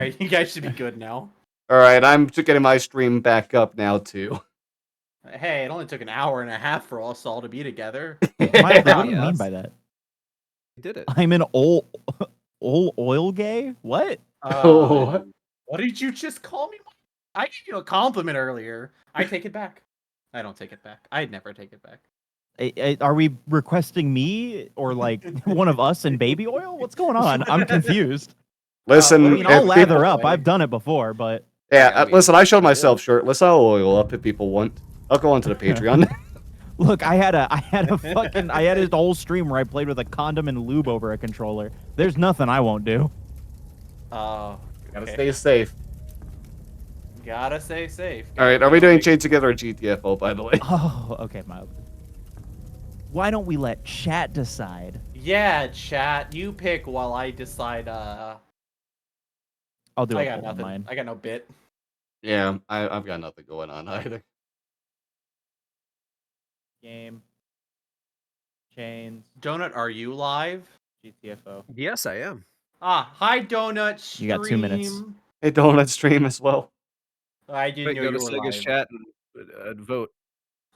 Alright, you guys should be good now. Alright, I'm getting my stream back up now, too. Hey, it only took an hour and a half for us all to be together. Miles, what do you mean by that? You did it. I'm an old oil gay? What? What did you just call me? I gave you a compliment earlier. I take it back. I don't take it back. I'd never take it back. Are we requesting me or like one of us in baby oil? What's going on? I'm confused. Listen, I mean, I'll lather up. I've done it before, but yeah. Listen, I showed myself shirtless. I'll oil up if people want. I'll go onto the Patreon. Look, I had a whole stream where I played with a condom and lube over a controller. There's nothing I won't do. Okay. Gotta stay safe. Gotta stay safe. All right, are we doing Chain Together or GTFO, by the way? Oh, okay, Miles. Why don't we let chat decide? Yeah, chat. You pick while I decide. I'll do I it. got nothing. Mine. I got no bit. Yeah, I've got nothing going on either. Game. Chains. Donut, are you live? GTFO. Yes, I am. Hi, Donut. Stream. You got 2 minutes. Hey, Donut stream as well. I didn't know go you to were Sega's live. chat and vote.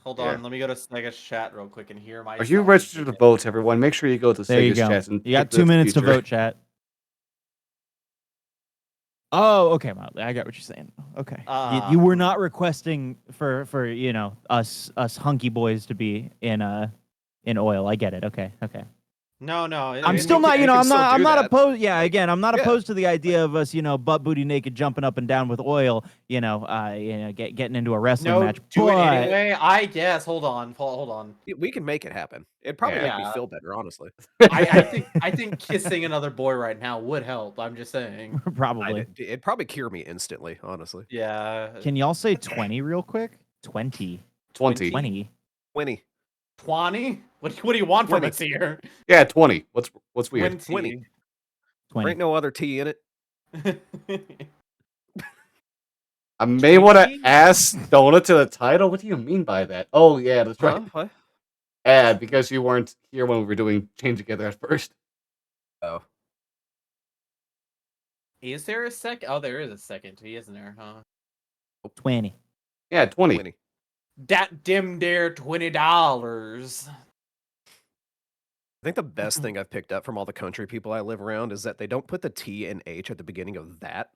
Hold Yeah. on, let me go to Sega's chat real quick and hear my. Are you registered to vote, everyone? Make sure you go to There you Sega's go. chat and You got pick the 2 minutes to future. vote, chat. Oh, okay, Miles. I got what you're saying. Okay, you were not requesting for us hunky boys to be in oil. I get it. Okay. No. I'm still not, I'm not opposed. Yeah, again, I'm not opposed to the idea of us, butt booty naked, jumping up and down with oil, getting into a wrestling match. Do it anyway. I guess. Hold on. We can make it happen. It'd probably make me feel better, honestly. I think kissing another boy right now would help. I'm just saying. Probably. It'd probably cure me instantly, honestly. Yeah. Can y'all say 20 real quick? 20. 20. 20. 20. 20? What do you want from us here? Yeah, 20. What's weird? 20. 20. There ain't no other T in it. I may want to ask Donut to the title. What do you mean by that? Oh, yeah, that's right. What? Yeah, because you weren't here when we were doing Chain Together at first. Oh. Is there a second? Oh, there is a second T, isn't there, huh? 20. Yeah, 20. That dim dare $20. I think the best thing I've picked up from all the country people I live around is that they don't put the T and H at the beginning of that.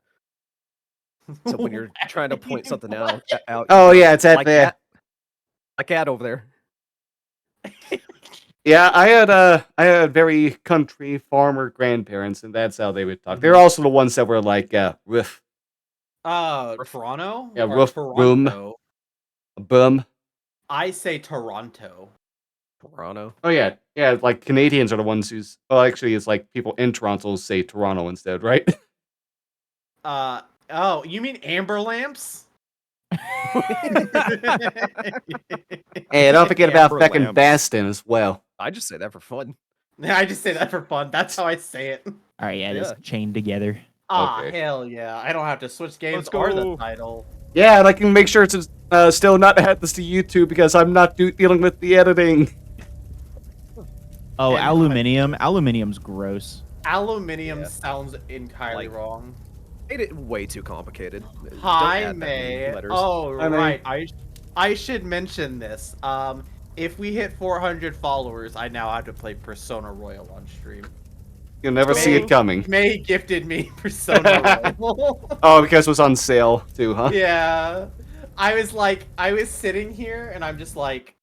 So when you're trying to point something out, oh yeah, it's at like there. Like that over there. Yeah, I had very country farmer grandparents, and that's how they would talk. They're also the ones that were like roof. Toronto? Yeah, Or roof Toronto? boom. I say Toronto. Toronto. Oh yeah, like Canadians are the ones who's. Well, actually, it's like people in Toronto say Toronto instead, right? Oh, you mean amber lamps? Hey, don't forget about Amber fucking lamps. Baston as well. I just say that for fun. I just say that for fun. That's how I say it. All right, yeah, just chained together. Okay. Hell yeah. I don't have to switch games Let's or the go. title. Yeah, and I can make sure to still not add this to YouTube because I'm not dealing with the editing. Oh, And- aluminium. Aluminium's gross. Aluminium sounds entirely Like- wrong. Made it way too complicated. Don't Hi, add that many May. letters. Oh, Hi, May. right. I should mention this. If we hit 400 followers, I now have to play Persona Royal on stream. You'll never see it coming. May gifted me Persona Royal. Oh, because it was on sale too, huh? Yeah. I was sitting here and I'm just like,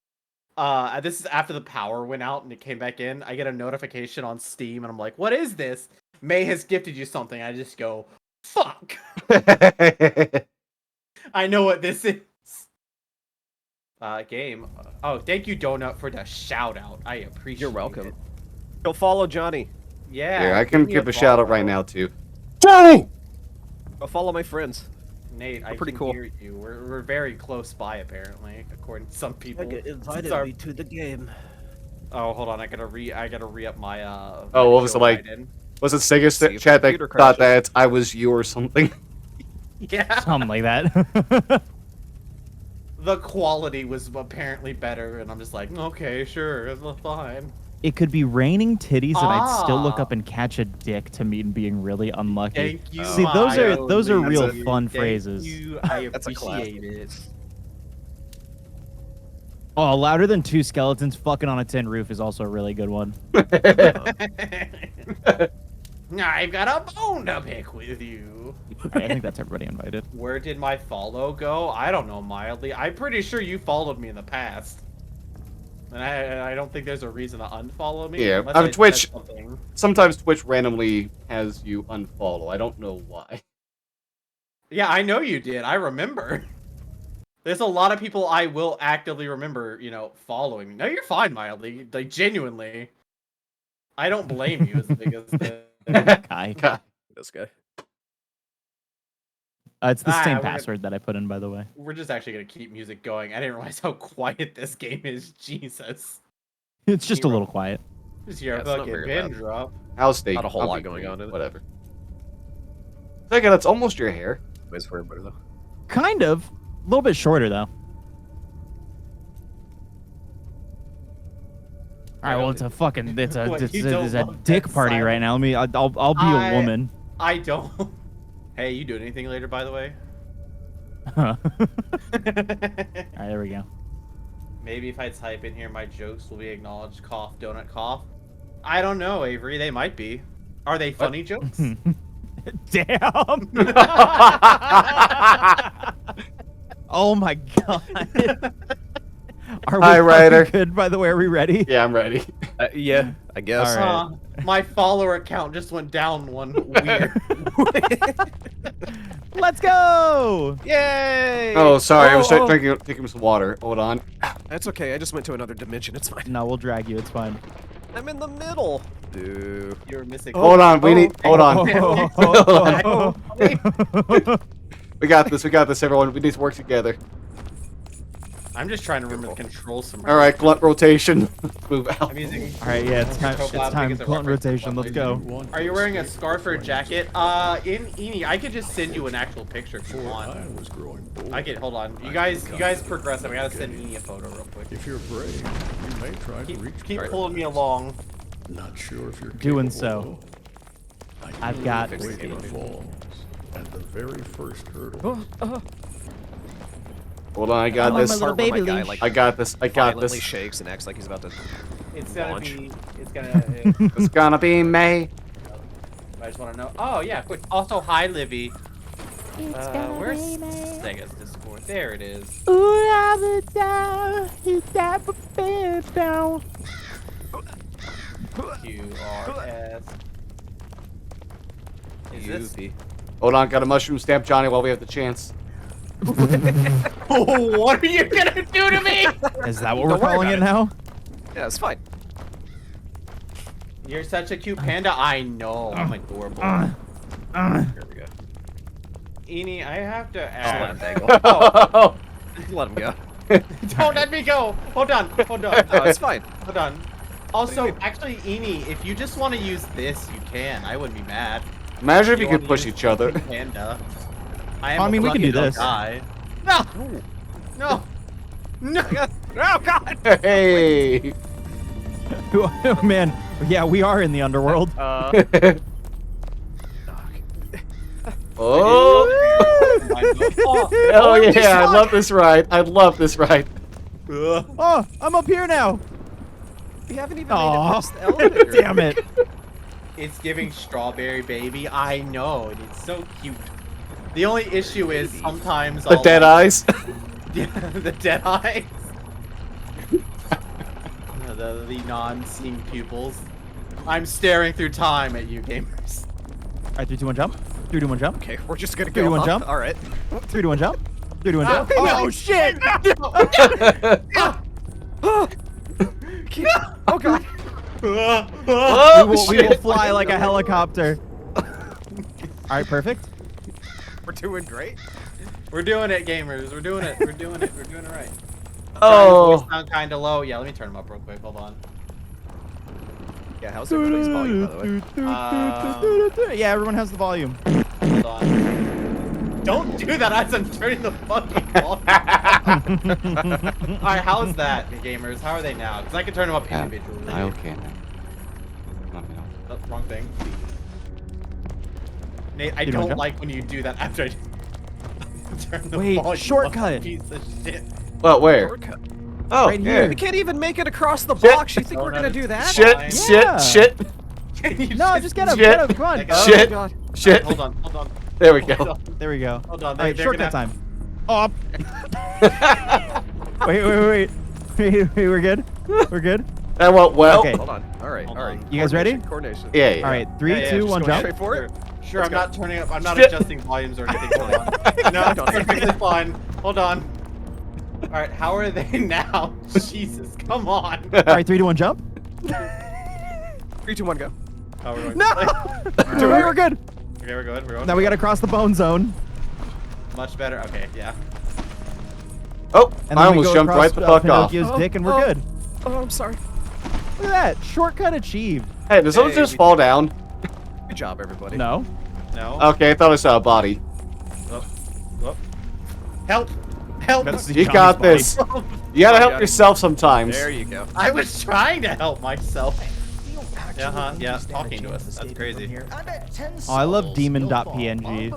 this is after the power went out and it came back in. I get a notification on Steam and I'm like, what is this? May has gifted you something. I just go, fuck. I know what this is. Game. Oh, thank you, Donut, for the shout out. I appreciate it. You're welcome. Go follow Johnny. Yeah. Here, I can give me give a shout out follow. right now too. Johnny! Go follow my friends. Nate, I pretty can cool. hear you. We're very close by, apparently, according to some people. invited Sorry. me to the game. Oh, hold on. I gotta re up my Oh, what was it like? Was it See Sega if chat the that computer thought crashes. that I was you or something? Yeah. Something like that. The quality was apparently better, and I'm just like, okay, sure, it's fine. it could be raining titties and I'd still look up and catch a dick to mean being really unlucky. Thank you. See, those are real fun Thank phrases. You. I That's a appreciate it. Oh, louder than two skeletons fucking on a tin roof is also a really good one. I've got a bone to pick with you. Right, I think that's everybody invited. Where did my follow go? I don't know, mildly. I'm pretty sure you followed me in the past. And I don't think there's a reason to unfollow me. Yeah, unless on I Twitch, said something. sometimes Twitch randomly has you unfollow. I don't know why. Yeah, I know you did. I remember. There's a lot of people I will actively remember, you know, following me. No, you're fine, mildly. Like, genuinely. I don't blame you is the biggest thing. Kai. This guy. It's the same we're gonna- password that I put in, by the way. We're just actually going to keep music going. I didn't realize how quiet this game is. Jesus. It's just a little quiet. Just hear a it's not fucking very pin loud. drop. How's state? Not a whole I'll lot be going great. on in it. Whatever. Second, that's almost your hair. Ways for everybody though. Kind of. A little bit shorter, though. All right, well, it's a fucking, it's What, you don't a love dick that party right now. I'll be a woman. I don't. Hey, you doing anything later, by the way? All right, there we go. Maybe if I type in here, my jokes will be acknowledged. Cough, donut, cough. I don't know, Avery. They might be. Are they funny jokes? Damn. Oh my god. Are we Hi, Ryder. good, by the way? Are we ready? Yeah, I'm ready. Yeah, I guess. All right. My follower count just went down one. Weird. Let's go. Yay! Oh, sorry. I was Oh. taking some water. Hold on. That's okay. I just went to another dimension. It's fine. No, we'll drag you. It's fine. I'm in the middle. Boo. You're missing. Hold on. We need. Hold on. Oh. We got this. We got this, everyone. We need to work together. I'm just trying to remember the controls from. All right, Glunt rotation. Move out. I'm using. All right, yeah, it's time. It's time. As a Blunt reference rotation. Let's go. Are you wearing a scarf or a jacket? In Eenie, I could just send you an actual picture if you want. I can. Hold on. You guys progress. I gotta send Eenie a photo real quick. If you're brave, you may try to reach. Keep pulling me along. Not sure if you're Doing capable, so. though. I've got. Waking falls at the very first hurdle. Hold on. I got Oh, this. my little baby guy, leash. like, I got this. I got violently this. shakes and acts like he's about to. It's gonna Launch. be. It's gonna. It's gonna be May. I just want to know. Oh yeah, quick. Also, hi, Livy. Where's Sega's Discord? There it is. QRS. Is this? Goofy. Hold on. Got a mushroom stamp, Johnny, while we have the chance. What are you gonna do to me? Is that what we're Don't worry calling it about now? Yeah, it's fine. You're such a cute panda. I know. I'm adorable. Here we go. Eenie, I have to Just let ask. him dangle. Oh. Let him go. Don't let me go. Hold on. Hold on. No, it's fine. Hold on. Also, actually, Eenie, if you just want to use this, you can. I wouldn't be mad. Imagine if you wanna could push use each other. Panda. I I mean, we can do this. Guy. No. No. No. Oh God! Hey. Oh, man, yeah, we are in the underworld. Oh. Hell yeah! I love this ride. I love this ride. Oh, I'm up here now. We haven't even Aw. made it past the elevator. Damn it. It's giving strawberry baby. I know, and it's so cute. The only issue is sometimes The dead eyes. the dead eyes. the non-seeing pupils. I'm staring through time at you, gamers. All right, 3, 2, 1, jump. 3, 2, 1, jump. Okay, we're just gonna 3, go 2, 1, up. jump. All right. 3, 2, 1, jump. 3, 2, 1, jump. no. Oh shit! Oh God. Oh, We will shit. fly like a helicopter. All right, perfect. We're doing great. We're doing it, gamers. We're doing it. We're doing it. We're doing it right. Oh. Sorry, sound kind of low. Yeah, let me turn them up real quick. Hold on. Yeah, how's everybody's volume, by the way? Yeah, everyone has the volume. Hold on. Don't do that as I'm turning the fucking volume. Alright, how's that, gamers? How are they now? Because I can turn them up individually. Okay, man. Oh, wrong thing. Nate, I You don't jump? like when you do that after I turn the Wait, volume shortcut. up, piece of shit. Well, where? Shortcut. Oh, Right yeah. here. We can't even make it across the Shit. box. You think we're gonna do that? Shit, Fine. Yeah. shit, Can you No, just get him. Shit. Get him. Come on. Oh, shit, God. shit. Hold on, hold on. There we Hold go. on, There we go. hold on. All right, They're shortcut gonna time. Up. wait. Wait, we're good. We're good. That went well. Okay. Hold on. All right. Hold All right. on. You guys ready? Coordination. Yeah, yeah. All right, 3, Yeah, yeah, 2, just 1, go jump. straight for it. Sure, I'm not turning up. I'm not Shit. adjusting volumes or anything. Hold on. No, it's perfectly fine. Hold on. All right, how are they now? Jesus, come on. All right, 3, 2, 1, jump. 3, 2, 1, go. Oh, we're going No. We're good. Okay, we're good. We're going. Now we gotta cross the bone zone. Much better. Okay, yeah. Oh, And I then we almost go jumped across, right the fuck off. Pinocchio's dick, and we're Oh. good. Oh, I'm sorry. Look at that. Shortcut achieved. Hey, does those Hey, just we fall did it. down? Good job, everybody. No. No. Okay, I thought I saw a body. Oh. Oh. Help! Help! That's- You got this. You gotta help got it. yourself sometimes. There you go. I was trying to help myself. Yeah, talking to us. That's crazy. Oh, I love demon.png.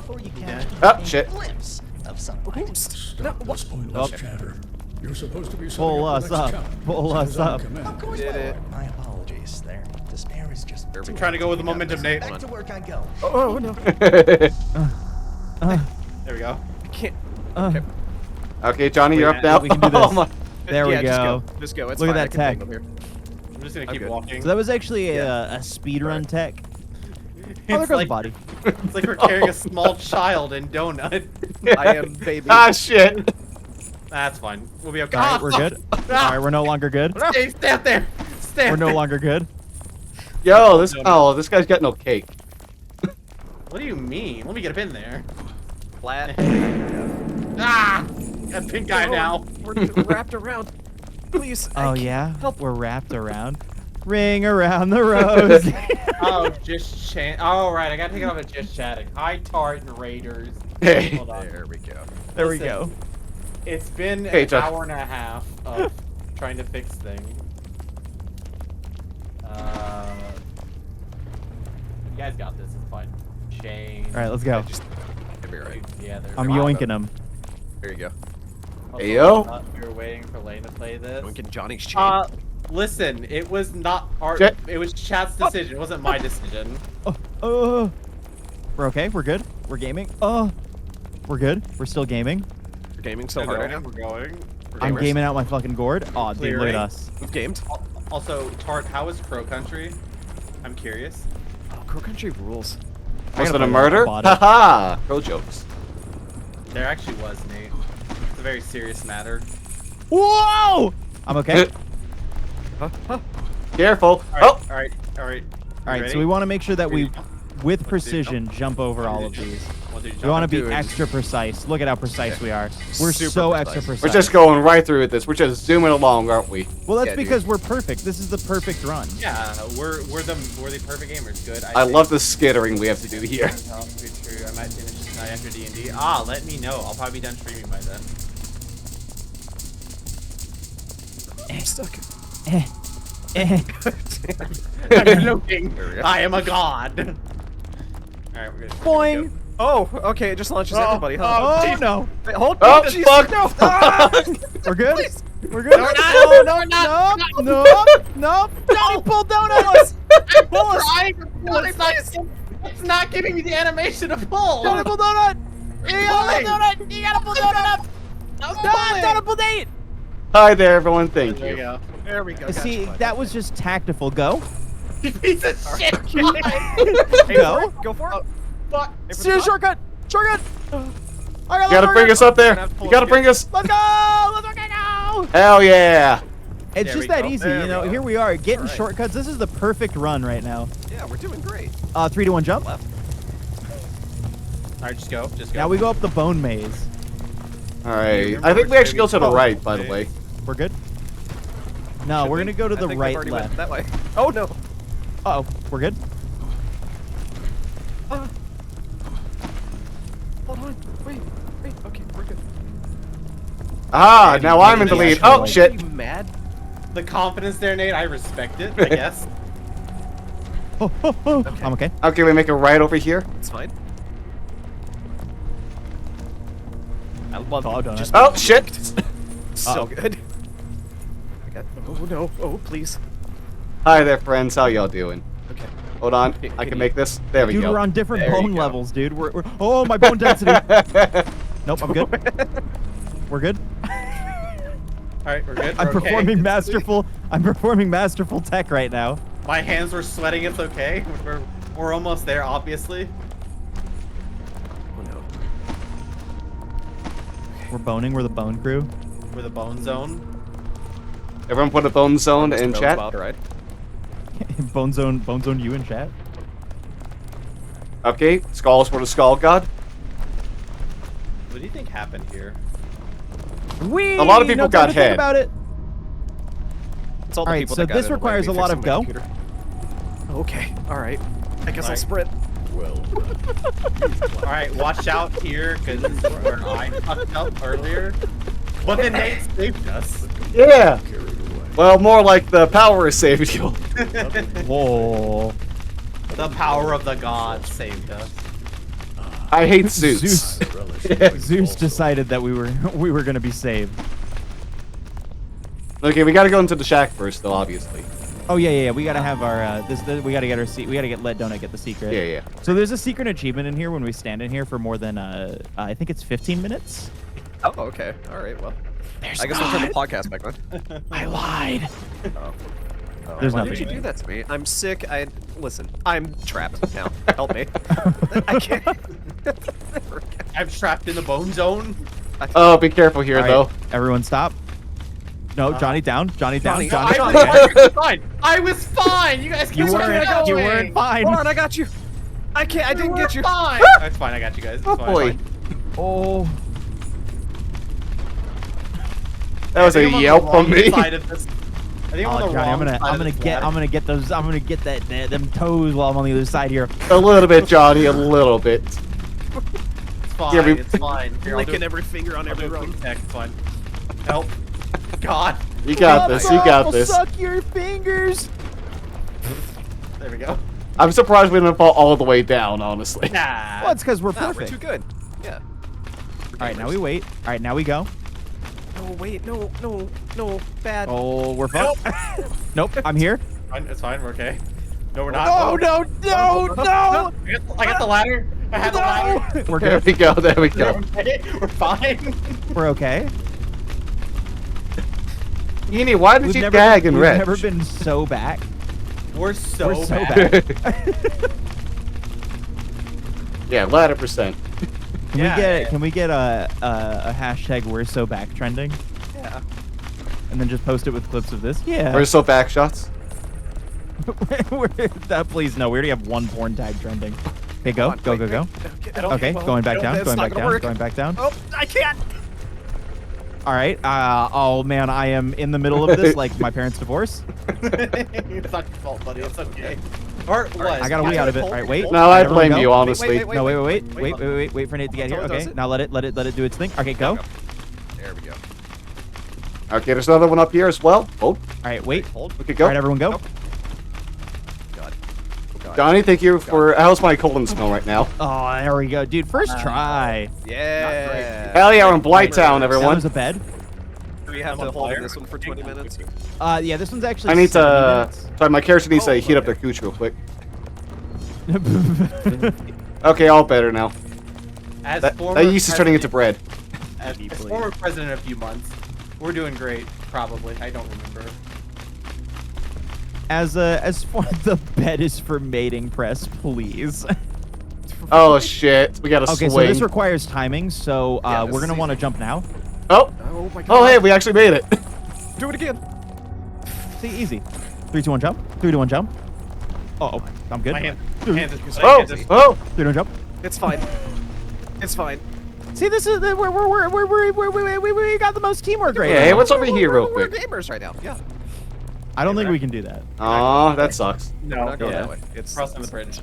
Oh, shit. Stop this pointless chatter. You're supposed to be Pull us up. Pull us up. Of course, Did my it. lord. My apologies. There, despair is just. I'm trying to go with the momentum, Nate. Back to work I go. Oh, no. There we go. I can't. Okay, Johnny, Wait, you're up now. we can do Oh this. my. There we Yeah, go. Just go. It's Look at fine. I that can tech. tangle here. I'm just gonna I'm keep good. walking. So that was actually Yeah. a speedrun tech. Oh, It's there goes the like, body. it's like we're carrying a small child in donut. I am baby. Ah, shit. That's fine. We'll be okay. All right, we're good. All right, we're no longer good. Stay up there. Stay We're up no there. longer good. Yo, this guy's got no cake. What do you mean? Let me get up in there. Flat. Ah! That pink guy Oh, now. We're wrapped around. Please. Oh yeah, we're wrapped around. Ring around the rose. Oh, just chat. Oh, right. I gotta take it off of just chatting. Hi, Tart and Raiders. Hey. Hold on. There we go. There we Listen, go. It's been Hey, an Chuck. hour and a half of trying to fix things. You guys got this. It's fine. Chain. All right, let's go. Just. It'll be alright. Yeah, I'm yoinking him. There you go. Hey, yo. We were waiting for Lane to play this. I'm getting Johnny's chain. Listen, it was not our. Chat. It was chat's decision. It wasn't my decision. Oh. We're okay. We're good. We're gaming. We're good. We're still gaming. We're gaming so We're hard right going. now. We're going. I'm Gamers. gaming out my fucking gourd. Oh, dude, look Clearing. at us. We've gamed. Also, Tart, how is Crow Country? I'm curious. Oh, Crow Country rules. Was gotta it a play murder? that bot. Haha. Pro jokes. There actually was, Nate. It's a very serious matter. Whoa! I'm okay. Careful. All right, Oh. all right, all right. All right, so we want to make sure that we, with precision, jump over all of these. We want to be Dude. extra precise. Look at how precise we are. We're Super so precise. extra precise. We're just going right through with this. We're just zooming along, aren't we? Well, that's Yeah, dude. because we're perfect. This is the perfect run. Yeah, we're the perfect gamers. Good. I love the skittering we have to do here. I might finish tonight after D&D. Ah, let me know. I'll probably be done streaming by then. I'm stuck. I'm joking. There we go. I am a god. All right, we're good. Boing! Oh, okay. It just launches everybody, huh? Oh, no! Wait, hold. Oh, Jesus, fuck. No. Ah! We're good? Please. We're good? No, we're not. No, we're not. No! No! Johnny, pull donuts! Pull us! Trying to pull. It's not giving me the animation to pull. Johnny, pull donut! You gotta pull donut! You gotta pull donut up! I'm No, pulling. donut pull date! Hi there, everyone. Thank There you you. go. There we go. See, gotcha. that was just tactful. Go. Piece of shit. Go. Go for it. Fuck. Steer shortcut! Shortcut! I You gotta bring us up there. You gotta bring us. Let's go! Let's fucking go! Hell yeah. It's There just we that go. easy, There you we know. go. Here we are, getting Alright. shortcuts. This is the perfect run right now. Yeah, we're doing great. 3 to 1 jump. All right, just go. Just go. Now we go up the bone maze. All right. I think we actually go to the right, by the way. We're good? No, Should we're we? gonna go to I the think we've right already left. went that way. Oh no. Uh oh, we're good? Hold on. Wait. Okay, we're good. Ah, now I'm in the lead. Oh, Are shit. you mad? The confidence there, Nate. I respect it. I guess. I'm okay. Okay, we make a right over here. It's fine. I love Oh, don't just Oh, shit. so good. I got. Oh no! Oh please. Hi there, friends. How y'all doing? Okay. Hold on. I can make this. There we Dude, go. we're on different There you bone go. levels, dude. We're oh, my bone density. Nope, I'm good. We're good. All right, we're good. I'm We're okay. performing masterful. I'm performing masterful tech right now. My hands were sweating. It's okay. We're almost there, obviously. Oh no. We're boning. We're the bone crew. We're the bone zone. Everyone put a bone zone in Bones chat. Wild Ride. Bone zone. You in chat? Okay, skulls for the skull god. What do you think happened here? We. A lot of people got Think head. about it. It's all the Alright, people so that got this in the way requires me a lot fixing of my go. computer. Okay. All right. I guess I'll Right. sprint. Well, All right, watch out here, because this is where I fucked up earlier. But then Nate saved us. Yeah. carried away. Well, more like the power saved you. Whoa. The power of the gods saved us. I hate Zeus. Zeus. I relish Zeus also. decided that we were gonna be saved. Okay, we gotta go into the shack first, though, obviously. Oh yeah. We gotta have our we gotta get our seat. We gotta let Donut get the secret. Yeah. So there's a secret achievement in here when we stand in here for more than I think it's 15 minutes. Oh, okay. All right. Well, There's I guess I'll turn the podcast back on. I lied. Oh. There's Why nothing did you in do there. that to me? I'm sick. Listen. I'm trapped now. Help me. I can't. I'm trapped in the bone zone. Oh, be careful here, All right, though. everyone stop. No, Johnny down. Johnny down. Johnny, Johnny. Johnny. I was fine. I was fine. You guys keep You weren't. You weren't fine. Hold on, I got you. I can't. I didn't get you. Fine. It's fine. I got you guys. It's Oh, fine, boy. fine. Oh. That was I a think I'm on the yelp wrong from me. side of this. I think I'm on Oh, the Johnny, wrong side I'm of gonna this get ladder. I'm gonna get them toes while I'm on the other side here. A little bit, Johnny, a little bit. It's fine. Yeah, we- It's fine. Here, I'll do Licking it. every finger on I'll do every a road. quick tech. It's fine. Help. God. You got this, you got I'll this. Suck your fingers. There we go. I'm surprised we didn't fall all the way down, honestly. Nah. Well, it's because we're Nah, we're perfect. too good. Yeah. All right, now we wait. All right, now we go. No, wait. No. Bad. Oh, we're fucked. Nope, I'm here. Fine, it's fine. We're okay. No, we're not. Oh no, no, no! I got the ladder. I had the ladder. We're There good. we go, there we go. Okay, we're fine. We're okay. Yini, why did you never, gag and we've retch? never been so back. We're so, We're so bad. bad. Yeah, ladder percent. Can we get a hashtag we're so back trending? Yeah. And then just post it with clips of this? Yeah. We're so back shots. Please no, we already have one porn tag trending. Okay, go, Come on, go, wait, go, wait. go. Okay, going back down, That's going not back gonna down, work. going back down. Oh, I can't. All right. Oh man, I am in the middle of this like my parents' divorce. It's not your fault, buddy. It's okay. Or it was. I got a wee out of it. All right, wait. No, I Everyone blame go. you, honestly. No, wait for Nate to get here. That's all it Okay, does. now let it do its thing. Okay, go. Go. There we go. Okay, there's another one up here as well. Oh, All right, wait. Hold. okay, All go. right, everyone go. Nope. God. Oh, God. Johnny, thank you for... How's my colon smell right now? Oh, there we go, dude. First try. Yeah. Hell yeah, we're in Blighttown, That everyone. was a bed. Do we have I'm to on hold fire. this one for 20 minutes? Yeah, this one's actually. I need 70 to... Sorry, my character needs to heat up okay. their cooch real quick. minutes. Okay, all better now. As That former yeast is turning into bread. As former president in a few months, we're doing great. Probably. I don't remember. as far as the bed is for mating press, please. Oh, shit. We gotta Okay, swing. so this requires timing, so Yeah, this we're is gonna want to easy. jump now. Oh! Oh my God. Oh, hey, we actually made it. Do it again. See, easy. 3, 2, 1, jump. 3, 2, 1, jump. Uh-oh, I'm good. My hand. 3, Hands is Oh! just, Oh! 2, 1, jump. It's fine. It's fine. See, this is we got the most teamwork right Yeah, now. hey, what's over here real We're quick? gamers right now. Yeah. I don't think we can do that. Aw, that sucks. We're No. not going Yeah. that way. It's Crossing the bridge.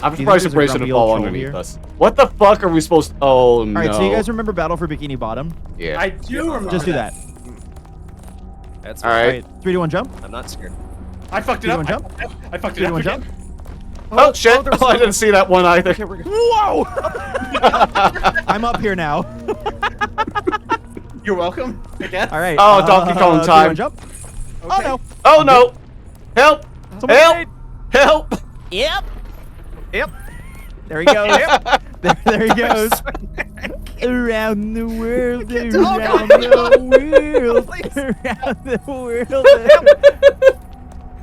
I'm Do you surprised think the there's bridge a didn't grumpy fall old troll underneath here? us. What the fuck are we supposed to... Oh, no. All right, so you guys remember Battle for Bikini Bottom? Yeah. I do remember. Just do that. That's All All right. right, 3, 2, 1, jump. I'm not scared. I fucked it 3, 2, up. 1, jump. I fucked 3, it 2, up 1, again. jump. Oh, shit. there was Oh, I no- didn't see that one either. Okay, we're good. Whoa! I'm up here now. You're welcome. I guess. All right. Oh, Donkey Kong 3, 2, 1, time. jump. Oh no. Oh, no. Help. Someone Help. grenade. Help. Yep. Yep. There he goes. there he goes. Around the world, around the world, around the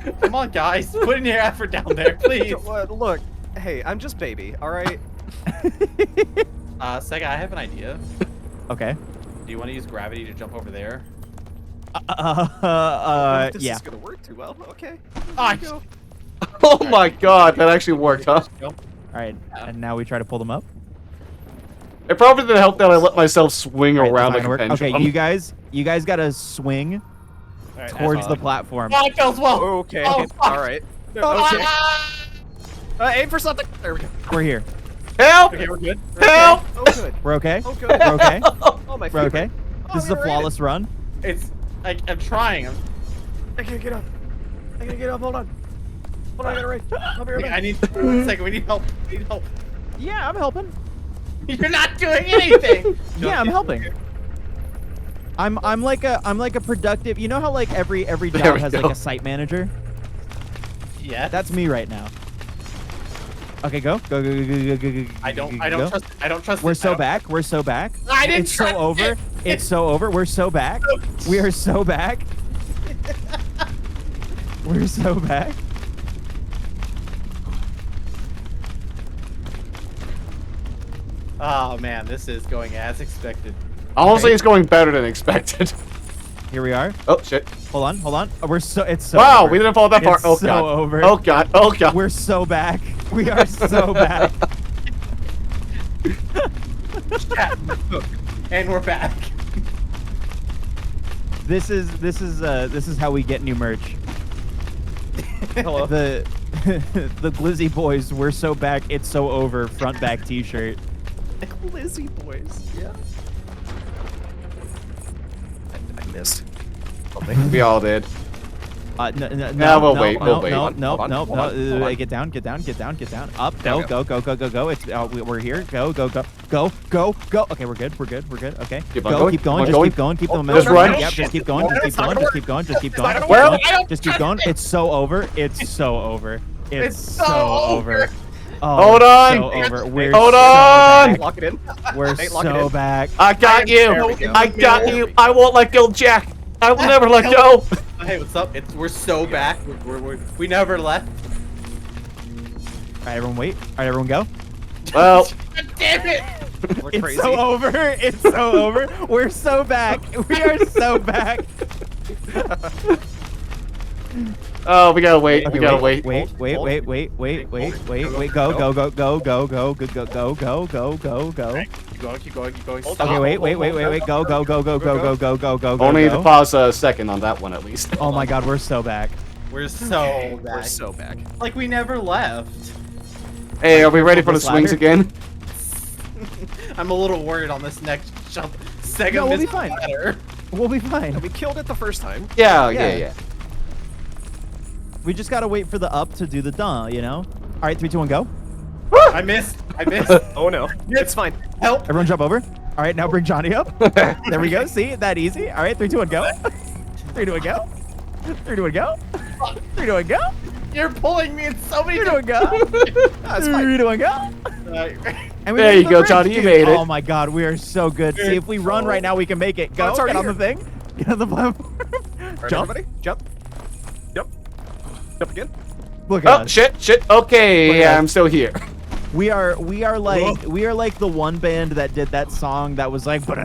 world. Come on, guys. Put in your effort down there, please. Look, hey, I'm just baby, all right? Sega, I have an idea. Okay. Do you want to use gravity to jump over there? This Yeah. is gonna work too well. Okay. Ah, Oh, my God. That actually worked, huh? All right, and now we try to pull them up. It probably didn't help that I let myself swing All right, around that's like not a gonna work. pendulum. Okay, you guys gotta swing towards the platform. Oh, it feels well. Okay. Oh, fuck. All right. Okay. Ah! Aim for something. There we go. We're here. Help. Okay, we're good. Help. Oh, good. We're okay. Oh, good. We're okay. Oh, my We're favorite. okay. Oh, This is a we made it. flawless run. It's like I'm trying. I can't get up. I gotta get up. Hold on. Hold on. I gotta right. I'll be right back. I need 1 second. We need help. We need help. Yeah, I'm helping. You're not doing anything. Yeah, I'm helping. I'm like a productive. You know how like every There job we has go. like a site manager? Yeah. That's me right now. Okay, go. Go. I don't go. trust. We're this. so back. We're so back. I didn't It's so trust over. it. It's so over. We're so back. We are so back. We're so back. Oh man, this is going as expected. Honestly, it's going better than expected. Here we are. Oh, shit. Hold on. Hold on. We're so. It's so. Wow, over. we didn't fall that far. It's Oh, so God. over. Oh, God. Oh, God. We're so back. We are so back. And we're back. This is how we get new merch. Hello. The the Glizzy Boys, we're so back, it's so over, front back t-shirt. Lizzie boys. Yeah. I missed. We all did. No, we'll wait, we'll wait. No, Hold on, no, hold on, hold on. get down. Up, There we go. It's we're here. Go. Okay, we're good. Okay, Keep on going, keep going. keep on Just going. keep going. Keep the Just momentum. run. Yep, just keep going. Just keep going. Well, Just keep going. It's so over. It's so over. It's so over. Oh, Hold on. So over. We're Hold so on. back. Lock it in. We're Hey, lock it so in. back. I got There we you. go. I got you. I won't let go, Jack. I will never let go. Hey, what's up? We're so back. We never left. All right, everyone wait. All right, everyone go. Well, God damn it! We're It's crazy. so over. It's so over. We're so back. We are so back. oh, we gotta wait. Okay, We gotta wait. Wait. Go. Keep going. Stop. Okay, wait. Go. Only need to pause a second on that one at least. Oh my God, we're so back. We're so back. We're so back. Like we never left. Hey, are we ready for the This ladder? swings again? I'm a little worried on this next jump. Sega No, we'll be missed fine. ladder. We'll be fine. We killed it the first time. Yeah. We just gotta wait for the up to do the duh, you know? All right, 3, 2, 1, go. I missed. Oh no. It's fine. Help. Everyone jump over. All right, now bring Johnny up. There we go. See, that easy. All right, 3, 2, 1, go. 3, 2, 1, go. 3, 2, 1, go. 3, 2, 1, go. You're pulling me in so many 3, 2, 1, go. That's fine. 3, 2, 1, go. And we There made you the go, bridge, Johnny, you dude. made it. Oh my God, we are so good. See, if we run right now, we can make it. Go, it's already get on the here. thing. Get on the platform. Right, Jump. everybody. Jump. Jump. Jump again. Look at Oh, us. shit. Okay, Look at yeah, us. I'm still here. We are like the one band that did that song that was like, you know?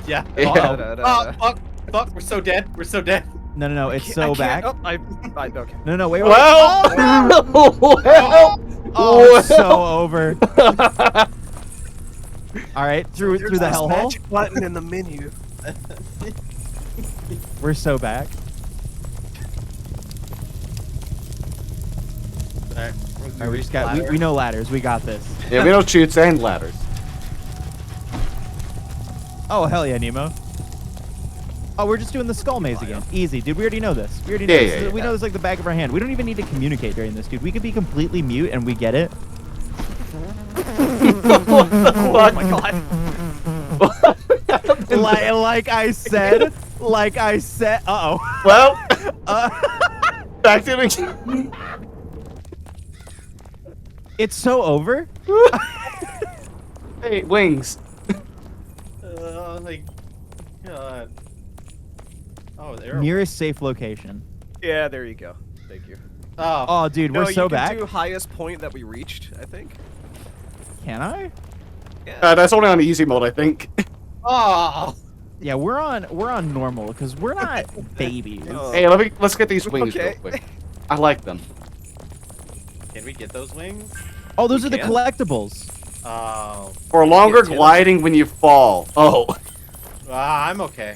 Yeah. Yeah. Fuck. We're so dead. No, it's so back. Oh, okay. No, wait. Well, Oh, it's so over. All right, through the hellhole. Magic button in the menu. We're so back. Alright, All right, we just got. We know ladders. We got this. Yeah, we know chutes and ladders. Oh hell yeah, Nemo. Oh, we're just doing the skull maze again. Easy, dude. We already know this. We already know this. Yeah. We know this like the back of our hand. We don't even need to communicate during this, dude. We could be completely mute and we get it. Oh my god. like I said. Uh-oh. Well, back to the. It's so over. Hey, wings. Like, God. Oh, there. Nearest safe location. Yeah, there you go. Thank you. Oh, Oh, dude, No, we're so you back. can do highest point that we reached, I think. Can I? Yeah. That's only on easy mode, I think. oh. Yeah, we're on normal because we're not babies. Oh. Hey, let's get these wings real Okay. quick. I like them. Can we get those wings? Oh, those are the can. collectibles. Oh. For longer Get to them. gliding when you fall. Oh. I'm okay.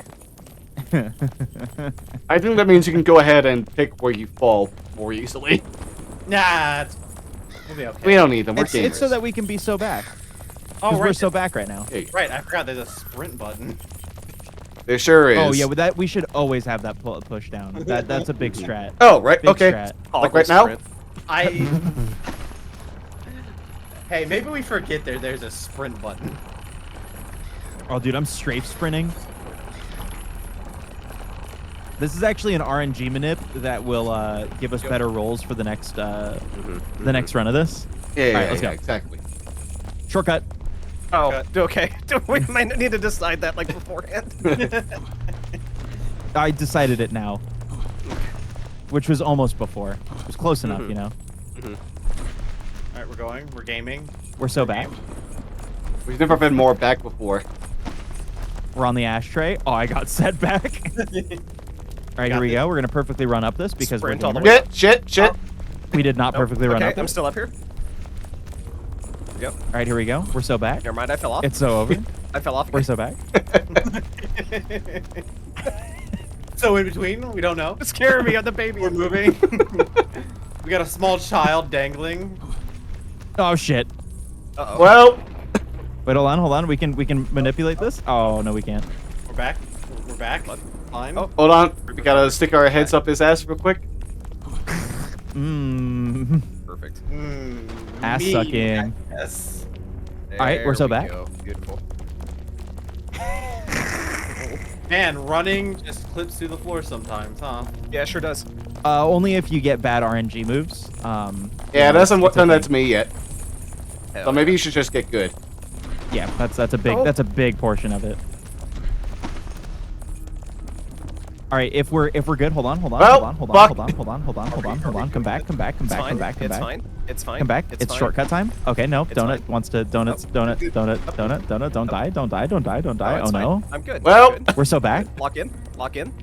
I think that means you can go ahead and pick where you fall more easily. Nah, we'll be okay. We don't need them. We're It's gamers. so that we can be so back. Oh, Because we're right. so back right now. Hey, Right, I forgot there's a sprint button. there sure is. Oh yeah, with that we should always have that push down. That's a big strat. Oh, right. Big Okay. strat. Like right now? Sprint. I. Hey, maybe we forget there's a sprint button. Oh, dude, I'm strafe sprinting. This is actually an RNG manip that will give us better rolls for the next the next run of this. Yeah, Alright, yeah, let's yeah, go. exactly. Shortcut. Oh, okay. We might need to decide that like beforehand. I decided it now. Which was almost before. It was close enough, you know. Alright, we're going. We're gaming. We're so back. We've never been more back before. We're on the ashtray. Oh, I got set back. All right, here we go. We're gonna perfectly run up this because Sprint we're all the gamers. way. Shit. We did not perfectly run Okay, up I'm this. still up here. Yep. All right, here we go. We're so back. Never mind, I fell off. It's so over. I fell off. We're Again. so back. So in between, we don't know. Scare me, I'm the baby. We're moving. We got a small child dangling. Oh shit. Uh-oh. Well, Wait, hold on. We can manipulate this. Oh no, we can't. We're back. We're back. Fine. Oh. hold on. We gotta stick our heads up his ass real quick. Mmm. Perfect. Ass me, sucking. Yes. Alright, we're so There we back. go. Beautiful. Man, running just clips through the floor sometimes, huh? Yeah, it sure does. Only if you get bad RNG moves. Yeah, it hasn't it's a done that thing. to me yet. Hell So maybe yeah. you should just get good. Yeah, that's a big Oh. that's a big portion of it. All right, if we're good, hold on. Well, Come fuck. back. Come back. It's fine. It's fine. Come back. It's fine. shortcut time. Okay, no. It's Donut fine. wants to donut. Don't die. No, Oh it's fine. no. I'm good. Well- I'm good. We're so back. Lock in. Locking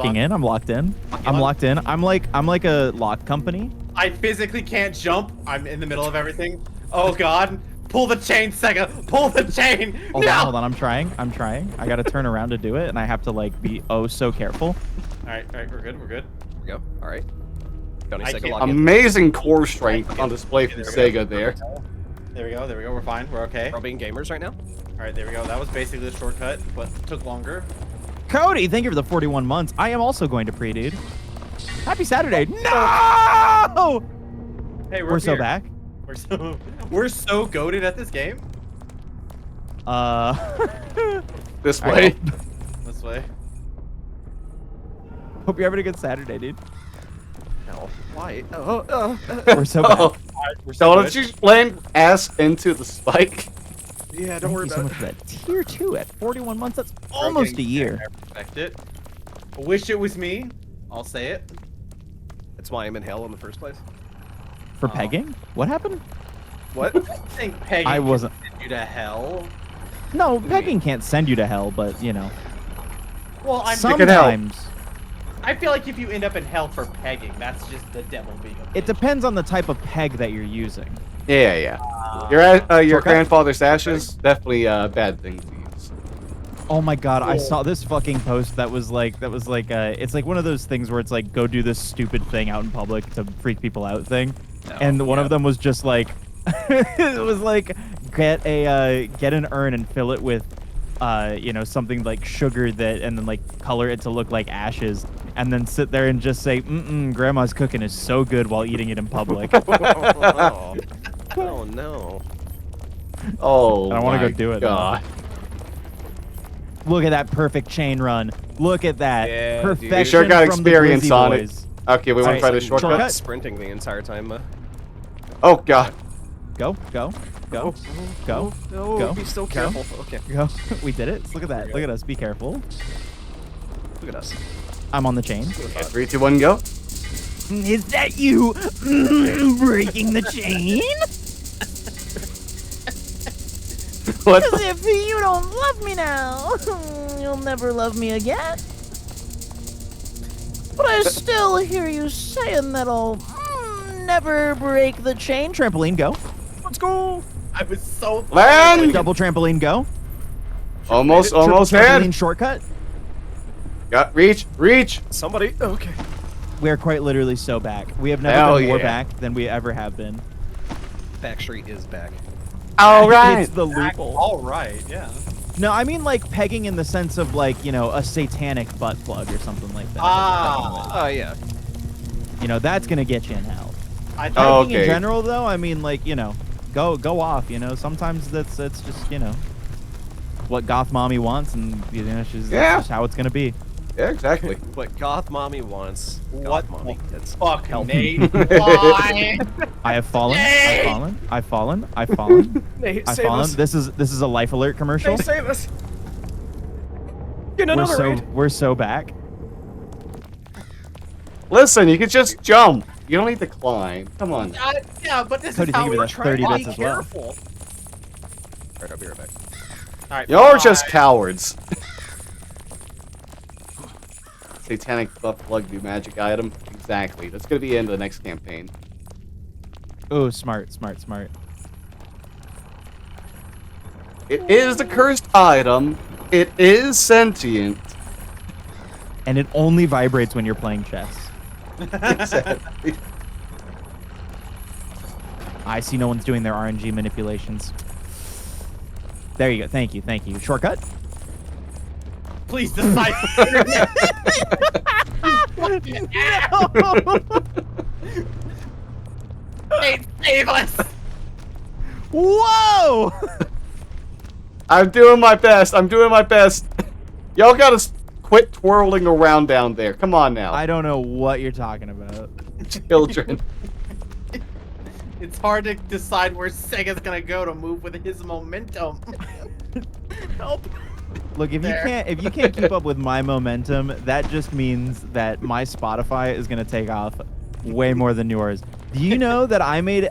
on. in. I'm locked in. I'm locked in. I'm like a lock company. I physically can't jump. I'm in the middle of everything. Oh god. Pull the chain, Sega. Pull the chain. Hold no! on. I'm trying. I gotta turn around to do it, and I have to like be oh so careful. Alright, we're good. There we go. All right. Tony, I second can't- lock in. Amazing core strength on display from Sega there. There we go. We're fine. We're okay. We're all being gamers right now. Alright, there we go. That was basically the shortcut, but took longer. Cody, thank you for the 41 months. I am also going to pre, dude. Happy Saturday. No! Hey, We're so here. back. We're so goated at this game. This All way. right. This way. Hope you're having a good Saturday, dude. No. Why? We're so back. Oh, We're so good. let's just land ass into the spike. Yeah, don't Thank worry you so about much it. for that. Tier 2 at 41 months. That's We're almost a getting year. there. I respect it. I wish it was me. I'll say it. That's why I'm in hell in the first place. For pegging? What happened? What? I think pegging I wasn't. can send you to hell. No, pegging can't send you to hell, but you know. Well, can help. Sometimes. I feel like if you end up in hell for pegging, that's just the devil being a It bitch. depends on the type of peg that you're using. Yeah. Your Shortcut? grandfather's ashes, definitely a bad thing to use. Oh my god, I saw this fucking post that was like it's like one of those things where it's like go do this stupid thing out in public to freak people out thing. and one of them was just like, it was like get an urn and fill it with, something like sugar and then like color it to look like ashes, and then sit there and just say, grandma's cooking is so good while eating it in public. Oh no. Oh, I want to my go do it. God. Look at that perfect chain run. Look at that. Yeah, dude. Perfection You sure got from the experience Glizzy on boys. it. Okay, we want to try the shortcut. Shortcut. Sprinting the entire time. Oh, God. Go. No, Go. be still careful. Okay, Go. We did it. Look at that. Look at us. Be careful. look at us. I'm on the chain. 3, 2, 1, go. Is that you breaking the chain? What? As if you don't love me now, you'll never love me again. But I still hear you saying that I'll never break the chain. Trampoline, go. Let's go. I was so Land! Double trampoline, go. Almost Triple had. trampoline shortcut. Got reach. Somebody. Okay. We're quite literally so back. We have never Hell been more yeah. back than we ever have been. Backstreet is back. All right. It's the loophole. all right. Yeah. No, I mean like pegging in the sense of like, a satanic butt plug or something like that. Ah. Oh yeah. That's gonna get you in hell. I Oh, thought Pegging okay. in general though, I mean like, go off, Sometimes that's just, what goth mommy wants, and that's just how it's gonna be. Yeah, exactly. What goth mommy wants. What Goth mommy gets. fuck, help. Nate. Why? I have fallen. Yay! I've fallen. I've fallen. Nate, I've save fallen. us. This is a life alert commercial. Nate, save us. Get We're another raid. we're so back. Listen, you can just jump. You don't need to climb. Come on. Yeah, but this Cody, is how think of it we're as trying 30 to bits be as well. careful. Alright, I'll be right back. All right, You're bye. just cowards. Satanic butt plug new magic item. Exactly. That's gonna be the end of the next campaign. Oh, smart. It is a cursed item. It is sentient. And it only vibrates when you're playing chess. Exactly. I see no one's doing their RNG manipulations. There you go. Thank you. Shortcut? Please decide. Nate, save us. Whoa! I'm doing my best. Y'all gotta quit twirling around down there. Come on now. I don't know what you're talking about. Children. It's hard to decide where Sega's gonna go to move with his momentum. Help. Look, if There. you can't keep up with my momentum, that just means that my Spotify is gonna take off way more than yours. Do you know that I made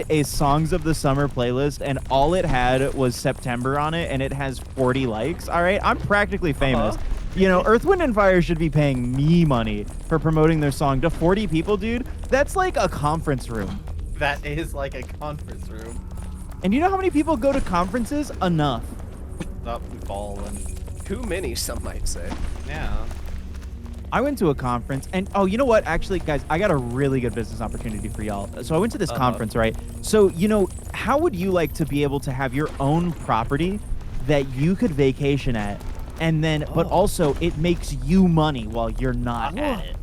a Songs of the Summer playlist and all it had was September on it and it has 40 likes? All right, I'm practically famous. Earth, Wind, and Fire should be paying me money for promoting their song to 40 people, dude. That's like a conference room. That is like a conference room. And you know how many people go to conferences? Enough. Up and falling. Too many, some might say. Yeah. I went to a conference, and oh, you know what? Actually, guys, I got a really good business opportunity for y'all. So I went to this conference, right? So, how would you like to be able to have your own property that you could vacation at, and then, but also it makes you money while you're not at it?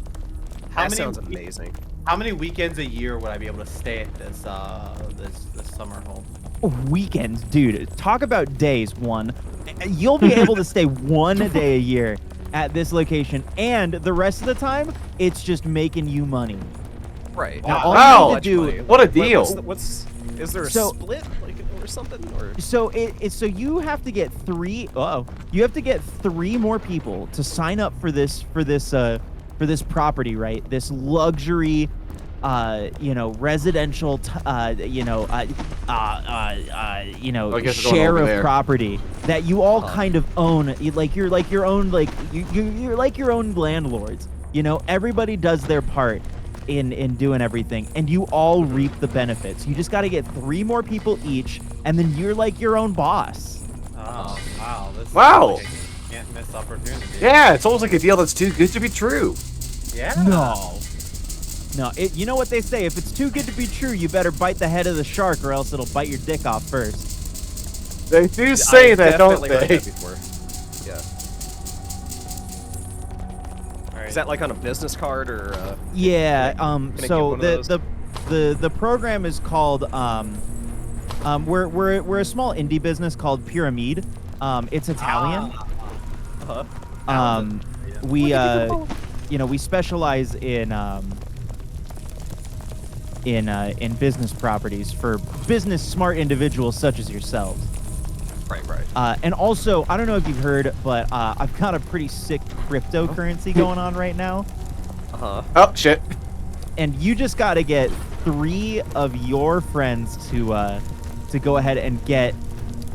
That sounds amazing. How many weekends a year would I be able to stay at this this summer home? Weekends, dude. Talk about days. One, you'll be able to stay one day a year at this location, and the rest of the time, it's just making you money. Right. Now, all Wow. you need to do. What a deal. Is there a So- split or something? Or So so you have to get three. You have to get 3 more people to sign up for this property, right? This luxury, residential, I guess we're going share over of there. property that you all kind of own. You're like your own, like you're like your own landlords. Everybody does their part in doing everything, and you all reap the benefits. You just got to get 3 more people each, and then you're like your own boss. Oh, wow. This Wow. is like a can't miss opportunity. Yeah, it's almost like a deal that's too good to be true. Yeah. No. No, you know what they say? If it's too good to be true, you better bite the head of the shark, or else it'll bite your dick off first. They do say I've that, don't definitely heard they? that before. Yeah. Alright. Is that like on a business card or? Yeah. I get So one of the program is called we're a small indie business called Pyramid. It's Italian. We we specialize in business properties for business smart individuals such as yourselves. Right. And also, I don't know if you've heard, but I've got a pretty sick cryptocurrency going on right now. Oh, shit. And you just got to get 3 of your friends to go ahead and get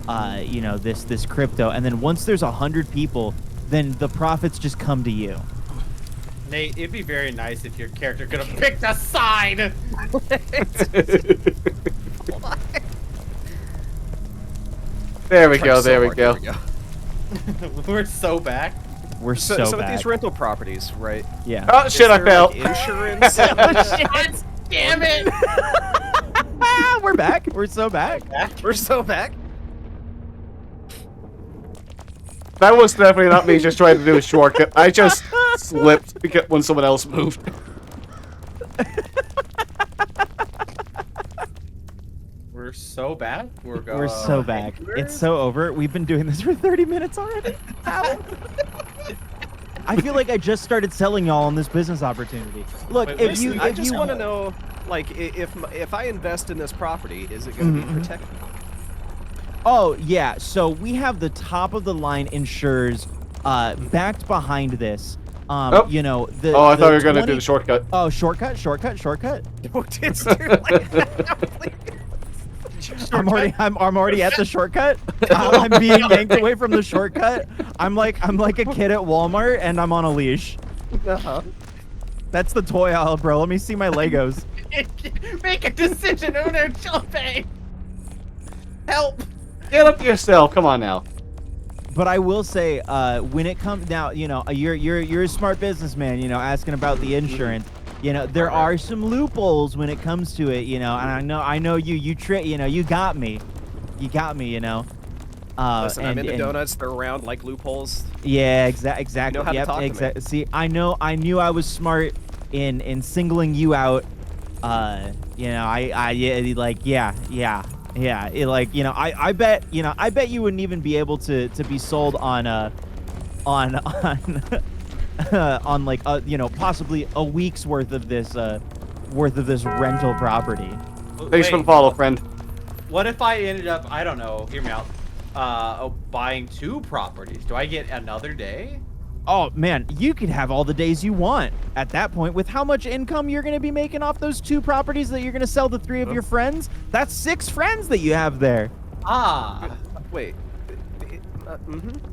this crypto, and then once there's 100 people, then the profits just come to you. Nate, it'd be very nice if your character could have picked a side. There we go. There we go. We're so back. We're So so with bad. these rental properties, right? Yeah. Oh shit! I Is there, fell. like, insurance. God damn it! We're back. We're so back. We're so back. That was definitely not me just trying to do a shortcut. I just slipped because when someone else moved. We're so back. We're so back. It's so over. We've been doing this for 30 minutes already. Ow. I feel like I just started selling y'all on this business opportunity. Look, Wait, if listen, you I if just you want to know, like, if I invest in this property, is it going to be protected? Oh, yeah. So we have the top of the line insurers backed behind this. Oh. You know, the Oh, I thought you were gonna 20 do the shortcut. Oh, shortcut. I'm already at the shortcut. I'm being yanked away from the shortcut. I'm like a kid at Walmart and I'm on a leash. That's the toy aisle, bro. Let me see my Legos. Make a decision, owner. Jumping. Help. Get up yourself. Come on now. But I will say, when it comes now, you're a smart businessman, asking about the insurance. There are some loopholes when it comes to it, and I know you got me. Listen, I'm into donuts. They're round like loopholes. Yeah, exactly. You know how to talk to me. See, I knew I was smart in singling you out. I bet you wouldn't even be able to be sold on possibly a week's worth of this rental property. Thanks for the follow, friend. What if I ended up, I don't know, hear me out, buying 2 properties? Do I get another day? Oh man, you could have all the days you want at that point. With how much income you're going to be making off those 2 properties that you're going to sell to 3 of your friends, that's 6 friends that you have there. Wait.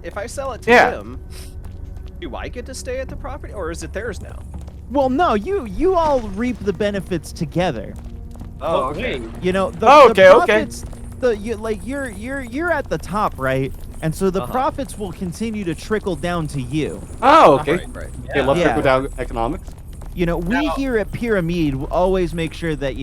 If I sell it to him, do I get to stay at the property, or is it theirs now? Well, no, you all reap the benefits together. Oh, okay. The profits, you're at the top, right? And so the profits will continue to trickle down to you. Oh, okay. Right. Okay, let's trickle down economics. We here at Pyramid always make sure that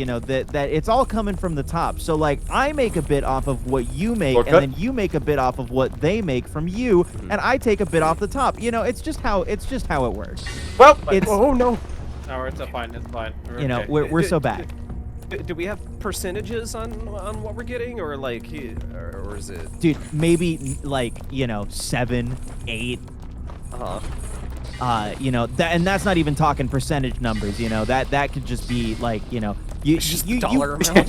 that it's all coming from the top. So like I make a bit off of what you make, and then you make a bit off of what they make from you, and I take a bit off the top. It's just how it works. Well, oh no. No, it's fine. It's fine. We're so back. Do we have percentages on what we're getting, or like, or is it? Dude, maybe like 7, 8. And that's not even talking percentage numbers. That could just be like you dollar amount.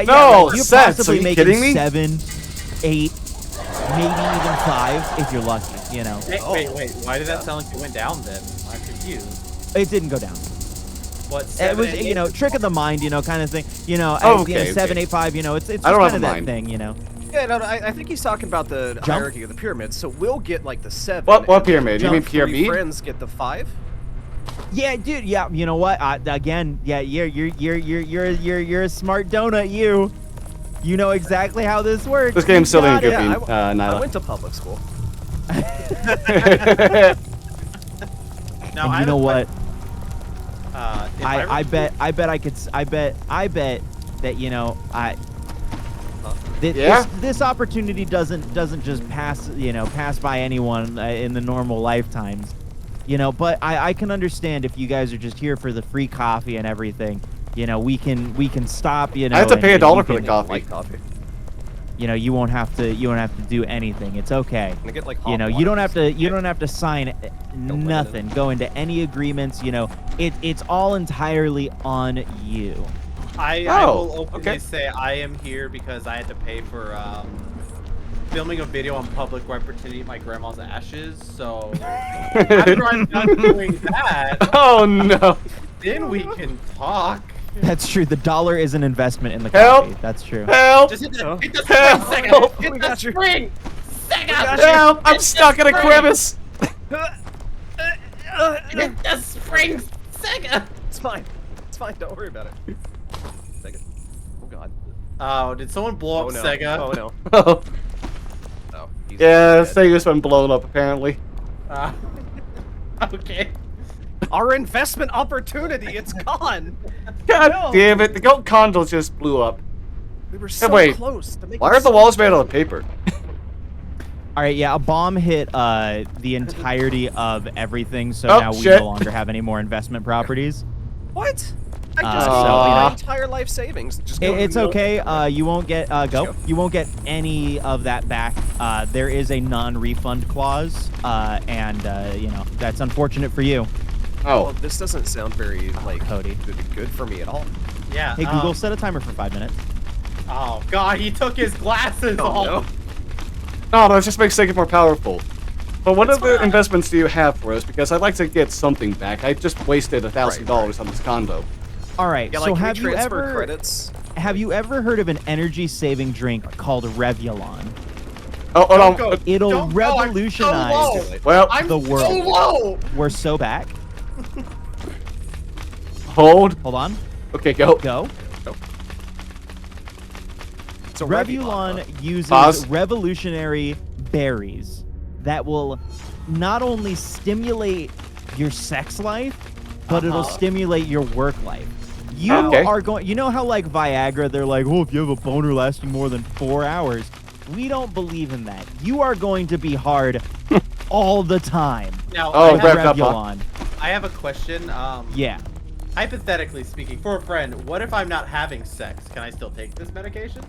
No, you cents. possibly Are you making kidding me? 7, 8, maybe even 5 if you're lucky. Wait. Why did that sound like it went down then? I'm confused. It didn't go down. What? It was, trick of the mind, kind of thing. Okay, 7, 8, 5. It's just I don't kind have of a that mind. thing. Yeah, no, I think he's talking about the hierarchy of the pyramid. So we'll get like the 7. What and pyramid? You mean the 3 PRB? friends get the 5. Yeah, dude. Yeah, you know what? You're a smart donut. You know exactly how this works. This game's still in good Yeah, beam, I Nyla. went to public school. Now, And you know what? I bet that Yeah? this opportunity doesn't just pass by anyone in the normal lifetimes, but I can understand if you guys are just here for the free coffee and everything. We can stop. I have to pay $1 for the coffee. Like coffee. You won't have to do anything. It's okay. Can I get like hot You water? don't have to sign nothing, go into any agreements. It's all entirely on you. I Oh, will openly okay. say I am here because I had to pay for filming a video on public where I pretend to eat my grandma's ashes. So after I'm done doing that, Oh no. then we can talk. That's true. The dollar is an investment in the Help! coffee. That's true. Help! Just hit the Help! spring, Sega! We Hit got the you. spring! Sega! Help! I'm stuck in a crevice. Hit the spring, Sega! It's fine. It's fine. Don't worry about it. Second. Oh god. Oh, did someone blow Oh up no. Sega? Oh no. Oh. Oh. He's Yeah, dead. Sega's been blown up apparently. Okay. Our investment opportunity. It's gone. God No. damn it! The goat condo just blew up. We were so wait. close to making. Why are the walls made out of paper? All right, yeah, a bomb hit the entirety of everything, so Oh, now we shit. no longer have any more investment properties. What? I just so, gave away yeah. my entire life savings. Just go. It's okay. You won't get go. You won't get any of that back. There is a non-refund clause, and that's unfortunate for you. Oh. Well, this doesn't sound very like Cody. good for me at all. Yeah. Hey Google, set a timer for 5 minutes. Oh god, he took his glasses Oh off. no. No, it just makes Sega more powerful. But what It's other fine. investments do you have for us? Because I'd like to get something back. I just wasted $1,000 on this condo. All right. Yeah, so like can have we you transfer ever credits? have you ever heard of an energy-saving drink called Revulon? Oh, hold on. Don't go. It'll Don't go, I'm so revolutionize low. Well, I'm the so world. low. We're so back. hold. Hold on. Okay, go. Go. So Revulon uses Pause. revolutionary berries that will not only stimulate your sex life, but it'll stimulate your work life. You Okay. are going. You know how like Viagra, they're like, oh, if you have a boner lasting more than 4 hours. We don't believe in that. You are going to be hard all the time. Now, Oh, I, Rev have, up, huh? Revulon. I have a question. Yeah. Hypothetically speaking, for a friend, what if I'm not having sex? Can I still take this medication?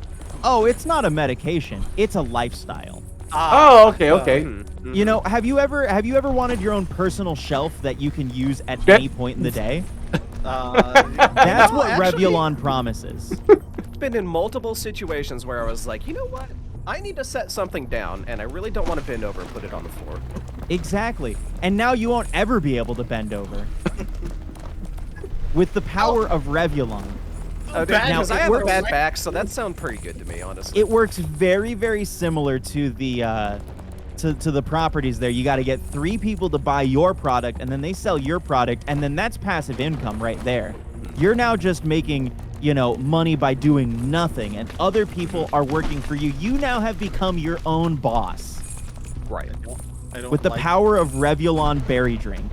Oh, it's not a medication. It's a lifestyle. Oh, okay, okay. Mm-hmm. You know, have you ever wanted your own personal shelf that you can use at Yeah. any point in the day? That's That's what actually- Revulon promises. I've been in multiple situations where I was like, you know what? I need to set something down, and I really don't want to bend over and put it on the floor. Exactly. And now you won't ever be able to bend over. With the power of Revulon. Oh, dude, bad. Now, because I it have a works- bad back, so that sounds pretty good to me, honestly. It works very, very similar to the to the properties there. You got to get 3 people to buy your product, and then they sell your product, and then that's passive income right there. You're now just making, money by doing nothing, and other people are working for you. You now have become your own boss right. I don't with the like- power of Revulon berry drink.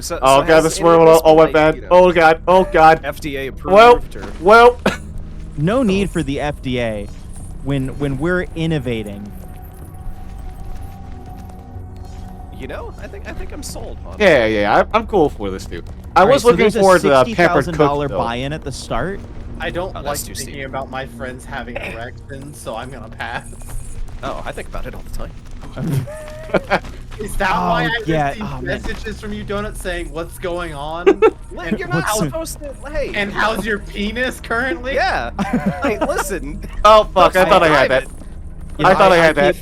So, Oh so god, has this any of world this all been, went like, bad. Oh god, oh god. FDA Well, approved, or well. No need for the FDA when we're innovating. I think I'm sold, man. Yeah, I'm cool for this, dude. I All right, was so looking there's forward to a Pampered Cook, $60,000 though. buy-in at the start. I don't Oh, like that's too thinking steep. about my friends having erections, so I'm gonna pass. Oh, I think about it all the time. Is that Oh, why I yeah. receive Oh, man. messages from you, Donut, saying what's going on? and, You're not what's- supposed to. Hey. and how's your penis currently? Yeah. Hey, listen. Oh fuck, I Don't thought I had drive that. You I know, thought I had that.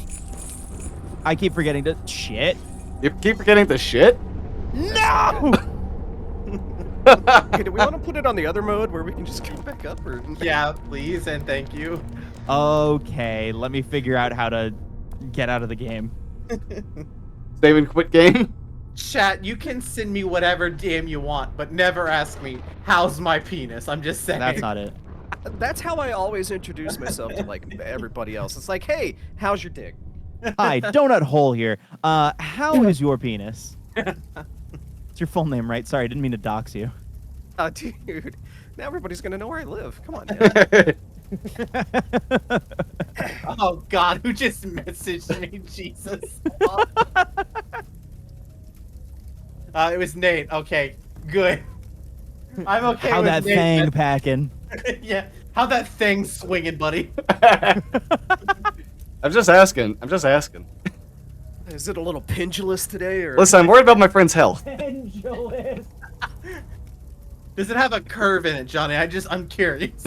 I keep forgetting to shit. You keep forgetting the shit? No! Okay, do we want to put it on the other mode where we can just go back up, or? Yeah, please and thank you. Okay, let me figure out how to get out of the game. Save and quit game? Chat, you can send me whatever DM you want, but never ask me, how's my penis? I'm just saying. That's not it. That's how I always introduce myself to like everybody else. It's like, hey, how's your dick? Hi, Donut Hole here. How is your penis? It's your full name, right? Sorry, I didn't mean to dox you. Dude, now everybody's gonna know where I live. Come on, man. Oh God, who just messaged me? Jesus. It was Nate. Okay, good. I'm okay How with that Nate. thing packing? Yeah, how that thing swinging, buddy? I'm just asking. I'm just asking. Is it a little pendulous today, or? Listen, I'm worried about my friend's health. Does it have a curve in it, Johnny? I'm curious.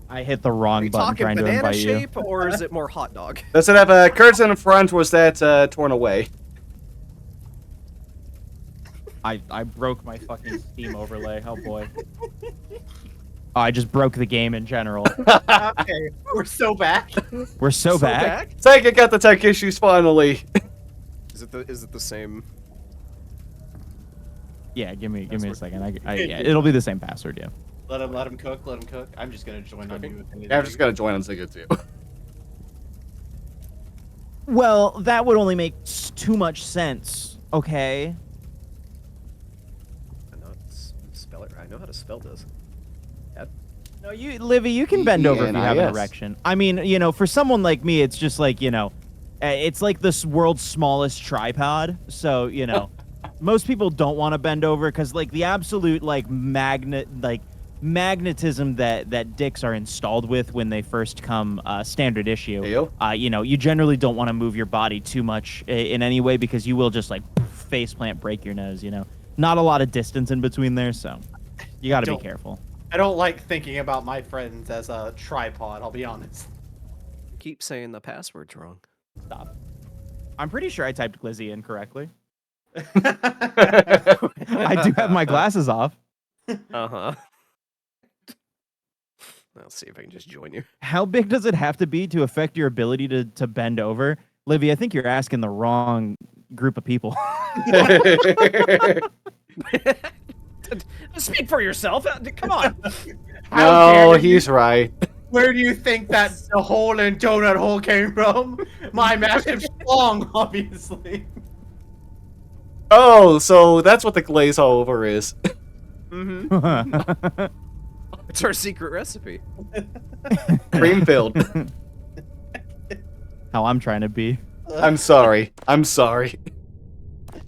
I hit the Are wrong you button talking trying to banana invite you. shape, or is it more hot dog? Does it have a curves in front, or was that torn away? I broke my fucking Steam overlay. Oh boy. Oh, I just broke the game in general. Okay, we're so back. We're so back. Take it, got the tech issues finally. Is it the same? Yeah, give me a second. Yeah, it'll be the same password. Yeah. Let him cook. Let him cook. I'm just gonna join on you. Yeah, I'm just gonna join on Zigga too. Well, that would only make too much sense. Okay. I know spell it right. I know how to spell this. No, Livy, you can bend over if you have an E-N-I-S. erection. I mean, for someone like me, it's just like, it's like this world's smallest tripod. So, most people don't want to bend over because, like, the absolute, like, magnetism that dicks are installed with when they first come standard issue. Ew. You generally don't want to move your body too much in any way because you will just, like, faceplant, break your nose, Not a lot of distance in between there, so you got to be careful. I don't like thinking about my friends as a tripod, I'll be honest. Keep saying the password's wrong. Stop. I'm pretty sure I typed Glizzy incorrectly. I I do have my glasses off. Uh-huh. I'll see if I can just join you. How big does it have to be to affect your ability to bend over? Livy, I think you're asking the wrong group of people. Speak for yourself. Come on. No, he's right. Where do you think that the hole in donut hole came from? My massive schlong, obviously. Oh, so that's what the glaze all over is. Mm-hmm. It's our secret recipe. Cream filled. How I'm trying to be. I'm sorry. I'm sorry. All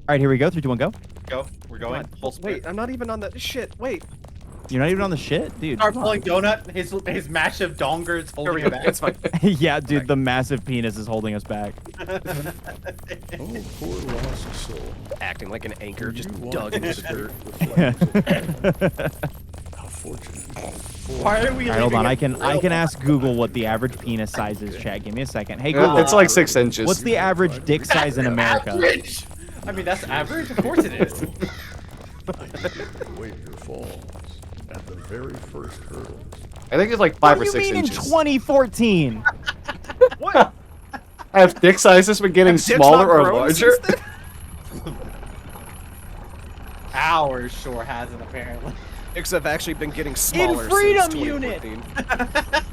right, here we go. 3, 2, 1, go. Go. We're going. Full sprint. Wait, I'm not even on that shit. Wait. You're not even on the shit, dude. Start pulling donut. His massive donger is holding him back. It's fine. Yeah, dude, the massive penis is holding us back. Oh, poor lost soul. Acting like an anchor, just You dug want into to the dirt. escape the flames of How fortunate. Why are we? All right, hold leaving on. it I can real? ask Google what the average penis size is. Chat. Give me a second. Hey Google, It's like 6 inches. what's the average dick size in America? Average. I mean, that's average. Of course it is. Await your falls at the very first hurdles. I think it's like 5 What or do you 6 mean inches. in 2014? What? Have dick sizes been getting Have dicks smaller not or grown larger? since then? Ours sure hasn't, apparently. Dicks have actually been getting smaller Freedom since Unit! 2014.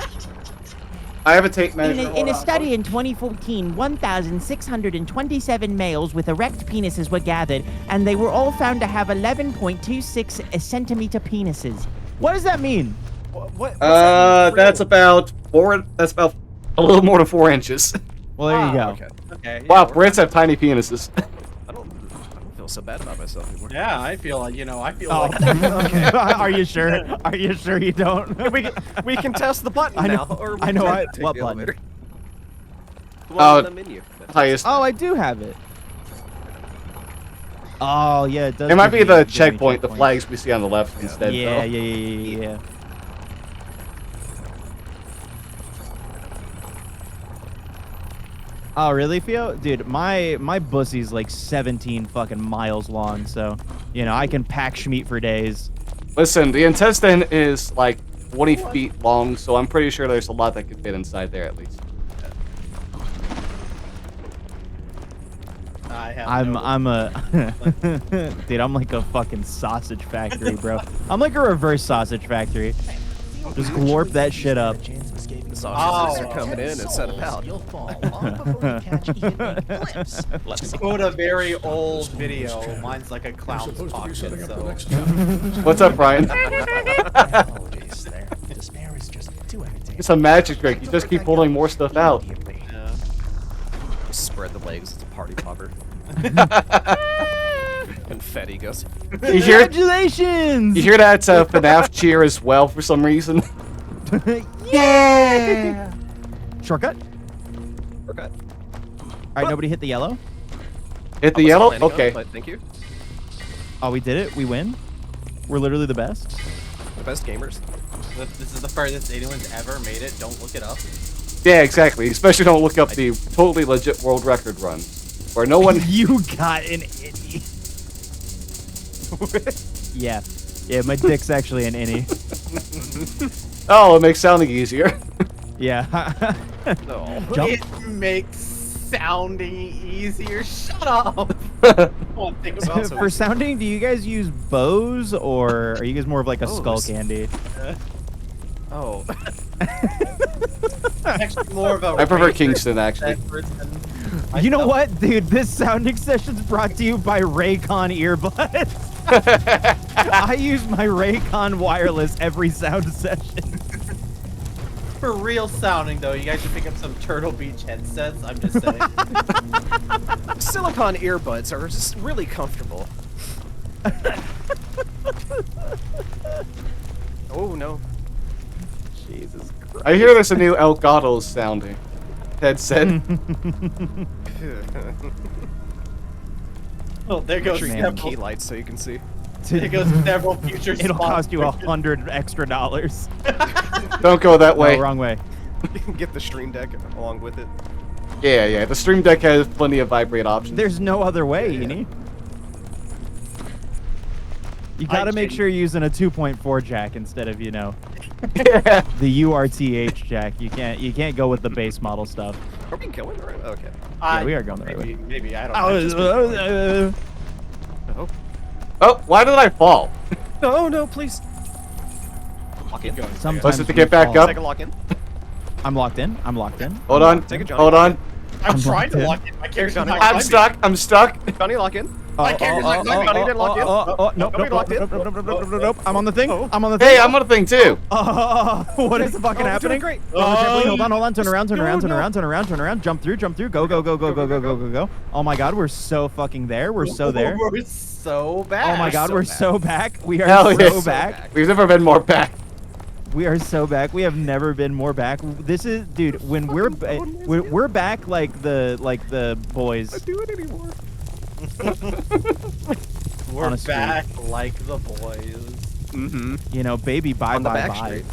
I have a tape measure. In Hold a on. study in 2014, 1,627 males with erect penises were gathered, and they were all found to have 11.26 centimeter penises. What does that mean? What's that mean? That's about 4. That's about a little more than 4 inches. Well, there you go. Okay. Okay. Yeah, Wow, we're- Brits have tiny penises. I don't feel so bad about myself anymore. Yeah, I feel like I feel Oh. like. Are you sure? Are you sure you don't? We can test the button I know- now. Or we I know can I- take what the button? elevator. The one Oh, on the menu. Highest. Oh, I do have it. Oh yeah, it does. It might give be me- the give me checkpoint, the checkpoints. flags we see on the left instead. Yeah, though. yeah. Oh really, Theo? Dude, my pussy's like 17 fucking miles long, so I can pack schmeat for days. Listen, the intestine is like 20 feet long, so I'm pretty sure there's a lot that could fit inside there at least. I have I'm a dude. I'm like a fucking sausage factory, bro. I'm like a reverse sausage factory. Just glorp that shit up. The sausages are coming in and set about. You'll fall long before you catch even a glimpse. Let's see. Quote a very old video. Mine's like a You're clown's supposed to be pocket, setting up the so. next chapter. What's up, Brian? Apologies there. Despair is just too entertaining. It's a magic trick. You just keep pulling more stuff out. Yeah. Spread the legs. It's a party popper. Confetti goes. You hear? Congratulations! You hear that FNAF cheer as well for some reason? Yeah! Shortcut? Forgot. Alright, nobody hit the yellow? Hit the I wasn't yellow? planning on it, Okay. but thank you. Oh, we did it? We win? We're literally the best? The best gamers. This is the furthest anyone's ever made it. Don't look it up. Yeah, exactly. Especially don't look up the totally legit world record run. Where no one... You got an innie. Yeah. Yeah, my dick's actually an innie. Oh, it makes sounding easier. Yeah. No. Jump. It makes sounding easier. Shut up. Come on, think about it. For sounding, do you guys use bows, or are you guys more of like a skull Bows? candy? Oh. Actually, more of a. I prefer razor Kingston, actually. person. You know what, dude? This sounding session's brought to you by Raycon earbuds. I use my Raycon wireless every sound session. For real sounding though, you guys should pick up some Turtle Beach headsets. I'm just saying. Silicon earbuds are just really comfortable. Oh no. Jesus Christ. I hear there's a new Elgato sounding headset. Oh, there Make goes sure you several. have key lights so you can see. There goes several future. It'll cost you sponsors. $100 extra. Don't go that way. No, wrong way. You can get the Stream Deck along with it. Yeah, yeah. The Stream Deck has plenty of vibrate options. There's no other way, Eni. You gotta make sure you're using a 2.4 jack instead of, you know, the URTH jack. You can't go with the base model stuff. Are we going right? Okay. Yeah, we are going the right maybe, way. Maybe I don't know. Oh. Oh, why did I fall? No, no, please. Lock in. Sometimes Was it to we get back fall. up? Take a lock in. I'm locked in. I'm locked in. Hold on. Take a Johnny. Hold on. I'm I'm trying to locked lock in. My character's Johnny, not I'm letting me. stuck. I'm stuck. Johnny, lock in. My character's not letting me. Johnny didn't lock in. Nope, Nobody nope, locked in. nope, nope, nope, nope, nope, nope. I'm on the thing. Oh. I'm on the thing. Hey, I'm on a thing too. What is fucking Oh, we're happening? doing great. Oh, hold on. Turn around, turn No, around, turn no. around, turn around, turn around. Jump through. Go, go, go, go, go, go, go, go, go. Oh my God, we're so fucking there. We're so there. We're so bad. Oh my God, so we're back. so back. We are Hell so yes. back. We've never been more back. We are so back. We have never been more back. This is, dude. When we're back like the boys. Do it anymore. We're on a street. back like the boys. Mm-hmm. You know, baby, bye, On the bye, back bye. street.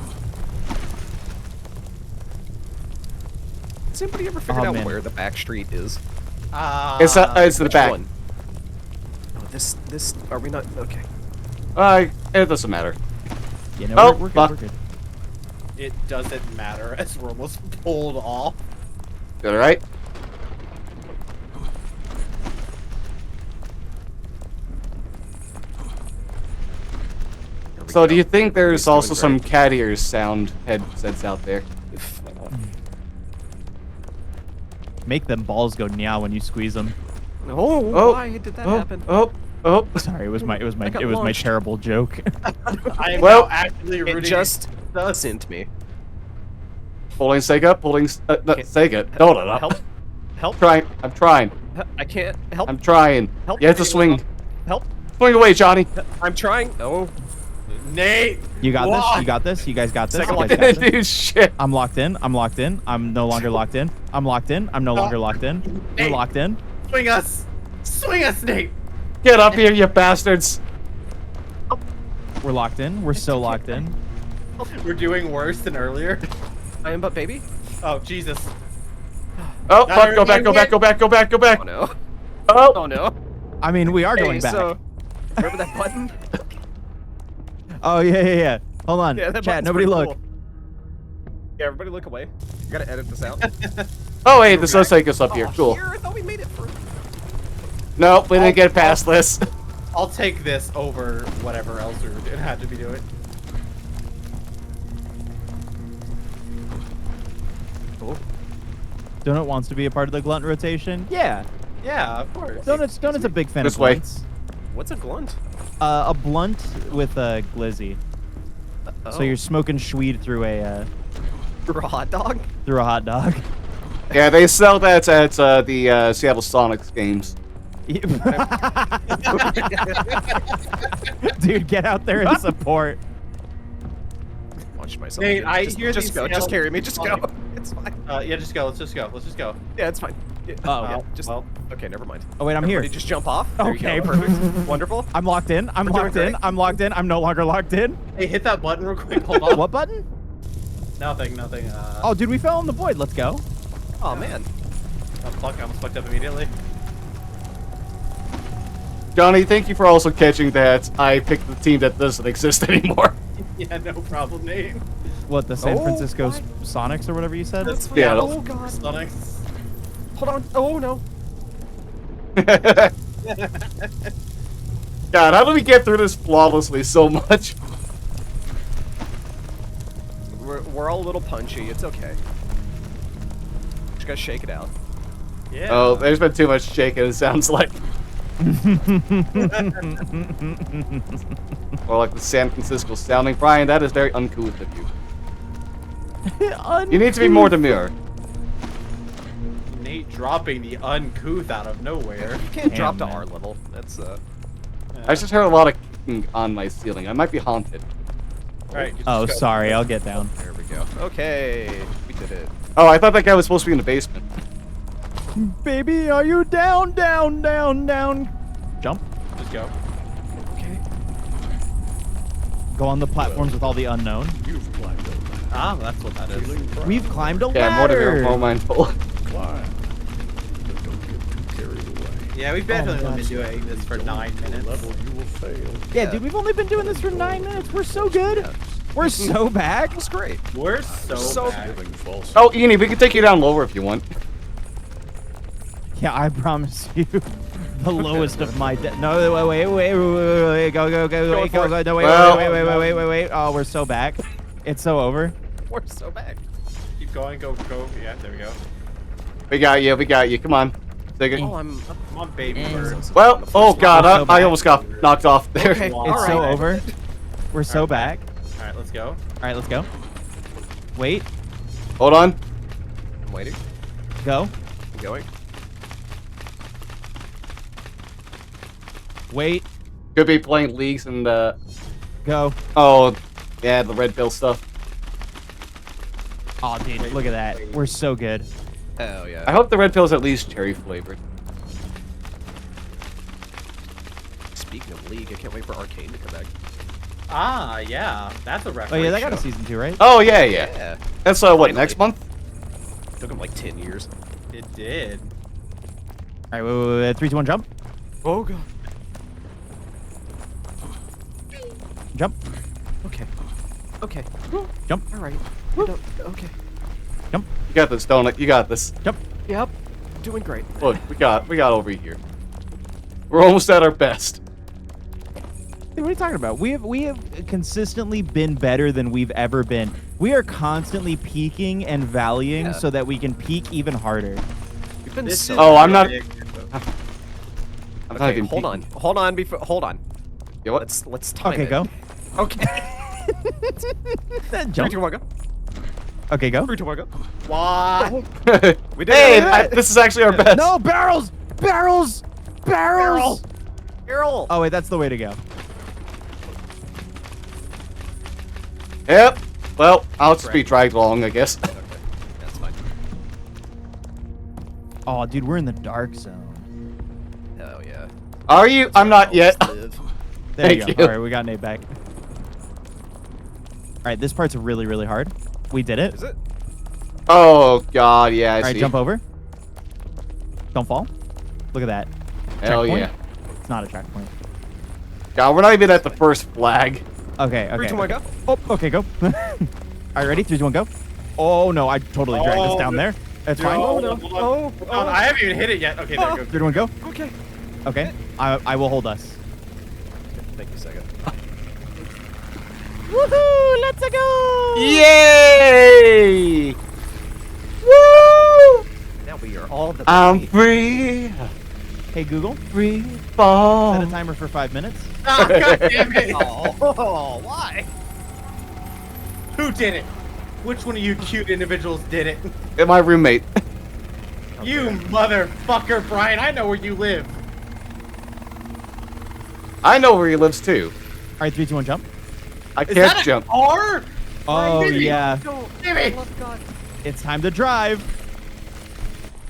Has anybody ever figured Oh, out man. where the back street is? It's the Which back. one? Oh, this. Are we not? Okay. It doesn't matter. You know, Oh, we're good. fuck. We're good. It doesn't matter as we're almost pulled off. All right. There we So, do go. you think there's Everybody's doing also some great. cat ears sound headsets out there? Make them balls go meow when you squeeze them. Oh, Oh, why did that oh, happen? oh, oh. Sorry, it was my I got my launched. terrible joke. I am Well, now actively It rooting. just against us. sent me. Pulling Sega, pulling no, Sega. No, no, no. Help! Help! I'm trying. I can't help. I'm trying. Help You have to me. swing. Help! Swing away, Johnny. I'm trying. Oh, Nate. You got Why? this. You got this. You guys got this. Second You lock. guys got this. Dude, shit. I'm locked in. I'm locked in. I'm no longer locked in. I'm locked in. I'm no longer locked in. We're Hey. locked in. Swing us. Swing us, Nate. Get up here, you bastards. We're locked in. We're so locked in. We're doing worse than earlier. I am but baby. Oh Jesus. Oh, fuck, go back, go back, go back, go back, go back. Oh no. Oh, Oh no. I mean, we are Hey, going back. so remember that button? Oh yeah. Hold on. Yeah, that Chat. button's Nobody pretty look. cool. Yeah, everybody look away. You gotta edit this out. oh wait, this does take us up here. Oh, Cool. Here? I thought we made it through. Nope, we didn't get past this. I'll take this over whatever else we were gonna have to be doing. Donut wants to be a part of the Glunt rotation. Yeah. Yeah, of course. Donut's a big fan This of way. blunts. What's a glunt? A blunt with a glizzy. Oh. So you're smoking schweed through a hot dog? hot dog. Yeah, they sell that at the Seattle Sonics games. Dude, get out there and support. Watch myself. Nate, dude. I just, hear just these go. Just Seattle- carry me. Just go. It's fine. Yeah, just go. Let's just go. Let's just go. Yeah, it's fine. Yeah. Oh. Yeah, just well. Okay, never mind. Oh wait, I'm Everybody here. just jump off. There you Okay, go. perfect. Wonderful. I'm locked in. I'm We're doing locked in. great. I'm locked in. I'm no longer locked in. Hey, hit that button real quick. Hold on. What button? Nothing. Oh, dude, we fell in the void. Let's go. Oh man. I almost fucked up immediately. Johnny, thank you for also catching that I picked the team that doesn't exist anymore. Yeah, no problem, Nate. What, the San Oh, Francisco what? Sonics or whatever you said? That's Yeah, Seattle oh, God. Sonics. Hold on. Oh no. God, how do we get through this flawlessly so much? We're all a little punchy. It's okay. Just gotta shake it out. Yeah. Oh, there's been too much shaking, it sounds like. Or like the San Francisco sounding. Brian, that is very uncouth of you. You need to be more demure. Nate dropping the uncouth out of nowhere. You can't drop to man. our level. That's I just heard a lot of kicking on my ceiling. I might be haunted. Alright. Oh, sorry. I'll get down. There we go. Okay, we did it. Oh, I thought that guy was supposed to be in the basement. Baby, are you down, down, down, down? Jump. Just go. Okay. Go on the platforms with all the unknown. You've climbed a ladder. Ah, that's what that is. Feeling proud. We've climbed a Yeah, more demure, ladder. more mindful. Climb. But don't get too carried away. Yeah, we've my definitely gosh. been doing this for 9 minutes. Level you will fail. Yeah, dude, we've only been doing this for 9 minutes. We're so good. We're so back. That's great. We're so bad. Giving false. Oh, Eni, we can take you down lower if you want. Yeah, I promise you, the lowest of my no, wait, go, Go wait, for go, it. no, Well- wait. Oh, we're so back. It's so over. We're so back. Keep going, go. Yeah, there we go. We got you. Come on. Take it. Oh, I'm. Come on, baby bird. Well, oh god, so I back. almost got knocked off there. Okay. It's All so right. over. We're so back. Alright, let's go. All right, let's go. Wait, Hold on. I'm waiting. go, I'm going. wait, Could be playing leagues and go. oh yeah, the red pill stuff. Oh, dude, look at that. We're so good. Oh yeah. I hope the red pill is at least cherry flavored. Speaking of League, I can't wait for Arcane to come back. Ah, yeah. That's a Oh reference. yeah, that got a season 2, right? Oh yeah. Yeah. That's what Finally. next month? Took him like 10 years. It did. All right, wait, 3, 2, 1, jump, Oh god. jump, Okay. Okay. jump, All right. Okay. You got this, Donut. You got this. jump. Yep. Doing great. Look, we got over here. We're almost at our best. Dude, what are you talking about? We have consistently been better than we've ever been. We are constantly peaking and valleying Yeah. so that we can peak even harder. We've been This sitting. Oh, I'm not. big. I'm not Okay, even hold on. peeking. Hold on before. Hold on. Yeah, what? Let's time Okay, it. go. Okay. Jump. 3, 2, 1, go. Okay, go. 3, 2, 1, go. Why? We did Hey, it. this is actually our best. No, barrels! Barrels! Barrels! Errol. Oh, wait, that's the way to go. Yep. Well, I'll just be dragged along, I guess. Okay. That's fine. Oh, dude, we're in the dark zone. Oh yeah. Are you? I'm not yet. Live. There Thank you you. go. All right, we got Nate back. All right, this part's really, really hard. We did it. Is it? Oh god, yeah, I All right, see. jump over. Don't fall. Look at that. Hell Checkpoint? yeah. It's not a checkpoint. God, we're not even at the first flag. Okay, 3, okay. 2, 1, go. Oh, okay, go. All right, ready? 3, 2, 1, go. Oh, no, I totally dragged us Oh, down there. That's fine. Oh, no. hold on. Oh, Hold on, I haven't even hit it yet. Okay, there we go. 3, 2, 1, go. Okay. Okay, I will hold us. Thank you, Sega. Woohoo! Let's go! Yay! Woo! We are all the I'm free, Hey Google, free set a fall. timer for 5 minutes. Ah, God damn it! Oh, why? Who did it? Which one of you cute individuals did it? My roommate. You motherfucker, Brian. I know where you live. I know where he lives too. All right, 3, 2, 1, jump. I Is can't that a jump. car? Oh Jimmy, yeah, Jimmy! it's time to drive.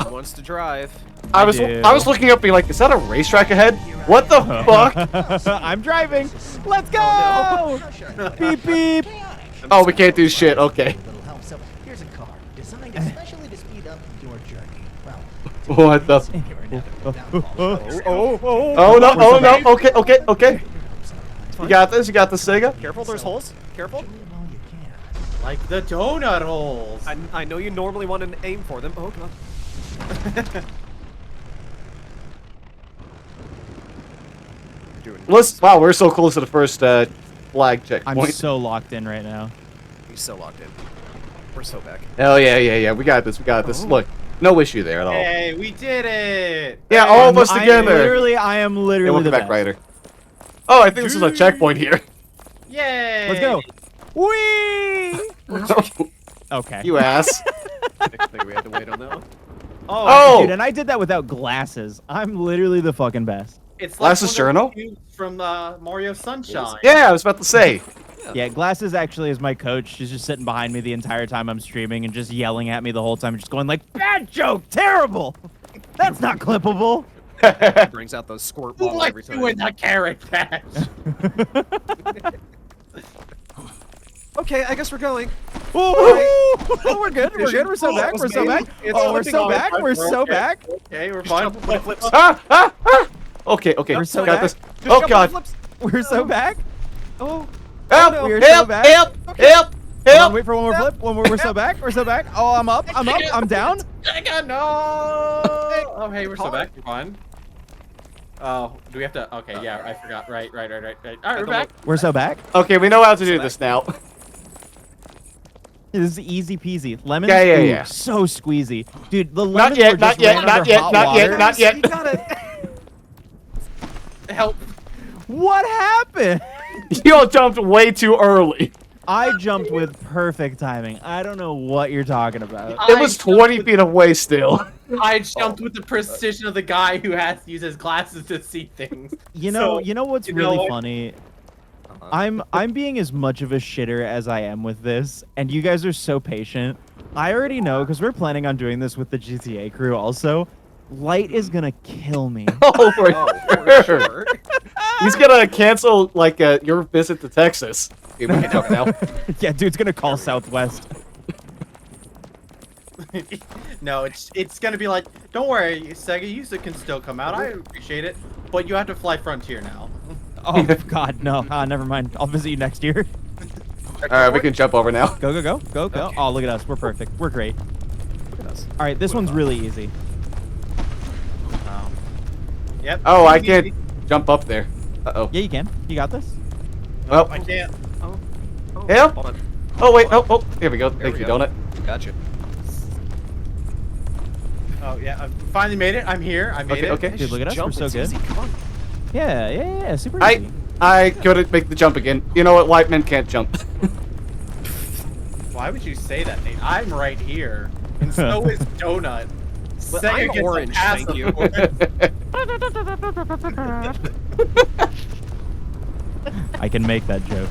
Who wants to drive? I was do. looking up, being like, is that a racetrack ahead? What the fuck? I'm driving. Let's go. Beep beep. Oh, we can't do shit. Okay. Little help. So here's a car designed especially to speed up your journey. Well, What the? here are inevitable downfalls. Oh no! Oh no! Okay. Okay. Okay. You got this. You got this, Sega. Careful, there's holes. Careful. Do it while you can. Like the donut holes. I know you normally want to aim for them. Oh god. Wow, we're so close to the first flag I'm checkpoint. so locked in right now. He's so locked in. We're so back. Hell yeah. We got this. We got this. Look, no issue there at all. Hey, we did it! Yeah, all of us I together. am Yeah, literally welcome the back, best. Ryder. Oh, I think this is a checkpoint here. Yay! Let's go. Whee! Okay. You ass. I think we had to wait on that one. Oh! Dude, and I did that without glasses. I'm literally the fucking best. It's Glasses one of journal? the cubes from Mario Sunshine. Yeah, I was about to say. Yeah, glasses actually is my coach. She's just sitting behind me the entire time I'm streaming and just yelling at me the whole time, just going like, "Bad joke, terrible. That's not clippable." Brings out those squirt Who bottles every likes time. you in the carrot patch? Okay, I guess we're going. Ooh, we're good. We're good. We're so Oh, back. We're so back. it's Oh, we're flipping so on back. my We're front. so Okay. back. Okay, we're fine. When it flips. Okay. We're so got back. this. Just Oh jump when it god. flips. We're so back. Oh. Help! no. We're so Help! back. Help! Okay. Help! Hold on, Help! wait for one more flip. We're so back. We're so back. Oh, I'm up. I'm up. I'm down. No! Oh, hey, we're so back. We're fine. Oh, do we have to? Okay, yeah, I forgot. Right. All right, we're back. We're so back. Okay, we know how to do this now. This is easy peasy. Lemons. Yeah, ooh, yeah. So squeezy, dude. The Not lemons yet, were not just yet, ran not under yet, hot not yet, water. not yet. You got it. Help! What happened? You all jumped way too early. I jumped with perfect timing. I don't know what you're talking about. It was 20 feet away still. I jumped with the precision of the guy who has to use his glasses to see things. You know what's you know really what? funny? I'm being as much of a shitter as I am with this, and you guys are so patient. I already know because we're planning on doing this with the GTA crew also. Light is gonna kill me. Oh, for For sure. He's gonna cancel like your visit to Texas. Okay, we can jump now. Yeah, dude's gonna call Southwest. No, it's gonna be like, don't worry, Sega User can still come out. I appreciate it, but you have to fly Frontier now. Oh God, no. Never mind. I'll visit you next year. All right, we can jump over now. Go. Okay. Oh, look at us. We're perfect. We're great. Look at us. All right, this one's really easy. Yep. Oh, I can't jump up there. Uh-oh. Yeah, you can. You got this. Well, I can't. Oh. Help. Hold on. oh wait, oh, here we go. Thank we you, go. Donut. Gotcha. Oh yeah, I finally made it. I'm here. I made Okay, it. okay. Dude, look at us. Jump, We're so it's good. easy. Come on. Yeah. Super easy. I couldn't make the jump again. You know what? White men can't jump. Why would you say that, Nate? I'm right here, and so is Donut. Well, Sega I'm gets a orange, pass thank you. for it. I can make that joke.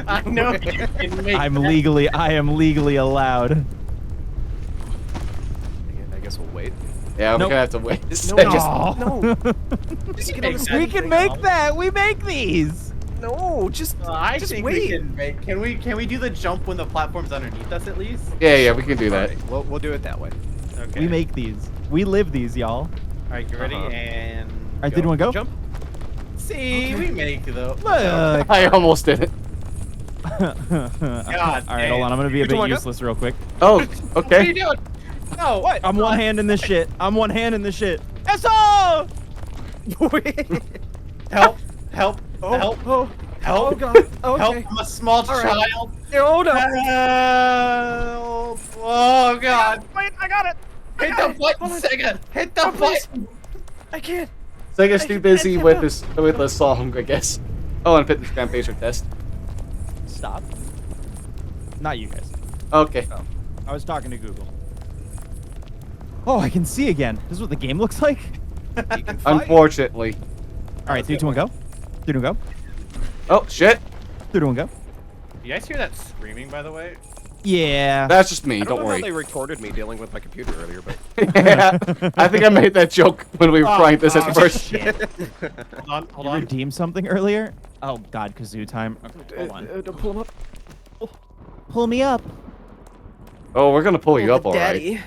I know you can make I am that. legally allowed. I guess we'll wait. Yeah, we're Nope. gonna have to wait. No, Aw. no. Just get on Make the that We can thing make up. that. We make these. No, just I just think wait. we can make. Can we do the jump when the platform's underneath us at least? Yeah, we can do that. Alright, we'll do it that way. Okay. We make these. We live these, y'all. All right, you ready? Uh-huh. And. All right, did one go? Jump. See, we make though. Look. I almost did it. All right, hold on. I'm gonna be a Which bit one go? useless real quick. Oh, What are you okay. doing? No, what? I'm one hand in this shit. I'm one hand in this shit. SO! Help! Help! Oh, Help! oh, Help! oh god. Help! Okay. I'm a small All right. child. Oh no. Help! Oh god! Wait, I got it. Hit the button, Sega! Hit the button! I can't. Sega's too busy with the song, I guess. Oh, and fitness gram phaser test. Stop. Not you guys. Okay. I was talking to Google. Oh, I can see again. This is what the game looks like. You can fight. Unfortunately. All right, 3, 2, 1, go. 3, 2, 1, go. Oh shit. 3, 2, 1, go. You guys hear that screaming, by the way? Yeah. That's just me. I don't Don't know how worry. they recorded me dealing with my computer earlier, but Yeah, I think I made that joke when we were trying this at first. Hold on, hold You on. redeemed something earlier? Oh God, kazoo time. Okay, hold on. don't pull him up. Pull me up. Oh, we're gonna pull you up, all right. Daddy.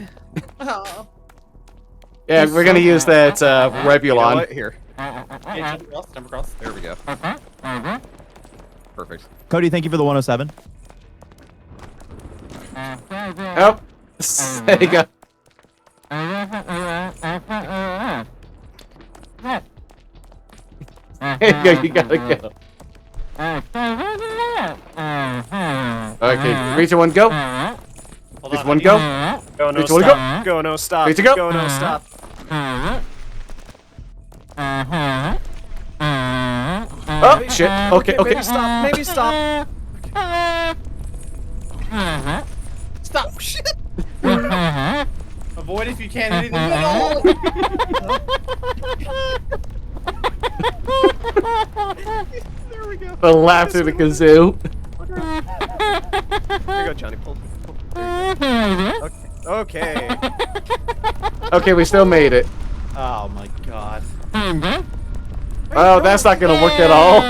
Yeah, we're gonna use that You know Revulon. what? Here. Yeah, jump across. There we go. Perfect. Cody, thank you for the 107. Oh, Sega. There you go. You gotta go. Okay, 3, 2, 1, go. Hold 3, on, 2, 1, I go. Go no Three, two, one, stop. Go no stop. Three, two, go. Go no stop. Oh shit. Okay, okay. Maybe stop. Maybe stop. Stop! Shit! Avoid if you can. Hit it in the middle. There we go. The laugh through the kazoo. Here you go, Johnny. Pull. Okay. Okay, we still made it. Oh my god. Oh, that's not gonna work at all.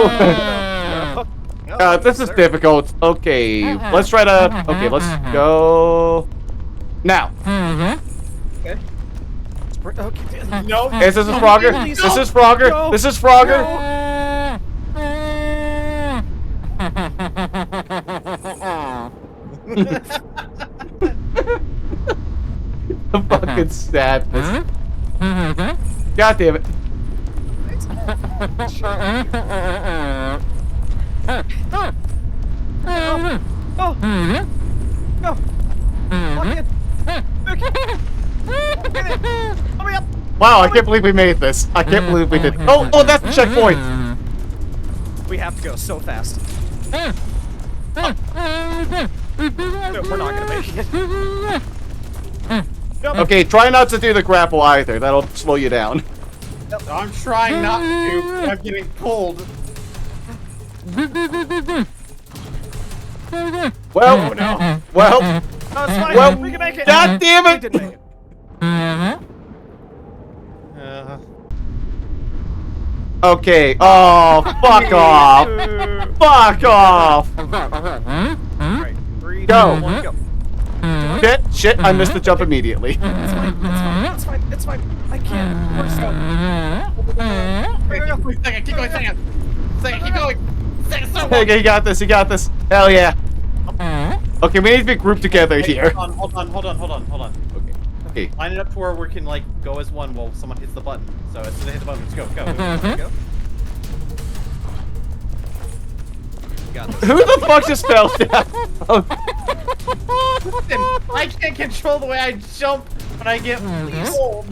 No, This is sir. difficult. Okay, let's try to. Okay, let's go. Now. Okay. Okay. No. This is Frogger. This is Frogger. Go. This is Frogger. The fucking sadness. God damn it. Go. Lock in. Wow, I can't believe we made this. I can't believe we did. Oh, that's the checkpoint. We have to go so fast. No, we're not gonna make it. Okay, try not to do the grapple either. That'll slow you down. I'm trying not to. But I'm getting pulled. Well, no. well, No, it's fine. Well, we can make it. God damn We it. did make it. Okay. Oh, fuck off. Fuck off. Right. 3, 2, Go. 1, go. Shit, I missed the jump immediately. It's fine. It's fine. It's fine. I can't. We're stuck. Second, keep going, second. Second, keep going. Second, so Okay, you got this, you got this. Hell yeah. Okay, we need to be grouped together here. Hold on. Okay. Line it up to where we can like go as one while someone hits the button. So as soon as they hit the button, let's go. Go. You got this. Who the fuck just fell down? Listen, I can't control the way I jump when I get pulled.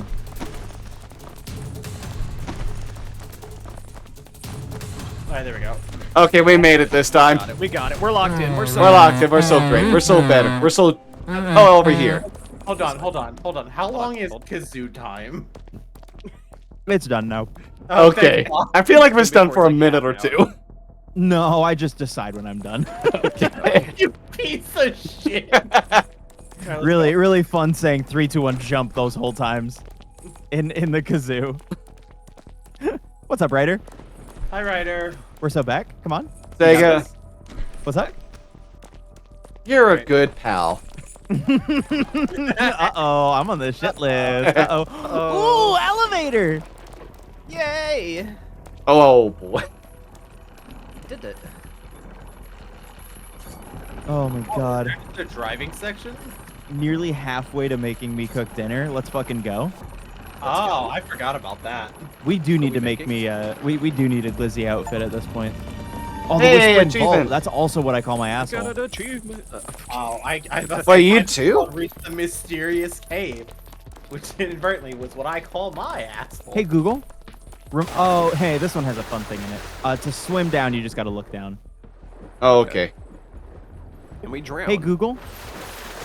Alright, there we go. Okay, we made it this time. Got it. We got it. We're locked in. We're so We're locked in. We're so great. We're so better. We're so. Oh, over here. Hold on. How long is kazoo time? It's done now. Oh, Okay. thank God. I feel like we've done for a minute or two. No, I just decide when I'm done. You piece of shit. Really, really fun saying 3, 2, 1 jump those whole times in the kazoo. What's up, Ryder? Hi, Ryder. We're so back. Come on. Sega, What's up? you're a good pal. Uh-oh, I'm on the shit list. Uh-oh. Ooh, elevator! Yay! Oh boy. Did it. Oh my god. The driving section? Nearly halfway to making me cook dinner. Let's fucking go. Oh, I forgot about that. We do need we to make making? me we do need a glizzy outfit at this point. Oh, the Hey, whispering achievement. vault. That's also what I call my asshole. Got an achievement. Oh, I Wait, you too? Reached the mysterious cave. which inadvertently was what I call my asshole. Hey Google. Oh, hey, this one has a fun thing in it. To swim down, you just got to look down. Oh, okay. And we drown. Hey Google.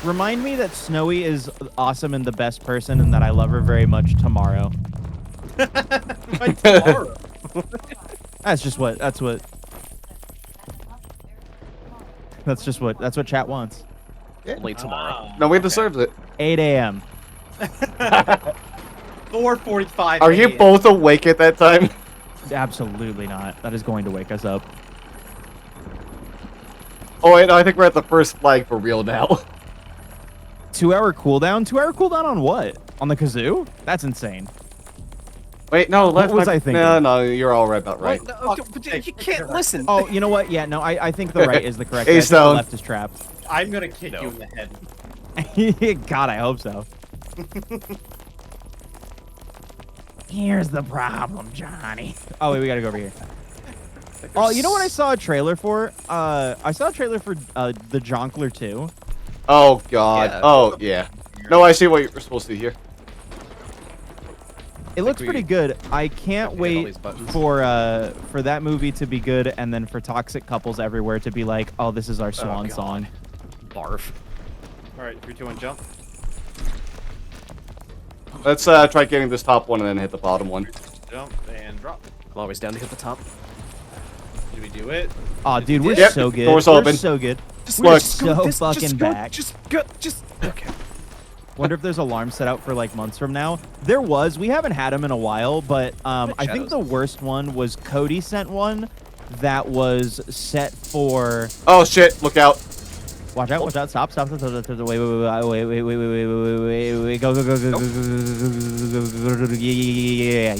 Remind me that Snowy is awesome and the best person, and that I love her very much tomorrow. By tomorrow. That's what chat wants. Only tomorrow. No, we deserves it. 8 a.m. 4:45. Are you both awake at that time? Absolutely not. That is going to wake us up. Oh wait, no, I think we're at the first flag for real now. 2-hour cooldown? 2-hour cooldown on what? On the kazoo? That's insane. Wait, no, What was I thinking? No, you're all right about right. What? No, but you can't listen. Oh, you know what? Yeah, no, I think the right is the correct. Ace I think the down. left is trapped. I'm gonna kick you in the head. God, I hope so. Here's the problem, Johnny. Oh, wait, we gotta go over here. Oh, you know what I saw a trailer for? I saw a trailer for the Jonkler 2. Oh god. Yeah. Oh yeah. No, I see what you're supposed to hear. It looks pretty good. I can't hit all wait these buttons. for that movie to be good, and then for toxic couples everywhere to be like, oh, this is our swan God. song. Barf. All right, 3, 2, 1, jump. Let's try getting this top one and then hit the bottom one. Jump and drop. I'm always down to hit the top. Did we do it? Oh, dude, we're Yep, so good. door's We're open. so good. Look. We're so fucking back. Just go. Just okay. Wonder if there's alarms set out for like months from now. There was. We haven't had them in a while, but I think shadows. the worst one was Cody sent one that was set for. Oh shit, look out. Watch out! Watch out! Stop! Stop! Wait! Wait! Go! Go! Go! Go! Go! Go! Yeah!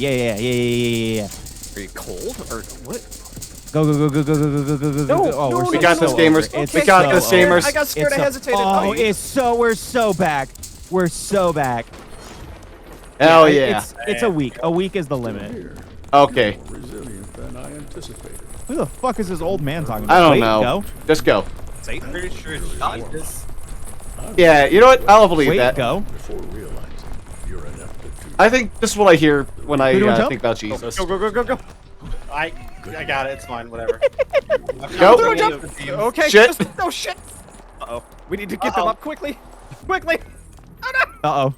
Are you cold or what? Go! Go! Go! Go! Go! Go! Go! Go! Go! No, Oh, no, we're no, We got so this, over. gamers. It's We got so this, over. gamers. I got scared. I It's hesitated. Oh, we're so back. We're so back. Hell yeah. It's a week. A week is the limit. Here, Okay. more resilient than I anticipated. Who the fuck is this old man talking about? I don't Wait, know. Go. Just go. Pretty sure it's Jesus. Yeah, you know what? I'll believe Wait, that. go. Before realizing you're an aptitude. I think this is what I hear when I Who do you jump? think about Jesus. Go. Go. Go. Go. Go. I got it. It's fine. Whatever. Go. Okay. Shit. No shit. Uh oh. We need to get them up quickly. Quickly. Uh oh.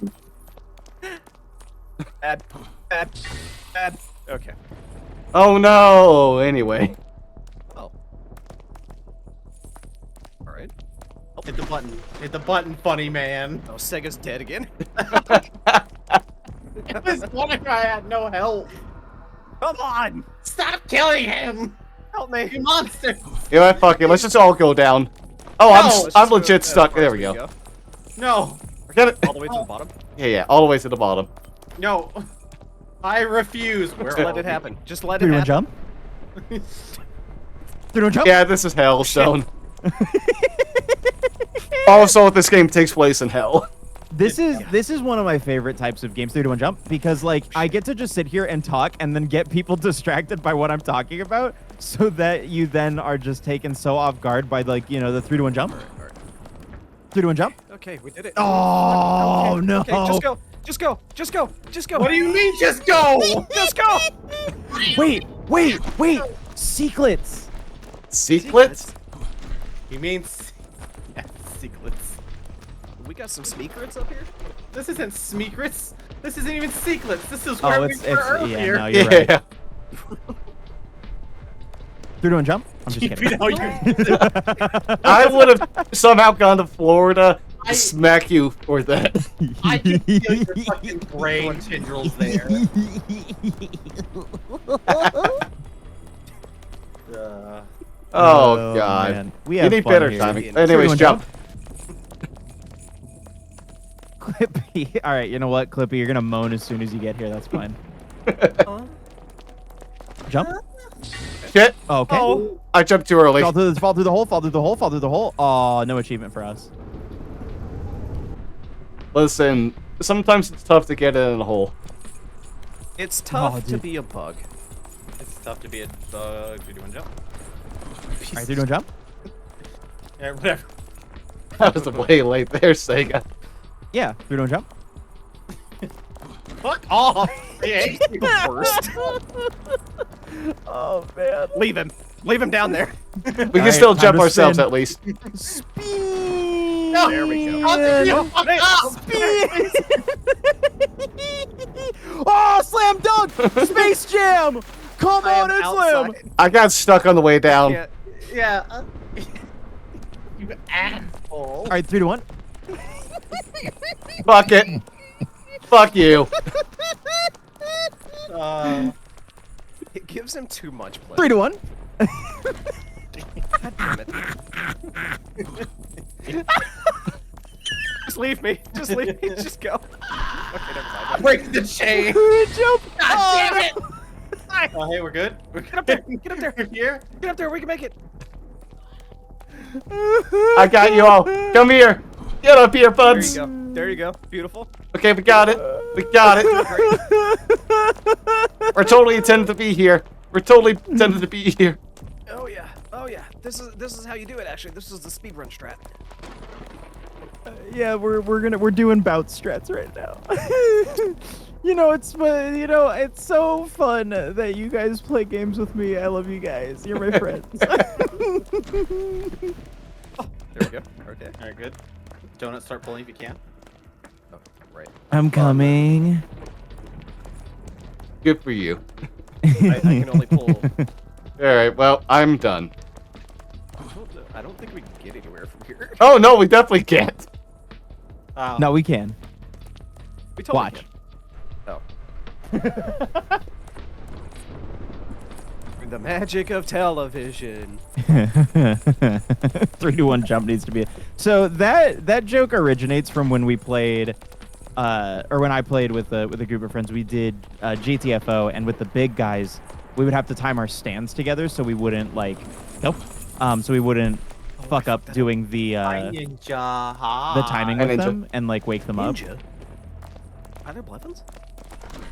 Bad. Okay. Oh no. Anyway. Oh. All right. Hit the button. Hit the button, funny man. Oh, Sega's dead again. I was wondering I had no help. Come on. Stop killing him, Help me. you monster. You know what? Fuck it. Let's just all go down. Oh, No. I'm legit stuck. There we go. No, Forget it. All the way to the bottom. Yeah, all the way to the bottom. no. I refuse. Where Just let it happen. Just let Three it to one happen. jump. Three to one jump. Yeah, this is Hellstone. Also, this game takes place in hell. This is one of my favorite types of games, 3 to 1 jump, because like I get to just sit here and talk and then get people distracted by what I'm talking about, so that you then are just taken so off guard by like, you know, the 3 to 1 jump. All right. 3 to 1 jump. Okay, we did it. Oh no! Okay, just go. Just go. Just go. Just go. What do you mean? Just go. Just go. Wait! Secrets. Secrets? He means yeah, secrets. We got some secrets up here. This isn't secrets. This isn't even secrets. This is Oh, where we it's were yeah. earlier. No, you're right. Yeah. 3 to 1 jump. I'm just kidding. You know, you- I would have somehow gone to Florida I- to smack you for that. I can feel your fucking brain tendrils there. Oh, God. Man. We You have need fun better here. timing. Three, Anyways, one, jump. Clippy. All right, you know what, Clippy? You're gonna moan as soon as you get here. That's fine. Jump. Shit. Oh, okay. Oh. I jumped too early. Fall through the hole. Fall through the hole. Fall through the hole. Oh, no achievement for us. Listen, sometimes it's tough to get in a hole. It's tough to dude. be a bug. It's tough to be a dog. You're doing jump. All right, 3 to 1 jump. Yeah, whatever. That was way late there, Sega. Yeah, 3 to 1 jump. Fuck off! I hate you. Worst. Oh man. Leave him. Leave him down there. We can Alright, still time jump to ourselves spin. at least. Speed. No, There we go. You fuck off! Oh, slam dunk! Space Jam! Come I on am and slam! outside. I got stuck on the way down. Can't- Yeah. You asshole. All right, 3 to 1. Fuck it. Fuck you. It gives him too much play. 3 to 1. God damn it. Just leave me. Just leave me. Just go. Okay, never mind. Break the chain. Jump! God damn it! Oh, hey, we're good. We're Get up there. Get up there. We're here. Get up there. We can make it. I got you all. Come here. Get up here, There buds. you go. There you go. Beautiful. Okay, we got it. We got it. We're totally intended to be here. We're totally intended to be here. Oh yeah. Oh yeah. This is how you do it. Actually, this is the speedrun strat. Yeah, we're doing bout strats right now. You know, it's so fun that you guys play games with me. I love you guys. You're my friends. There we go. Okay. All right, good. Donut, start pulling if you can. Oh, right. I'm coming. Good for you. I can only pull. All right. Well, I'm done. I don't think we can get anywhere from here. Oh no, we definitely can't. No, we can. We totally Watch. can. Oh. The magic of television. 3 to 1 jump needs to be. So that joke originates from when we played, or when I played with a group of friends. We did GTFO, and with the big guys, we would have to time our stands together so we wouldn't so we wouldn't fuck up doing the Ninja. Ha. timing Hi, with Ninja. them and like wake them up. Ninja. Are there weapons?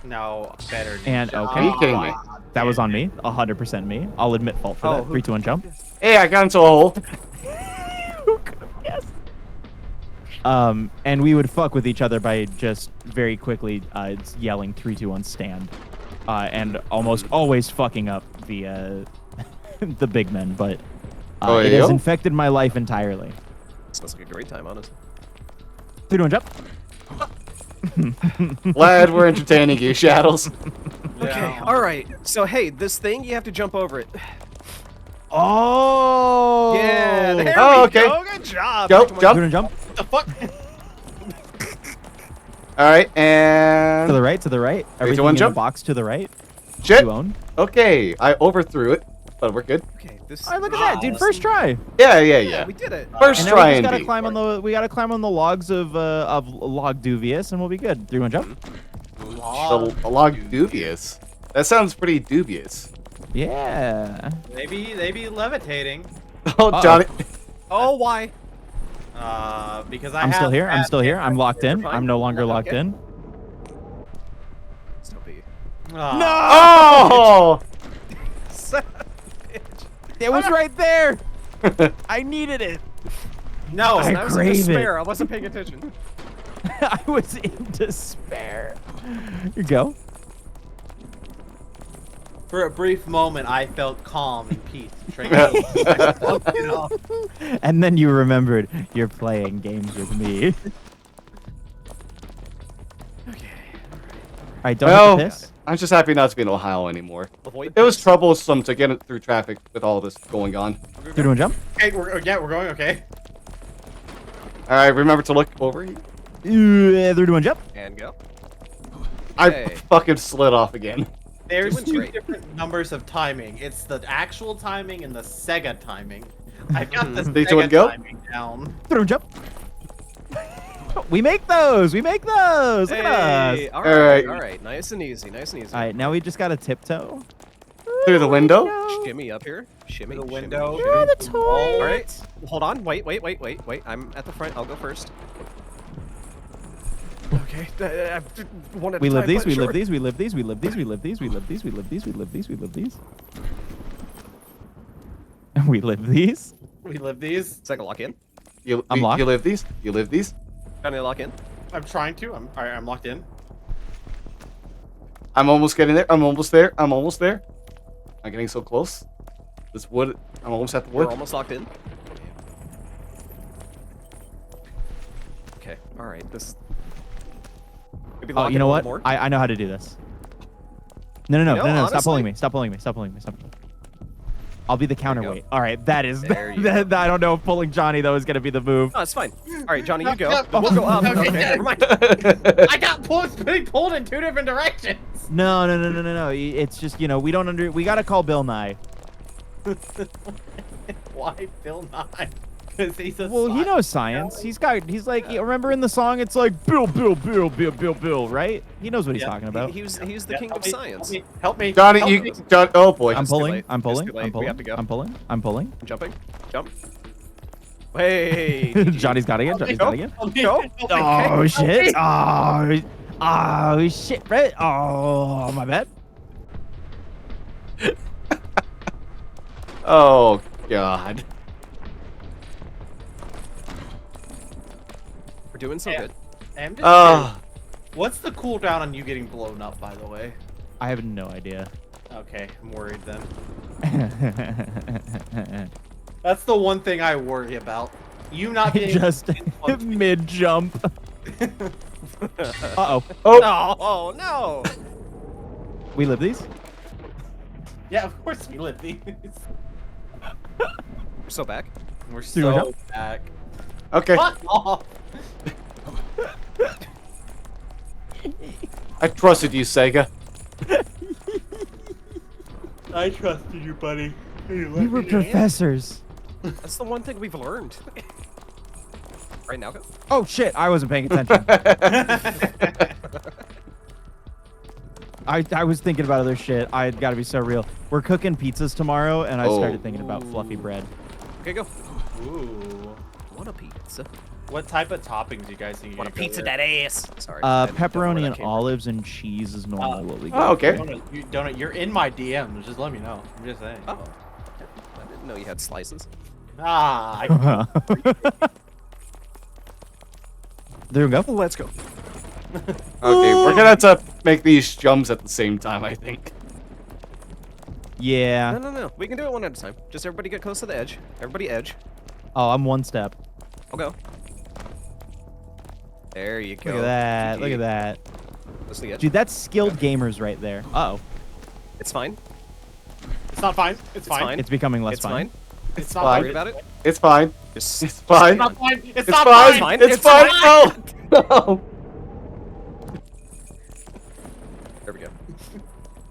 No, better. And ninja. okay. Are you kidding me? That was on me, 100% me. I'll admit fault for that. 3 to 1 jump. Hey, I got into a hole. Who could have guessed? And we would fuck with each other by just very quickly yelling 3, 2, 1 stand, and almost always fucking up the the big men. But it has infected my life entirely. Sounds like a great time, honestly. 3 to 1 jump. Glad we're entertaining you, Shadows. Okay. All right. So hey, this thing you have to jump over it. Oh. Yeah. There Oh, we okay. go. Good job. Go, Come on. jump. Doing a jump. The fuck? All right, and To the right. To the right. Everything 1 in jump. the box to the right. shit. You own. Okay, I overthrew it, but we're good. Okay. This. All right, look at that, dude. First try. Yeah. Yeah, we did it. First And now try we just and gotta beat. climb on the climb on the logs of log dubious, and we'll be good. 3 1 jump. A log dubious. That sounds pretty dubious. Yeah. Maybe levitating. Oh, Johnny. Oh, why? Because I I'm have still here. I'm bad still here. I'm locked in. fine. I'm no longer locked Okay. in. Still be. Oh! It was right there. I needed it. No, I I was in crave it. despair. I wasn't paying attention. I was in despair. Here you go. for a brief moment, I felt calm and peace. Tranquility. You know? And then you remembered you're playing games with me. Okay. All right, don't Well, hit this. I'm just happy not to be in Ohio anymore. Avoid It was troublesome to get it through traffic with all this going on. 3 1 jump. Okay, we're going. Okay. All right, remember to look over. 3 1 jump. and go. I Hey. fucking slid off again. There's Doing two great. different numbers of timing. It's the actual timing and the Sega timing. I've got the Three, two, one, Sega go. timing down. 3 1 jump. We make those. We make those. Look at Hey, us. all Alright. right, all right. Nice and easy, nice and easy. All right, now we just gotta tiptoe. Through the window? Shimmy up here. Shimmy. The shimmy, window. shimmy. Oh, the the toy. wall. All right. Hold on. Wait. I'm at the front. I'll go first. Okay. One at We a live time, these. but We sure. live these. We live these. We live these. We live these. We live these. We live these. We live these. We live these. We live these. We live these. Second lock in. I'm locked. You live these? You live these? Trying to lock in. I'm trying to. I'm locked in. I'm almost getting there. I'm almost there. I'm almost there. I'm getting so close. This wood. I'm almost at the wood. We're almost locked in. Okay. All right. This. Maybe Oh, lock you it know a what? little more. I know how to do this. No. Stop honestly- pulling me. Stop pulling me. Stop pulling me. Stop. I'll be the counterweight. All right, that is. There you That, I don't know if pulling Johnny though is gonna be the move. No, it's fine. All right, Johnny, you go. No, We'll go up. okay. Okay, never mind. I got being pulled in 2 different directions. No. It's just we don't we gotta call Bill Nye. Why Bill Nye? Because he's a Well, he knows science. He's like remember in the song it's like Bill, right? He knows what he's Yeah, talking about. He's the king of help me, science. Help me. Johnny, help you. me. John, oh boy. I'm It's too pulling. late. I'm It's pulling. too late. I'm We have pulling. to go. I'm pulling. I'm pulling. Jumping. Jump. Hey. Johnny's got it again. Johnny's got it again. Help me. Go. Help me. Oh shit! Help me. Oh shit! Right? Oh my bad. Oh god. We're doing so Yeah. good. I'm just Oh. curious, what's the cooldown on you getting blown up, by the way? I have no idea. Okay, I'm worried then. That's the one thing I worry about. You not being Just mid jump. Uh-oh. Oh. Oh no. We live these? Yeah, of course we live these. We're so back. We're Dude, we're so back. Okay. Fuck off. I trusted you, Sega. I trusted you, buddy. We were professors. That's the one thing we've learned. Right now, go. Oh shit! I wasn't paying attention. I was thinking about other shit. I gotta be so real. We're cooking pizzas tomorrow, and I started thinking about fluffy bread. Okay, go. Ooh. Want a pizza? What type of toppings do you guys think? Want a pizza that ass? Sorry. Pepperoni and olives and cheese is normally what we get. Oh, okay. Donut, you're in my DMs. Just let me know. I'm just saying. Oh. I didn't know you had slices. Ah, There we go. Let's go. Okay, we're gonna have to make these jumps at the same time, I think. Yeah. No. We can do it one at a time. Just everybody get close to the edge. Everybody edge. Oh, I'm one step. I'll go. There you go. Look at that. Look at that. Close to the edge. Dude, that's skilled gamers right there. Uh-oh. It's fine. it's not fine. It's fine. fine. It's becoming less It's fine. fine. It's Don't not worry fine. about it. It's fine. Just It's fine. It's not fine. It's It's not fine. fine. It's It's fine. fine. No. No. there we go.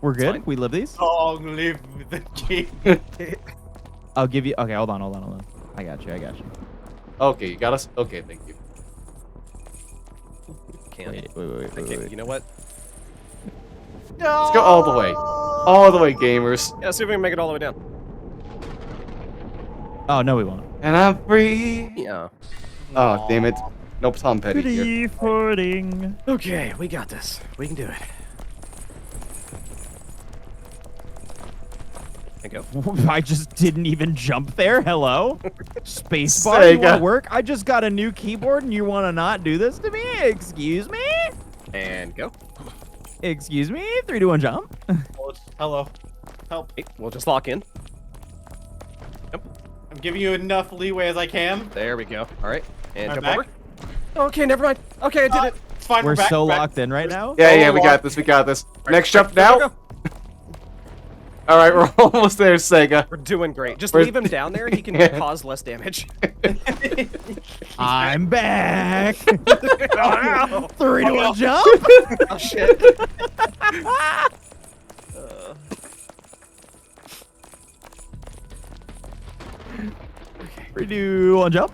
We're fine. good? We live these? Long live the king. I'll give you... Okay, hold on. I got you. Okay, you got us. Okay, thank you. Can't. Wait. Okay, you know what? Let's go all the way. All the way, gamers. Yeah, see if we can make it all the way down. Oh, no, we won't. And I'm free. Yeah. Oh, damn it. Nope, Tom Petty here. Footing. Okay, we got this. We can do it. And go. I just didn't even jump there. Hello? Spacebar, you want Sega. to work? I just got a new keyboard and you want to not do this to me? Excuse me? And go. Excuse me? 3, 2, 1, jump. Hello. Help. Hey, we'll just lock in. I'm giving you enough leeway as I can. There we go. All right. And I'm jump back. over. Okay, never mind. Okay, I did it. It's fine. We're back, so back. locked in right now. Yeah, we got this. We got this. Next jump Go, now. go, go. All right, we're almost there, Sega. We're doing great. Just We're- leave him down there. He can Yeah. cause less damage. I'm back. 3, 2, 1, jump. Oh shit. 3, 2, 1, jump.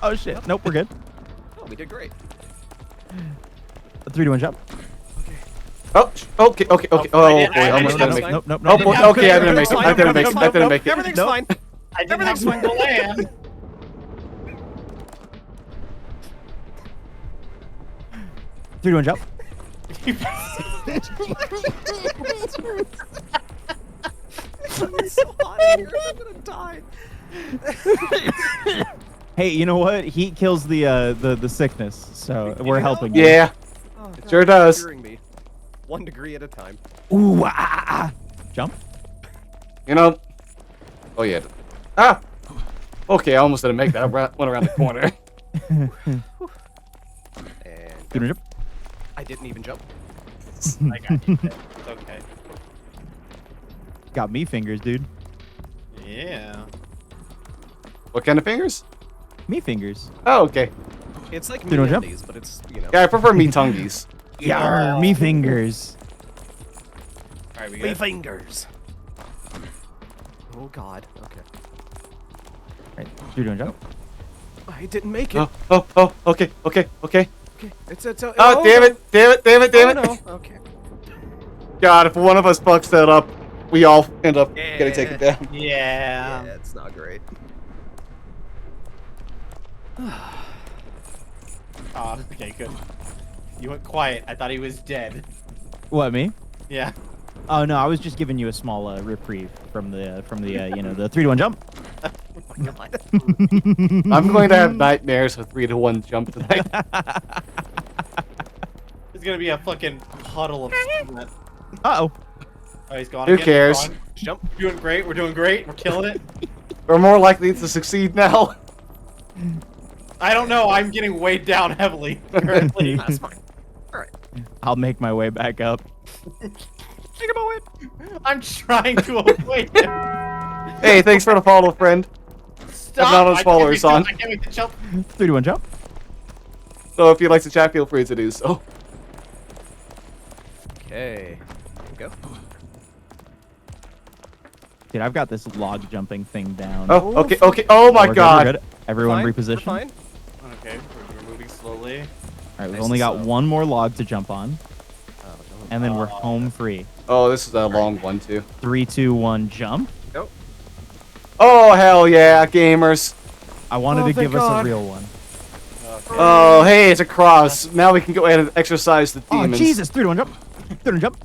Oh shit. Nope, we're good. Oh, we did great. 3, 2, 1, jump. Oh, okay. Oh boy, I almost didn't didn't make have it. Nope, nope, Oh nope. boy, okay, I didn't make it. I didn't make it. I didn't make it. Everything's Nope. fine. I didn't have time to land. 3, 2, 1, jump. It's so hot in here. I'm gonna die. Hey, you know what? Heat kills the sickness, so we're know? helping you. Yeah, Oh, it sure does. Curing me. 1 degree at a time. Ooh, ah, ah, ah. Jump. You know. Oh yeah. Ah. Okay, I almost didn't make that. I went around the corner. And Doing a jump. I didn't even jump. I got you. It's okay. Got me fingers, dude. Yeah. What kind of fingers? Me fingers. Oh, okay. It's like Doing a jump. MeUndies, but it's, you know. Yeah, I prefer me tongues. Yar, me fingers. All right, we Me good? fingers. Oh God. Okay. Right, you're doing a jump. I didn't make it. Oh, okay. Okay. It's Oh, damn it, damn it. Oh, no. Okay. God, if one of us fucks that up, we all end up getting taken Yeah. down. Yeah. Yeah, it's not great. Oh, okay, good. You went quiet. I thought he was dead. What, me? Yeah. Oh no, I was just giving you a small reprieve from the you know, the 3-to-1 jump. I'm going to have nightmares with 3-to-1 jump tonight. There's gonna be a fucking puddle of sweat. Uh-oh. Oh, he's gone Who again. cares? Gone. Jump. We're doing great. We're doing great. We're killing it. We're more likely to succeed now. I don't know. I'm getting weighed down heavily currently. That's fine. All right. I'll make my way back up. Think about it. I'm trying to avoid him. Hey, thanks for the follow, friend. Stop! not on I can't followers make on. the- I can't make the jump. 3-to-1 jump. So if you'd like to chat, feel free to do so. Okay. Go. Dude, I've got this log jumping thing down. Oh, okay. Oh my We're good, God. we're good. Everyone Fine, reposition. we're fine. Okay, we're moving slowly. All right, we've Nice only and got slow. one more log to jump on, Oh, don't. and then we're home free. Oh, this is a long one too. 3, 2, 1, jump. Go. Oh hell yeah, gamers. I wanted Oh, to thank give us a God. real one. Okay. Oh hey, it's a cross. Now we can go ahead and exercise the Oh demons. Jesus! 3-to-1 jump. 3-to-1 jump.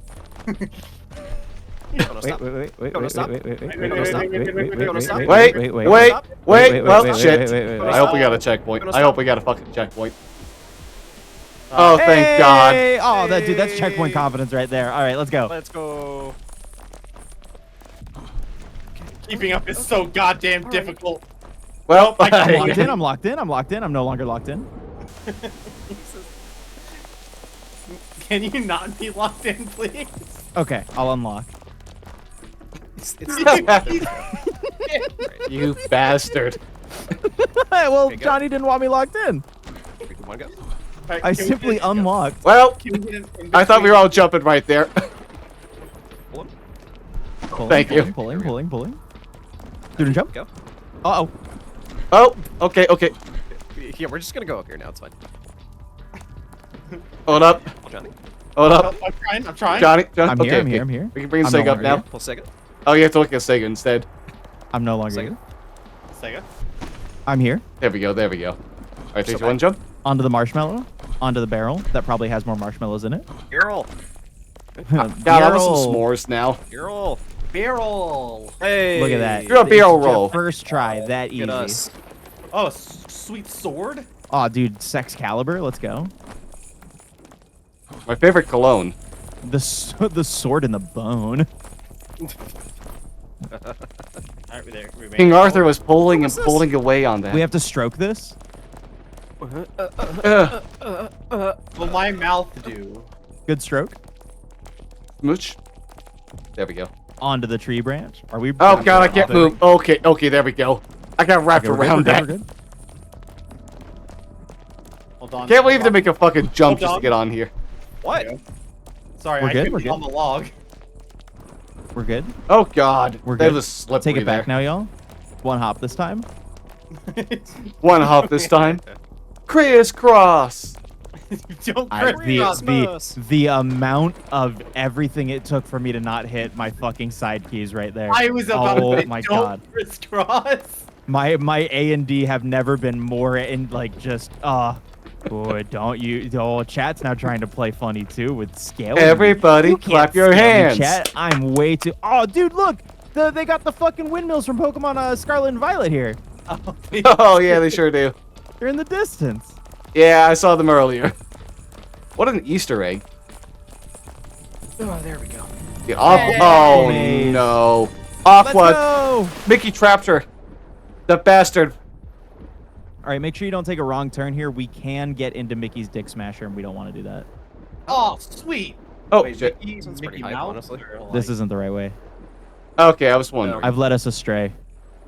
No, no, stop. Wait. No, no, stop. Wait. Well, shit. wait. I hope we got a checkpoint. No, I hope we got a fucking checkpoint. Oh, thank Hey! God. Oh, that's checkpoint confidence right there. All right, let's go. Let's go. Keeping up is so goddamn difficult. Well, I got I'm locked in. I'm locked in. I'm no longer locked in. Can you not be locked in, please? Okay, I'll unlock. It's you bastard. Well, Okay, go. Johnny didn't want me locked in. One go. Alright, I can we simply get it? unlocked. Well, Can we get it in I thought we between? were all jumping right there. Pulling, Thank you. Pulling. Doing a jump. Go. Uh-oh. Oh, okay. Yeah, we're just gonna go up here now. It's fine. Hold up. Pull Johnny. Hold up. Oh, I'm trying. Johnny. I'm here, Okay, I'm here, okay. I'm here. We can bring I'm Sega no up longer now. here. Pull Sega. Oh, you have to look at Sega instead. I'm no longer Sega. here. Sega. I'm here. There we go. All right, 3, 2, 1, jump. Onto the marshmallow. Onto the barrel. That probably has more marshmallows in it. Barrel. God, I want some Barrel. s'mores now. Barrel. Barrel. Hey. Look at that. You're a barrel It's roll. First try, that easy. Look at us. Oh, sweet sword. Oh, dude, Sex Calibur, let's go. My favorite cologne. The sword in the bone. Alright, we're there. We're King making- Arthur was pulling What was and pulling away on that. We have to stroke this. Will my mouth do? Good stroke. Smooch. There we go. Onto the tree branch. Are we? Oh God, I can't move. Okay, there we go. I got wrapped Okay, we're good, around we're that. good, we're good. Hold on. Can't believe hold to on. make a fucking jump Hold just to on. get on here. What? Sorry, We're I good, couldn't we're get good. on the log. We're good. Oh God, We're that good. was slippery Take it back there. now, y'all. One hop this time. One hop this time. Crisscross. Don't I, crisscross. the amount of everything it took for me to not hit my fucking side keys right there. I was about Oh to say, my don't God. crisscross. My A and D have never been more in like just boy, don't you? Oh, chat's now trying to play funny too with scale. Everybody, You can't clap your scale me, hands. Chat. I'm way too. Oh, dude, look, they got the fucking windmills from Pokemon Scarlet and Violet here. Oh yeah, they sure do. They're in the distance. Yeah, I saw them earlier. What an Easter egg. Oh, there we go. The Aqua. Yay! Oh Maze. no. Let's Aqua. go! Mickey trapped her. The bastard. All right, make sure you don't take a wrong turn here. We can get into Mickey's Dick Smasher, and we don't want to do that. Oh, sweet. Oh Wait, shit. Sounds pretty Mickey hype, Mouse? honestly. Or, This like- isn't the right way. Okay, I was wondering. I've led us astray.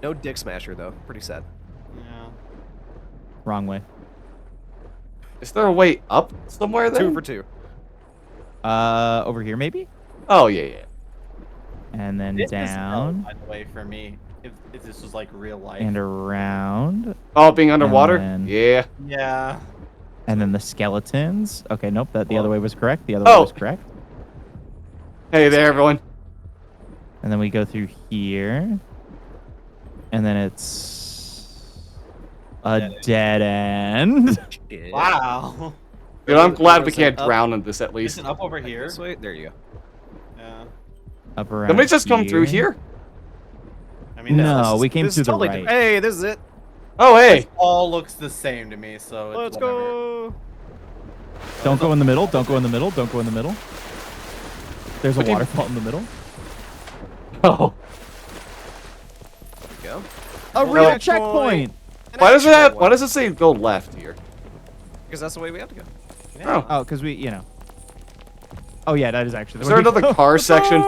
No Dick Smasher though. Pretty sad. Yeah. Wrong way. Is there a way up somewhere there? 2 for 2. Over here maybe, Oh yeah, yeah. and then This is hell, down by the way, for me. If this was like real life. and around, Oh, being underwater? then- Yeah. Yeah. and then the skeletons. Okay, nope. That the other way was correct. The other Oh. way was correct. Hey there, everyone. And then we go through here, and then it's a dead end. Yeah. Wow. Dude, I'm glad we Was it can't up? drown in this at Is least. it up over here? This way? There you go. Yeah. Up around. Did we just come through here? I mean, No, this we came This to is the totally right. different. Hey, this is it. Oh hey. all looks the same to me, so it's Let's whatever. go. Don't go in the middle. Don't go in the middle. Don't go in the middle. There's a What do you- waterfall in the middle. Oh. There you go. A No. real checkpoint. An Why does it actual have, one, why does it say go left here? Because that's the way we have to go. Oh. Oh, because we, you know. Oh yeah, that is actually. Is the there way to another go. car section?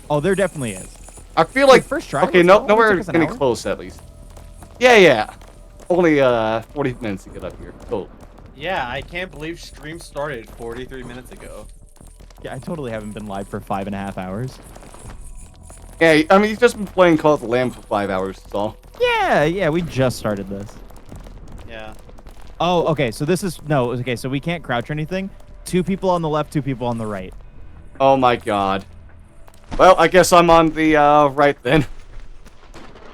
Oh, there definitely is. I feel like first try. okay, Let's no, go. nowhere It took us an getting hour. close at least. Yeah, yeah. Only 40 minutes to get up here. Cool. Yeah, I can't believe stream started 43 minutes ago. Yeah, I totally haven't been live for 5.5 hours. Yeah, I mean, you've just been playing Call of the Lamb for 5 hours, that's all. Yeah, we just started this. Yeah. Oh, okay, so this is, no, okay, so we can't crouch or anything. 2 people on the left, 2 people on the right. Oh my god. Well, I guess I'm on the right then.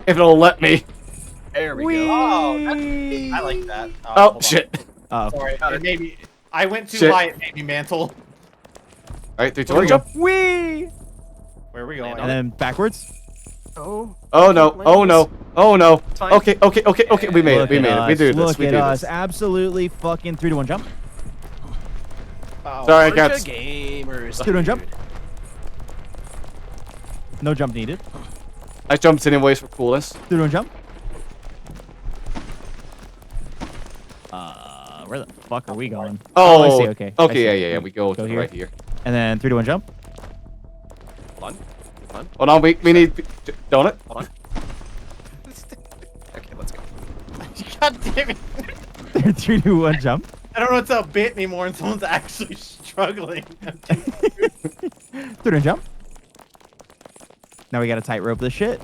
If it'll let me. There we Whee! go. Oh, I like that. Oh, hold on. shit. Oh. Sorry, it made me. I went too Shit. high. It made me mantle. Alright, 3, 2, 1, jump. Whee! Where are we going? And then backwards. Oh. Oh no, oh no, oh no. Fine. Okay, we made it, we made it. We do this, Look we at do us. this. Absolutely fucking 3, 2, 1, jump. Oh, Sorry, I got... Bunch of gamers. 3, 2, 1, jump. No jump needed. I jumped anyways for coolness. 3, 2, 1, jump. Where the fuck are we going? Oh, I see, okay. I see. Okay, yeah, we go to here. right here. And then 3, 2, 1, jump. Hold on. Hold on, we need... Donut? Hold on. Okay, let's go. God damn it! 3, 2, 1, jump. I don't know what's a bit anymore, and someone's actually struggling. 3, 2, 1, jump. Now we gotta tightrope this shit.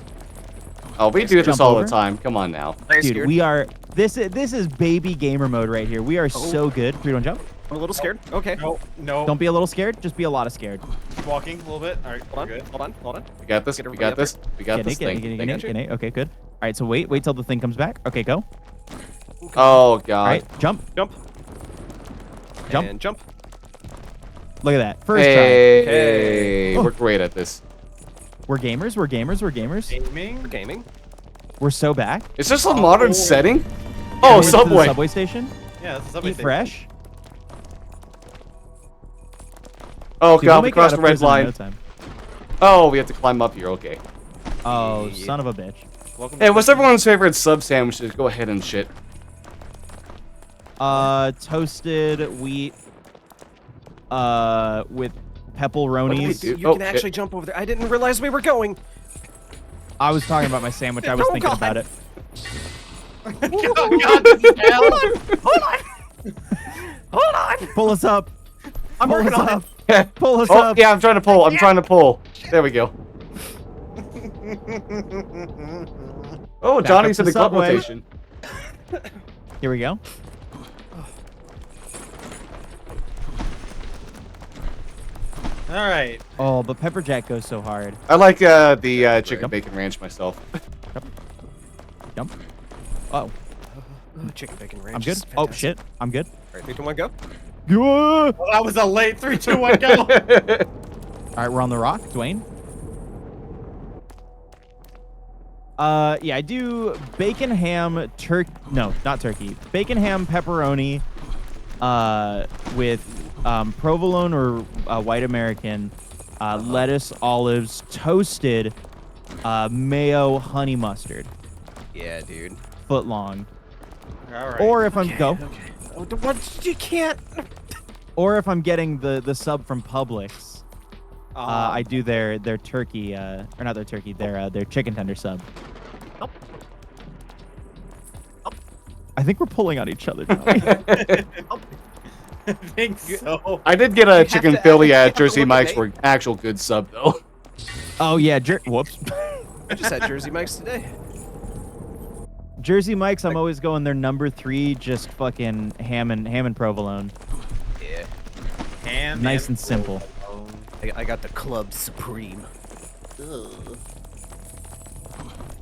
Oh, we do this Jump all over. the time. Come on now. Very Dude, scared. we are... This is baby gamer mode right here. We are so good. 3, 2, 1, jump. I'm a little scared. Okay. No, no. Don't be a little scared. Just be a lot of scared. Keep walking a little bit. All right, Hold we're on. good. Hold on. Hold on. We got this, Get we everybody got up this, we got this thing. Get it. Okay, good. All right, so wait till the thing comes back. Okay, go. Oh, All God. right, jump. Jump. Jump. And jump. Look at that. First Hey, Okay. Oh. we're great at this. try. We're gamers. We're gamers. We're gamers. Gaming. For gaming. We're so back. Is this a modern setting? Oh, Head to the Subway. subway station. Yeah, this is something. Eat fresh. Oh, Dude, we'll God, we make it crossed out the of red prison in no line. time. Oh, we have to climb up here, okay. Oh, Yeah. son of a bitch. Welcome. Hey, what's everyone's favorite sub sandwiches? Go ahead and shit. Toasted wheat. With pepperonis. Wait, dude, you Oh, can shit. actually jump over there. I didn't realize we were going. I was talking about my sandwich. I was Oh, thinking God. about it. Oh, God, this is hell. Hold on. Hold on. Pull us up. I'm Pull working us on up. it. Pull us Oh, up. yeah, I'm trying to pull. I'm trying to pull. There we go. Oh, Back Johnny's up in the the club subway. rotation. Here we go. All right. Oh, but Pepper Jack goes so hard. I like the chicken Jump. bacon ranch myself. Jump. Oh, Chicken bacon ranch. I'm good. is Oh fantastic. shit, I'm good. All right, 3, 2, 1, go. Yeah. Well, that was a late 3, 2, 1, go. All right, we're on the rock, Dwayne. Yeah, I do bacon ham no, not turkey. Bacon ham pepperoni with provolone or white American, lettuce, olives, toasted, mayo, honey mustard, Yeah, dude. foot long. All right. Or if I'm What? You can't. or if I'm getting the sub from Publix, I do their turkey, or not their turkey, their chicken tender sub. I think we're pulling on each other. I think so. I did get a chicken to- Philly you have at to Jersey look at Mike's me. for actual good sub though. Oh yeah, whoops. I just had Jersey Mike's today. Jersey Mike's, I'm always going their number 3, just fucking ham and provolone. Yeah. Ham Nice and simple. I got the Club Supreme.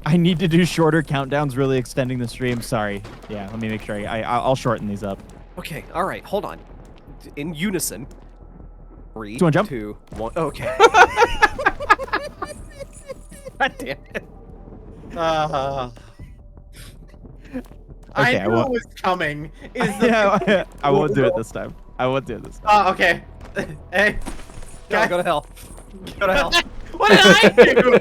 I need to do shorter countdowns, really extending the stream. Sorry. Yeah, let me make sure I'll shorten these up. Okay, all right, hold on. In unison. 3, Do you wanna jump? 2, 1. Okay. God damn it. I Okay, I knew it won't- was coming. Is the Yeah, I won't do it this time. I won't do it this time. Okay. Hey. Go to hell. Go to hell. What did I do?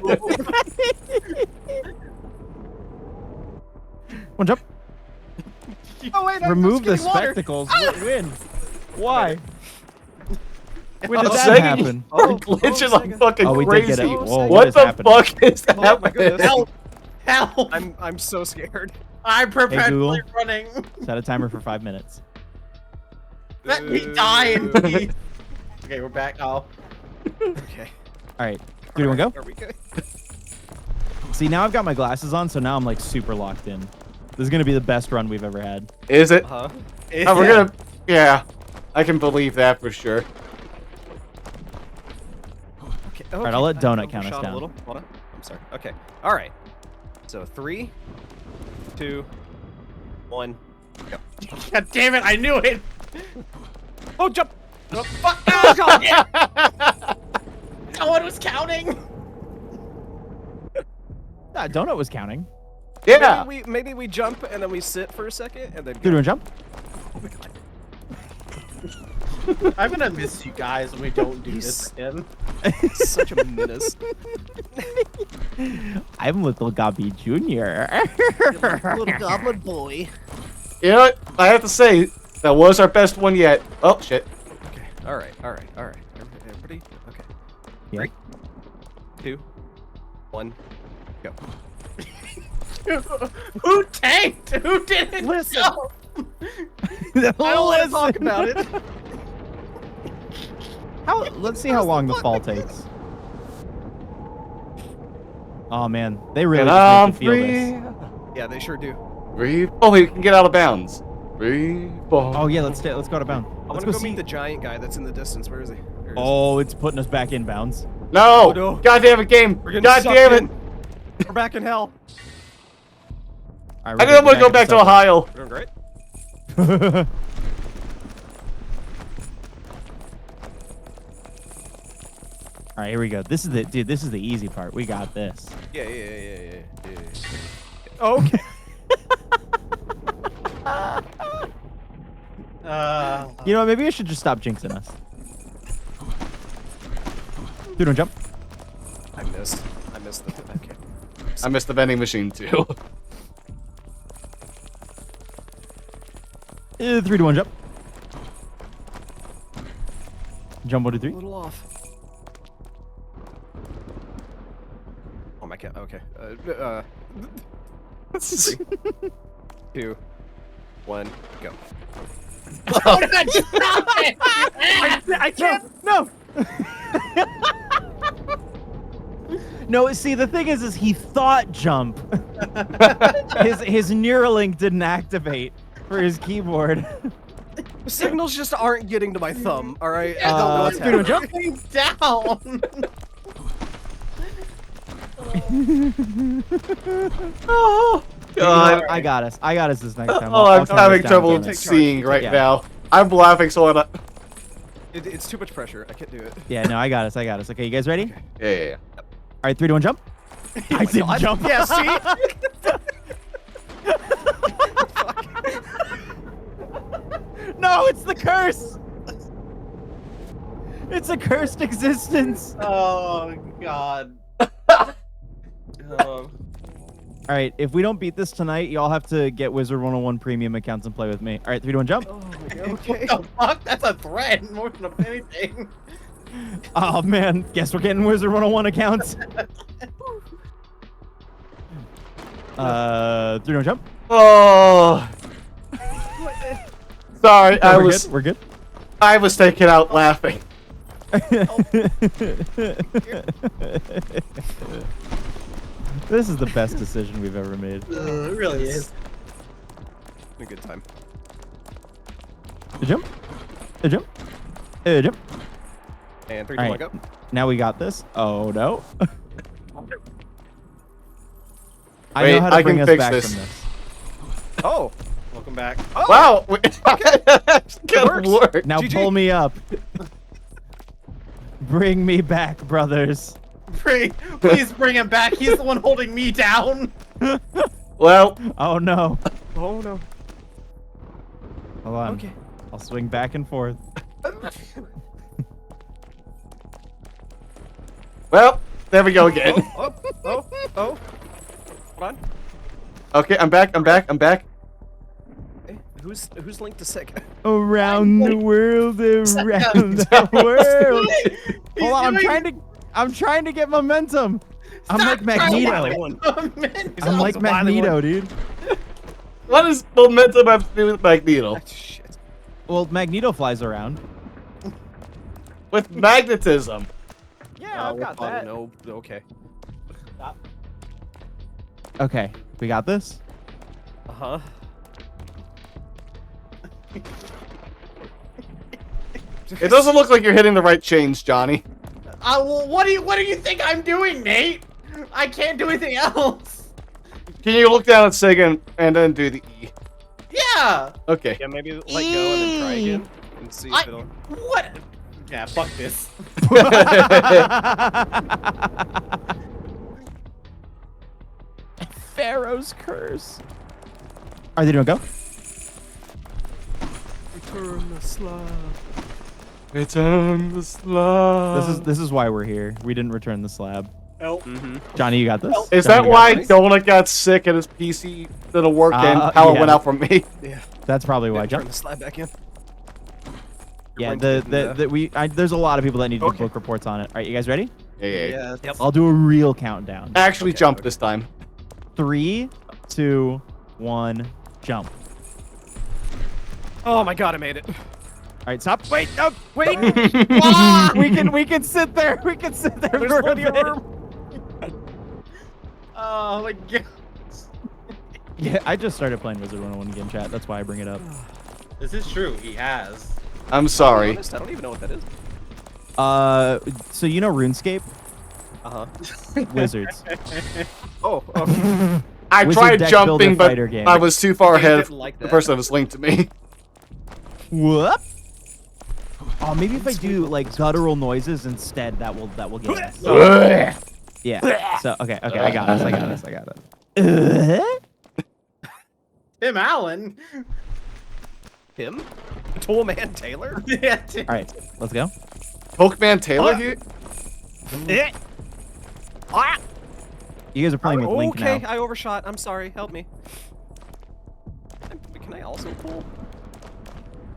One jump. Oh wait, Remove the spectacles. Win. Why? When did Oh, that Sega, happen? You're glitching like fucking Oh, we did crazy. get it. Whoa, What is the happening? fuck is Oh my happening? goodness. Help! Help! I'm so scared. I'm perpetually Google. running. Set a timer for 5 minutes. Let me die in peace. Okay, we're back. Oh. Okay. All right. 3, 2, 1, go. Are we good? See, now I've got my glasses on, so now I'm like super locked in. This is gonna be the best run we've ever had. Is it? Huh? Oh, we're gonna. Yeah, I can believe that for sure. Okay. right, I'll let I Donut count us overshot down. A little. Hold on. I'm sorry. Okay. All right. So 3, 2, 1. Go. God damn it! I knew it. Oh, jump! Oh, fuck! Oh, God, yeah. No one was counting. Donut was counting. Yeah. Maybe we jump and then we sit for a second and then. 3, 2, 1, jump. Oh my god. I'm gonna miss you guys when we don't do this again. Such a menace. I'm Little Gobby Jr. Little goblin boy. You know what? I have to say that was our best one yet. Oh shit. Okay. All right. Everybody. Okay. Yeah. 3, 2, 1, go. Who tanked? Who didn't? Listen. know? I don't want to talk about it. Let's see how long the fall takes. Oh man, they really And just I'm make you feel free. this. Yeah, they sure do. Free. Oh, we can get out of bounds. Free. Oh yeah, let's go to bound. I Let's want go to go see. meet the giant guy that's in the distance. Where is he? There he is. Oh, it's putting us back in bounds. No. Oh, no. God damn it, game. We're getting God sucked damn it. in. We're back in hell. All I didn't want to go back to Ohio. We're doing great. All right, here we go. This is the easy part. We got this. Yeah. Okay. You know what? Maybe I should just stop jinxing us. Dude, don't jump. I missed the. Okay. I missed the vending machine too. 3, 2, 1, jump. Jump 1, 2, 3. A little off. Oh my god. Okay. 3, 2, 1, go. Oh, God, stop it! I can't. No. No, see, the thing is he thought jump. his Neuralink didn't activate for his keyboard. The signals just aren't getting to my thumb. All right. I don't know what's 3, 2, 1, happening. jump. Down. Oh. God. I got us. I got us this next time. Oh, I'll I'm count having us down, trouble Donut. Take charge. seeing right Yeah. now. I'm laughing so hard. It's too much pressure. I can't do it. Yeah, no, I got us. Okay, you guys ready? Yeah. All right, 3, 2, 1, jump. I didn't jump. Yeah. See. No, it's the curse. It's a cursed existence. Oh god. All right, if we don't beat this tonight, y'all have to get Wizard 101 premium accounts and play with me. All right, 3, 2, 1, jump. Okay. What the fuck? That's a threat more than anything. Oh man, guess we're getting Wizard 101 accounts. 3, 2, 1, jump. Oh. Sorry, No, we're good. I was taken out laughing. This is the best decision we've ever made. It really is. A good time. Jump. Jump. Jump. And 3, 2, All 1, right, go. now we got this. Oh no. I Wait, know how to I bring can us fix back this. from this. Oh, Welcome back. Wow. Good work. Now GG. pull me up. Bring me back, brothers. Please bring him back. He's the one holding me down. Well, Oh no. oh no. Hold on. Okay. I'll swing back and forth. well, there we go again. Oh. Hold on. Okay, I'm back. Hey, who's linked to sick? Around the world, around the world. Hold on, I'm trying to get momentum. I'm like Magneto. I'm like Magneto, dude. What does momentum have to do with Magneto? Shit. Well, Magneto flies around. With magnetism. Yeah, I've got that. No, okay. Okay, we got this. Uh-huh. It doesn't look like you're hitting the right chains, Johnny. Well, what do you think I'm doing, Nate? I can't do anything else. Can you look down at Sega and then do the E? Yeah. Okay. Yeah, maybe let go and then try again and see if it'll. What? Yeah, fuck this. Pharaoh's curse. Are they doing go? Return the slab. Return the slab. This is why we're here. We didn't return the slab. Nope. Johnny, you got this. Is Johnny, that you why got this? Donut got sick and his PC didn't work and power yeah. went out for me? Yeah. That's probably why. Turn Jump. the slab back in. Yeah, brain's there's a lot of people that need to Okay. do book reports on it. All right, you guys ready? Yeah. Yep. I'll do a real countdown. Actually Okay, jump okay. this time. 3, 2, 1, jump. Oh my god, I made it. All right, stop. Wait, no, wait. Ah! we can sit there. We can sit there. There's for a plenty of bit. room. Oh my god. Yeah, I just started playing Wizard 101 again, chat. That's why I bring it up. This is true. He has. I'm To be sorry. honest, I don't even know what that is. So you know RuneScape? Uh-huh. Wizards. Oh, I Wizard tried deck jumping, builder but fighter game. I was too far You ahead of didn't like the that. person that was linked to me. Whoop. Oh, maybe if I do like guttural noises instead, that will get us. Yeah. So okay, I got this. Tim Allen. him? Tool Man Taylor? Yeah. All right, let's go. Pokemon Taylor here? You guys are playing with Link Okay, now. I overshot. I'm sorry. Help me. Can I also pull?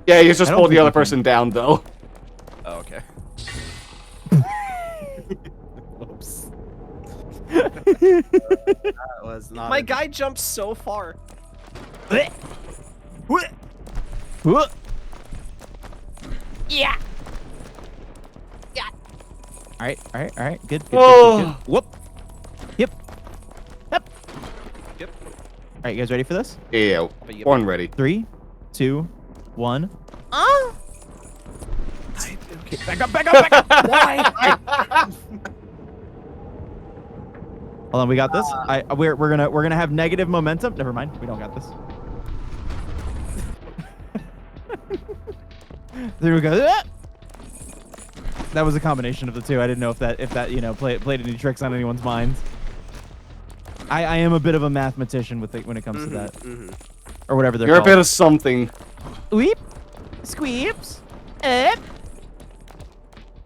Yeah, you just I don't pull the think other you can. person down, though. Oh, okay. Oops. That was not. My guy jumped so far. Yeah. All right. Good. Whoa. Whoop. Yep. Yep. All right, you guys ready for this? Yeah, But you- born ready. 3, 2, 1. Okay, Back up. why? Hold on, we got this. We're gonna have negative momentum. Never mind, we don't got this. There we go. Ah! That was a combination of the two. I didn't know if that played any tricks on anyone's minds. I am a bit of a mathematician with it when it comes to that, or whatever they're You're a called. bit of something. Weep, squeeps, up.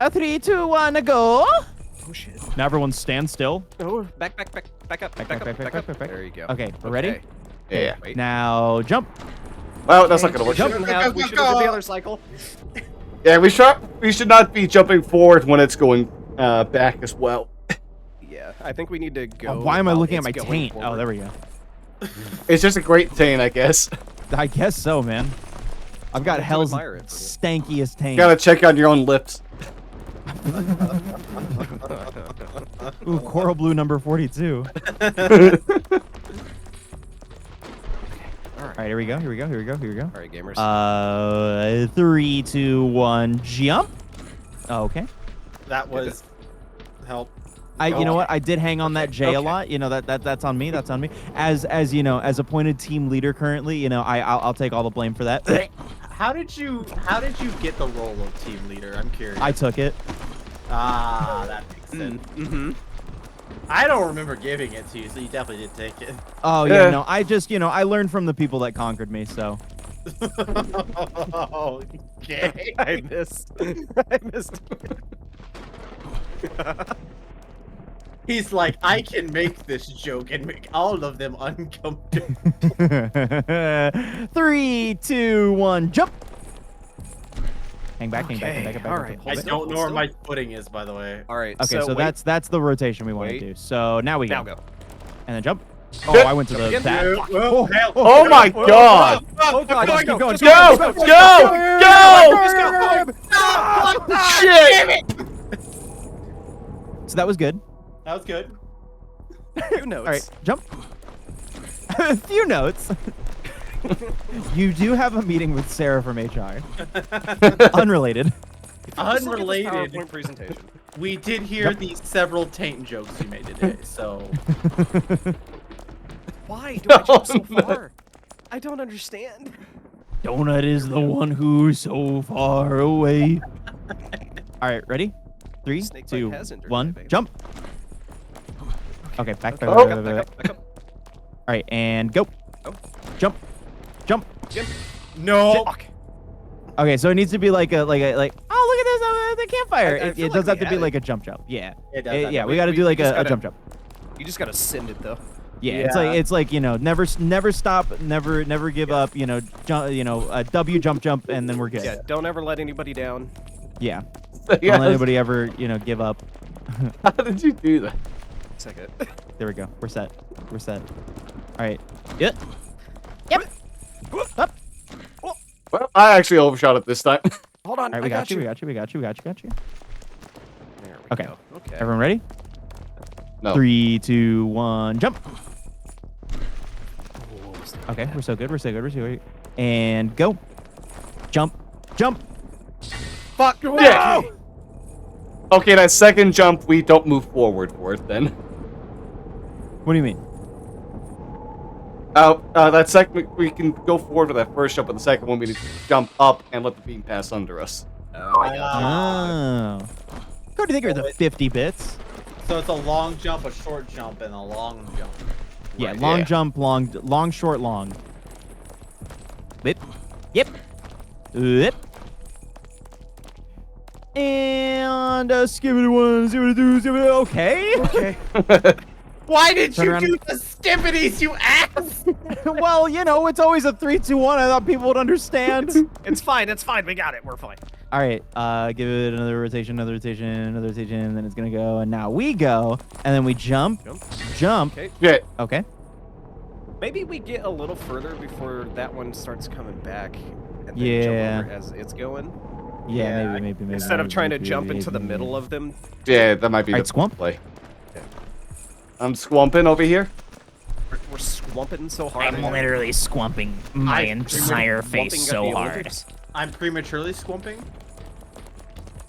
A 3, 2, 1, go. Oh shit. Now everyone stand still. Oh, back up, Back, back back, up, back, back back, up. back, back. There you go. Okay, we're ready? Yeah. Wait. Now jump. Well, that's not gonna work. Shouldn't have. We should have did the other cycle. Yeah, we should not be jumping forward when it's going back as well. Yeah, I think we need to go. Why am I while looking at it's my going taint? Oh, forward. there we go. It's just a great thing, I guess. I guess so, man. I've got to hell's admire it for stankiest taint. You gotta check on your own lips. Ooh, coral blue number 42. All right, here we go. Here we go. Here we go. Here we go. All right, gamers. 3, 2, 1, jump. Okay. That was help. You know what? I did hang on that J a Okay. lot. You know that's on me. That's on me. As you know, as appointed team leader currently, you know, I'll take all the blame for that. How did you get the role of team leader? I'm curious. I took it. Ah, that makes sense. Mm-hmm. I don't remember giving it to you, so you definitely did take it. Oh Yeah. yeah, no. I just I learned from the people that conquered me. So Okay. I missed. I missed. He's like, I can make this joke and make all of them uncomfortable. 3, 2, 1, jump. Hang back, hang back, hang back, hang back. all hold right. it, I hold it. don't know where my footing is, by the way. All right. Okay, so wait. that's the rotation we want to Wait. do. So now we go. Now go. And then jump. Oh, I went to the again. back. Oh, hell. Oh my god! Oh god, just keep going. Go! Go! Go! Shit! So that was good. That was good. Few notes. All right, jump. A few notes. You do have a meeting with Sarah from HR. Unrelated. Just look at this Unrelated. PowerPoint presentation. We did hear the several taint jokes you made today, so Why do I jump so far? I don't understand. Donut is the one who's so far away. All right, ready? 3, Snakebite 2, has entered 1, my veins. jump. Okay, back. Okay, All back up, back up, back up. right, and go. Oh. Jump. Jump. Jim. no. Fuck. Okay, so it needs to be like oh, look at this, the campfire. I It feel does like have we to be had like a jump. Yeah. It does have Yeah, to we be. got to do like just a gotta- jump. You just gotta send it though. Yeah, Yeah. it's like never stop, never give up. Jump, W jump, and then we're good. Yeah. Don't ever let anybody down. Yeah. Yeah, Don't let anybody ever give up. how did you do that? Second. There we go. We're set. We're set. All right. Yep. Yep. Up. Well, I actually overshot it this time. Hold on. All right, we got you. We got you. We got you. We got you. Got you. There we Okay. go. Okay. Everyone ready? No. 3, 2, 1, jump. Oh, what was that? Okay, we're so good. We're so good. We're so good. And go. Jump. Jump. Fuck. Yeah. Okay, that second jump, we don't move forward for it then. What do you mean? That second, we can go forward with that first jump, but the second one we need to jump up and let the beam pass under us. Oh, I got Oh. Go to think you're the 50 bits. So it's a long jump, a short jump, and a long jump. Yeah, Right, long yeah. jump, long, short, long. Yep. Yep. Yep. And skibbity 1, skibbity 2, skibbity. Okay. Okay. Why did Turn you around. do the stippities, you ass? Well, it's always a 3, 2, 1. I thought people would understand. It's fine. It's fine. We got it. We're fine. All right. Give it another rotation, another rotation, another rotation. And then it's gonna go. And now we go. And then we jump. Jump. Okay. Shit. Okay. Maybe we get a little further before that one starts coming back. And then Yeah. jump over as it's going. Yeah, maybe. Instead of trying to jump into the middle of them. Yeah, that might be Alright, the squump. play. I'm squumping over here. We're squumping so hard. I'm literally squumping my entire face so hard. I'm prematurely squumping.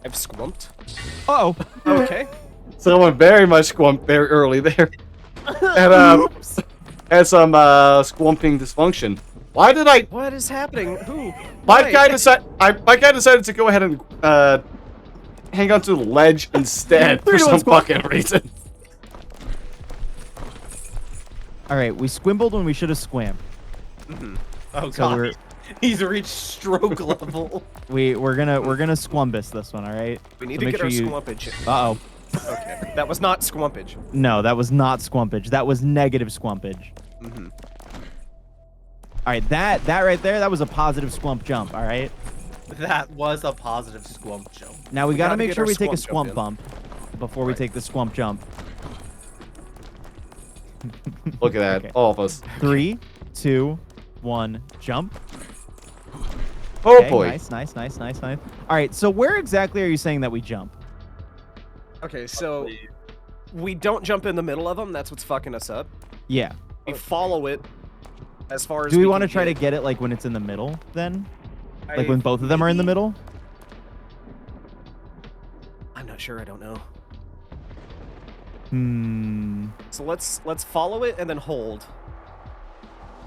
I've squumped. Uh-oh. Okay. Someone very much squumped very early there. And had some squumping dysfunction. Why did I? What is happening? Who? My Why? guy decided to go ahead and hang on to the ledge instead for 3 to 1 some squump. fucking reason. All right. We squimbled when we should have swam. Oh So god. we're He's reached stroke level. We're gonna squumbus this one, all right? We need So to make get sure our you- squumpage. Uh-oh. Okay, that was not squumpage. No, that was not squumpage. That was negative squumpage. Mm-hmm. All right, that right there, that was a positive squump jump, all right? That was a positive squump jump. Now we gotta gotta make get sure our we take a squump jump squump in. bump before we Right. take the squump jump. Look at that, Okay. all of us. 3, 2, 1, jump. Oh Okay, boy. Nice. All right, so where exactly are you saying that we jump? Okay, so we don't jump in the middle of them. That's what's fucking us up. Yeah. We follow it as far as. Do we can want to try to get. get it like when it's in the middle then? Like I- when both of them are in the maybe? middle? I'm not sure. I don't know. Hmm. So let's follow it and then hold.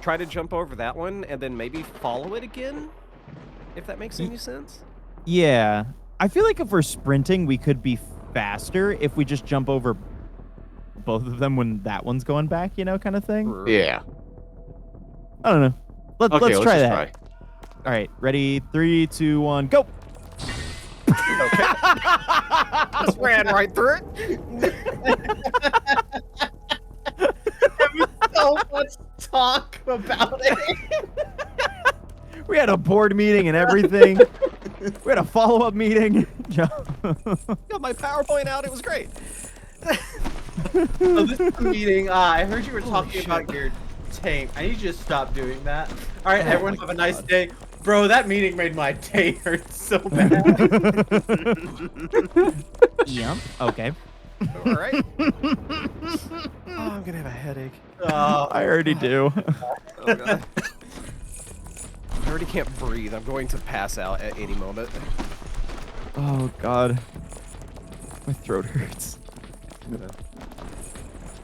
Try to jump over that one and then maybe follow it again. If that makes any sense. Yeah. I feel like if we're sprinting, we could be faster if we just jump over both of them when that one's going back, you know, kind of thing. Yeah. I don't know. Okay, let's try just that. All right, ready? 3, 2, 1, go. Just ran right through it. So much talk about it. We had a board meeting and everything. We had a follow-up meeting. Got my PowerPoint out. It was great. So this is the meeting. I heard you were talking shit. about your tank. I need you to stop doing that. All right, Oh everyone my have a nice God. day. Bro, that meeting made my day hurt so bad. Yep. Okay. All right. Oh, I'm gonna have a headache. I already do. Oh god. I already can't breathe. I'm going to pass out at any moment. Oh God. My throat hurts.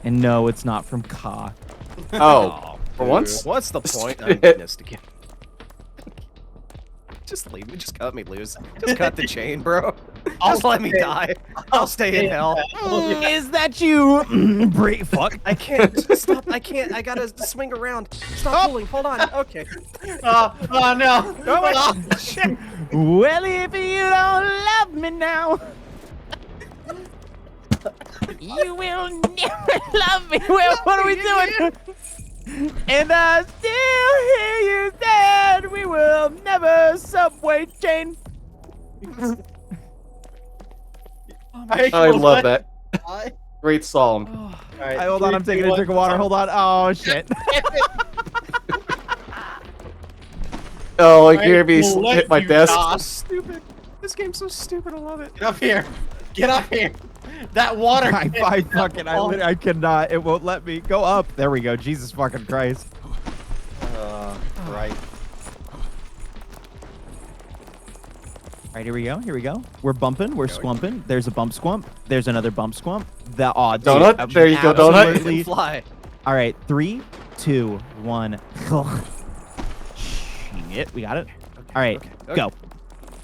And no, it's not from Ka. Oh, for once? What's the point? Shit. I'm missed again. Just leave me. Just cut me loose. Just cut the chain, bro. Just let me die. I'll stay in hell. Is that you? Break. Fuck. I can't. Just stop. I can't. I gotta swing around. Stop pulling. Hold on. Okay. Oh no. Oh, shit. Well, if you don't love me now, you will never love me. Well, what are we doing? And I still hear you said we will never subway chain. I love that. Great song. All right, Hold on, I'm taking a drink of water. Hold on. Oh shit. Oh, like I hear me will let hit my you desk. die. Stupid. This game's so stupid. I love it. Get up here. Get up here. That water. I fucking, I cannot. It won't let me go up. There we go. Jesus fucking Christ. Right. All right, here we go. Here we go. We're bumping. We're squumping. There's a bump squump. There's another bump squump. The dude, Donut? There you go, donut. absolutely- Fly. All right, 3, 2, 1. Shit, we got it. All right, okay. go.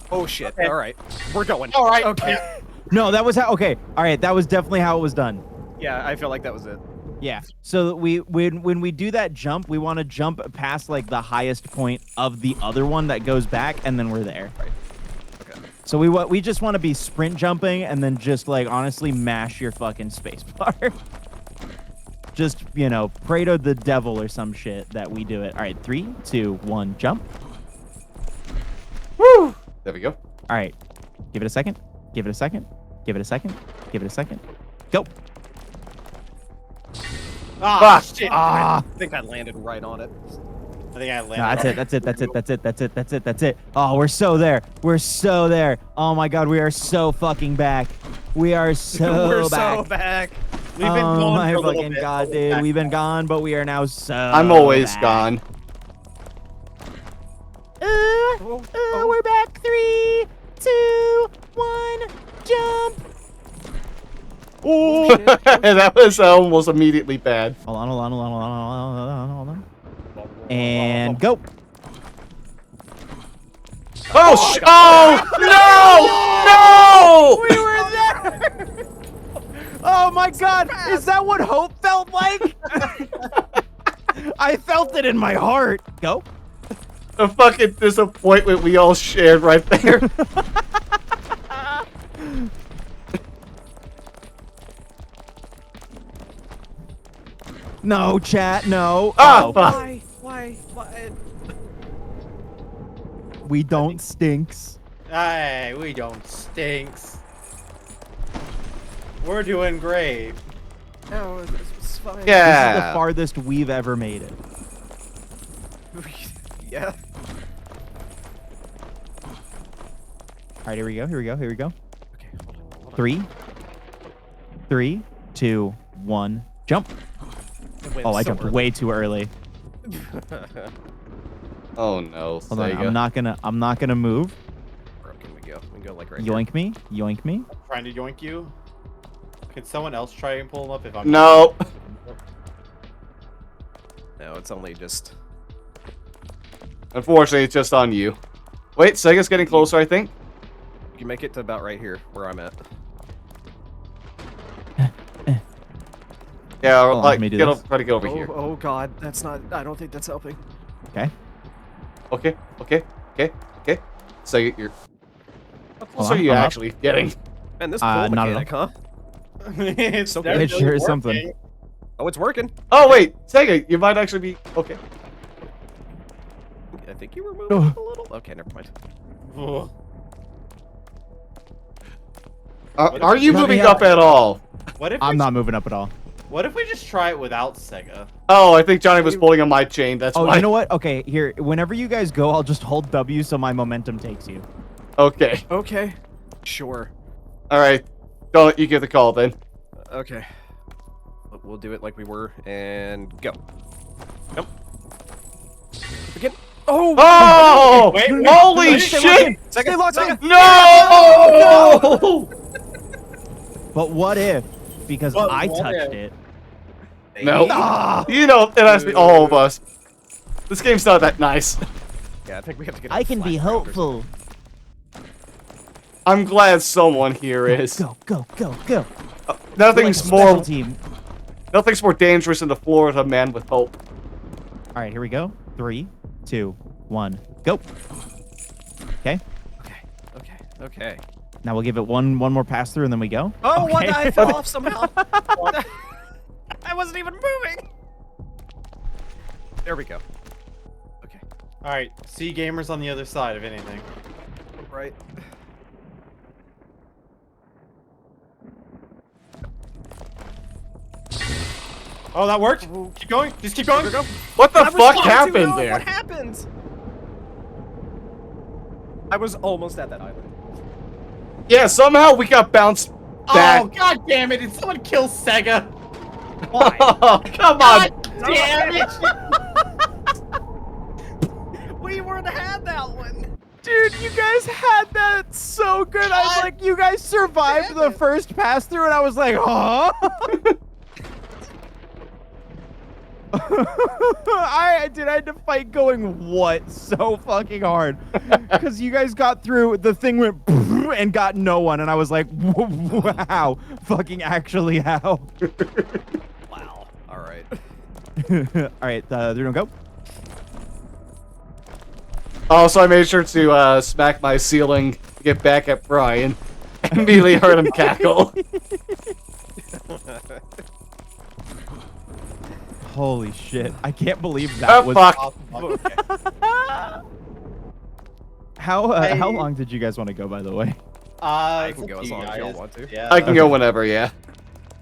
Oh shit. All right. We're going. All right. Okay. No, that was how. Okay, all right, that was definitely how it was done. Yeah, I feel like that was it. Yeah. So when we do that jump, we want to jump past like the highest point of the other one that goes back, and then we're there. Right. Okay. So we just want to be sprint jumping and then just like honestly mash your fucking space bar. Just, you know, pray to the devil or some shit that we do it. All right, 3, 2, 1, jump. Woo! There we go. All right. Give it a second. Give it a second. Give it a second. Give it a second. Go. Ah, shit. Ah. I think I landed right on it. I think I landed. No, that's it. That's it. That's it. That's it. That's it. That's it. That's it. Oh, we're so there. We're so there. Oh my God, we are so fucking back. We are so We're back. so back. We've been Oh gone my for a little fucking bit. God, dude. We've been gone, but we are now so I'm always back. gone. We're back. 3, 2, 1, jump. Oh. That was almost immediately bad. Hold on, hold on, hold on, hold on, hold on. And go. Oh, no! We were there. Oh my God. Is that what hope felt like? I felt it in my heart. Go. The fucking disappointment we all shared right there. No, chat, no. Ah, Oh, fuck. Why? we don't stinks. Hey, we don't stinks. We're doing great. No, it's fine. This is Yeah. the farthest we've ever made it. Yeah. All right, here we go. Here we go. Here we go. Okay, hold on. 3, 2, 1, jump. It Oh, went I so jumped early. way too early. Oh no. Hold on, Sega. I'm not gonna move. Where can we go? We can go like right here. Yoink me, yoink me. Trying to yoink you. Can someone else try and pull him up if I'm No. No, it's only just. Unfortunately, it's just on you. Wait, Sega's getting closer, I think. You can make it to about right here, where I'm at. Yeah, Hold on, like let me do get this. try to get over here. Oh God, that's not. I don't think that's helping. Okay. Okay. Sega, you're. How close Hold are on, you I'm up. actually getting? Man, this Not pull at mechanic, huh? It's It definitely sure is something. working. Oh, it's working. Oh wait, Sega, you might actually be okay. I think you were moving up a little. Okay, never mind. Ugh. Are you Let me moving out. up at all? What if I'm we, not moving up at all. What if we just try it without Sega? Oh, I think Johnny was pulling on my chain. That's Oh, why. you know what? Okay, here. Whenever you guys go, I'll just hold W so my momentum takes you. Okay. Okay. Sure. All right. Don't you give the call then. Okay. We'll do it like we were, and go. Nope. Again. Oh! Oh! Wait, wait, Holy wait, shit! Second, second. No! But what if? Because But I what touched if? it. No. Ah! You know, it has to be all of us. This game's not that nice. Yeah, I think we have to get. I can be flat ground or hopeful. I'm glad someone here is. Go, go, go, go. Nothing's Like a special more team. nothing's more dangerous than the Florida man with hope. All right, here we go. 3, 2, 1, go. Okay. Okay. Now we'll give it one more pass through and then we go. Oh, what? Okay. I fell off somehow. I wasn't even moving. There we go. Okay. All right, see gamers on the other side, if anything. Right. Oh, that worked. Keep going. Just keep going. What the I was fuck trying to happened know there? What happened? I was almost at that island. Yeah, somehow we got bounced back. Oh, god damn it! Did someone kill Sega? Why? Come on. Damn it! We would have had that one. Dude, you guys had that so good. I was like, you guys survived the first pass through, and I was like, huh? I had to fight going what so fucking hard because you guys got through. The thing went and got no one, and I was like, wow, fucking actually how? Wow. All right. All right, they're gonna go. Oh, so I made sure to smack my ceiling to get back at Brian. And immediately heard him cackle. Holy shit! I can't believe that Oh, was. fuck. How long did you guys want to go, by the way? I It's can up go to as you long as y'all guys. want to. Yeah. I can go whenever, yeah.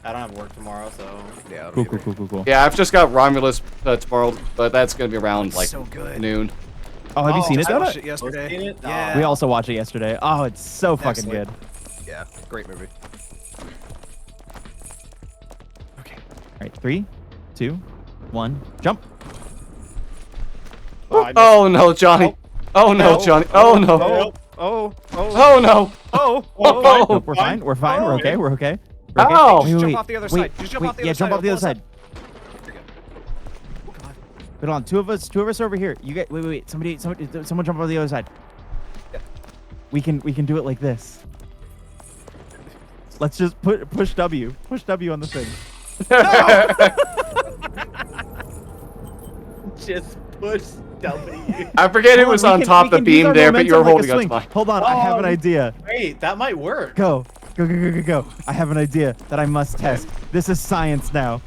I don't have work tomorrow, so. Yeah. I don't Cool, either. cool, cool, cool, cool. Yeah, I've just got Romulus tomorrow, but that's gonna be around like So good. noon. Oh, have you seen it, I Donut? watched it yesterday. Seen it? Yeah. We also watched it yesterday. Oh, it's so fucking Excellent. good. Yeah. Great movie. All right, 3, 2, 1, jump. Oh, I missed. Oh no, Johnny. Oh no, Johnny. Oh no. Oh. Oh. Oh no. Oh. Oh. Nope, we're fine. We're fine. We're okay. We're okay. We're okay. Ow. Just jump off the other side. Just jump off the yeah, other jump side. off the other side. You're good. Oh God. Wait on, two of us over here. You get wait. Someone jump over the other side. Yeah. We can do it like this. Let's just push W. Push W on the thing. Just push W. I forget who was on top of the beam there, but you were holding on to mine. Hold on, I have an idea. Wait, that might work. Go. I have an idea that I must test. This is science now.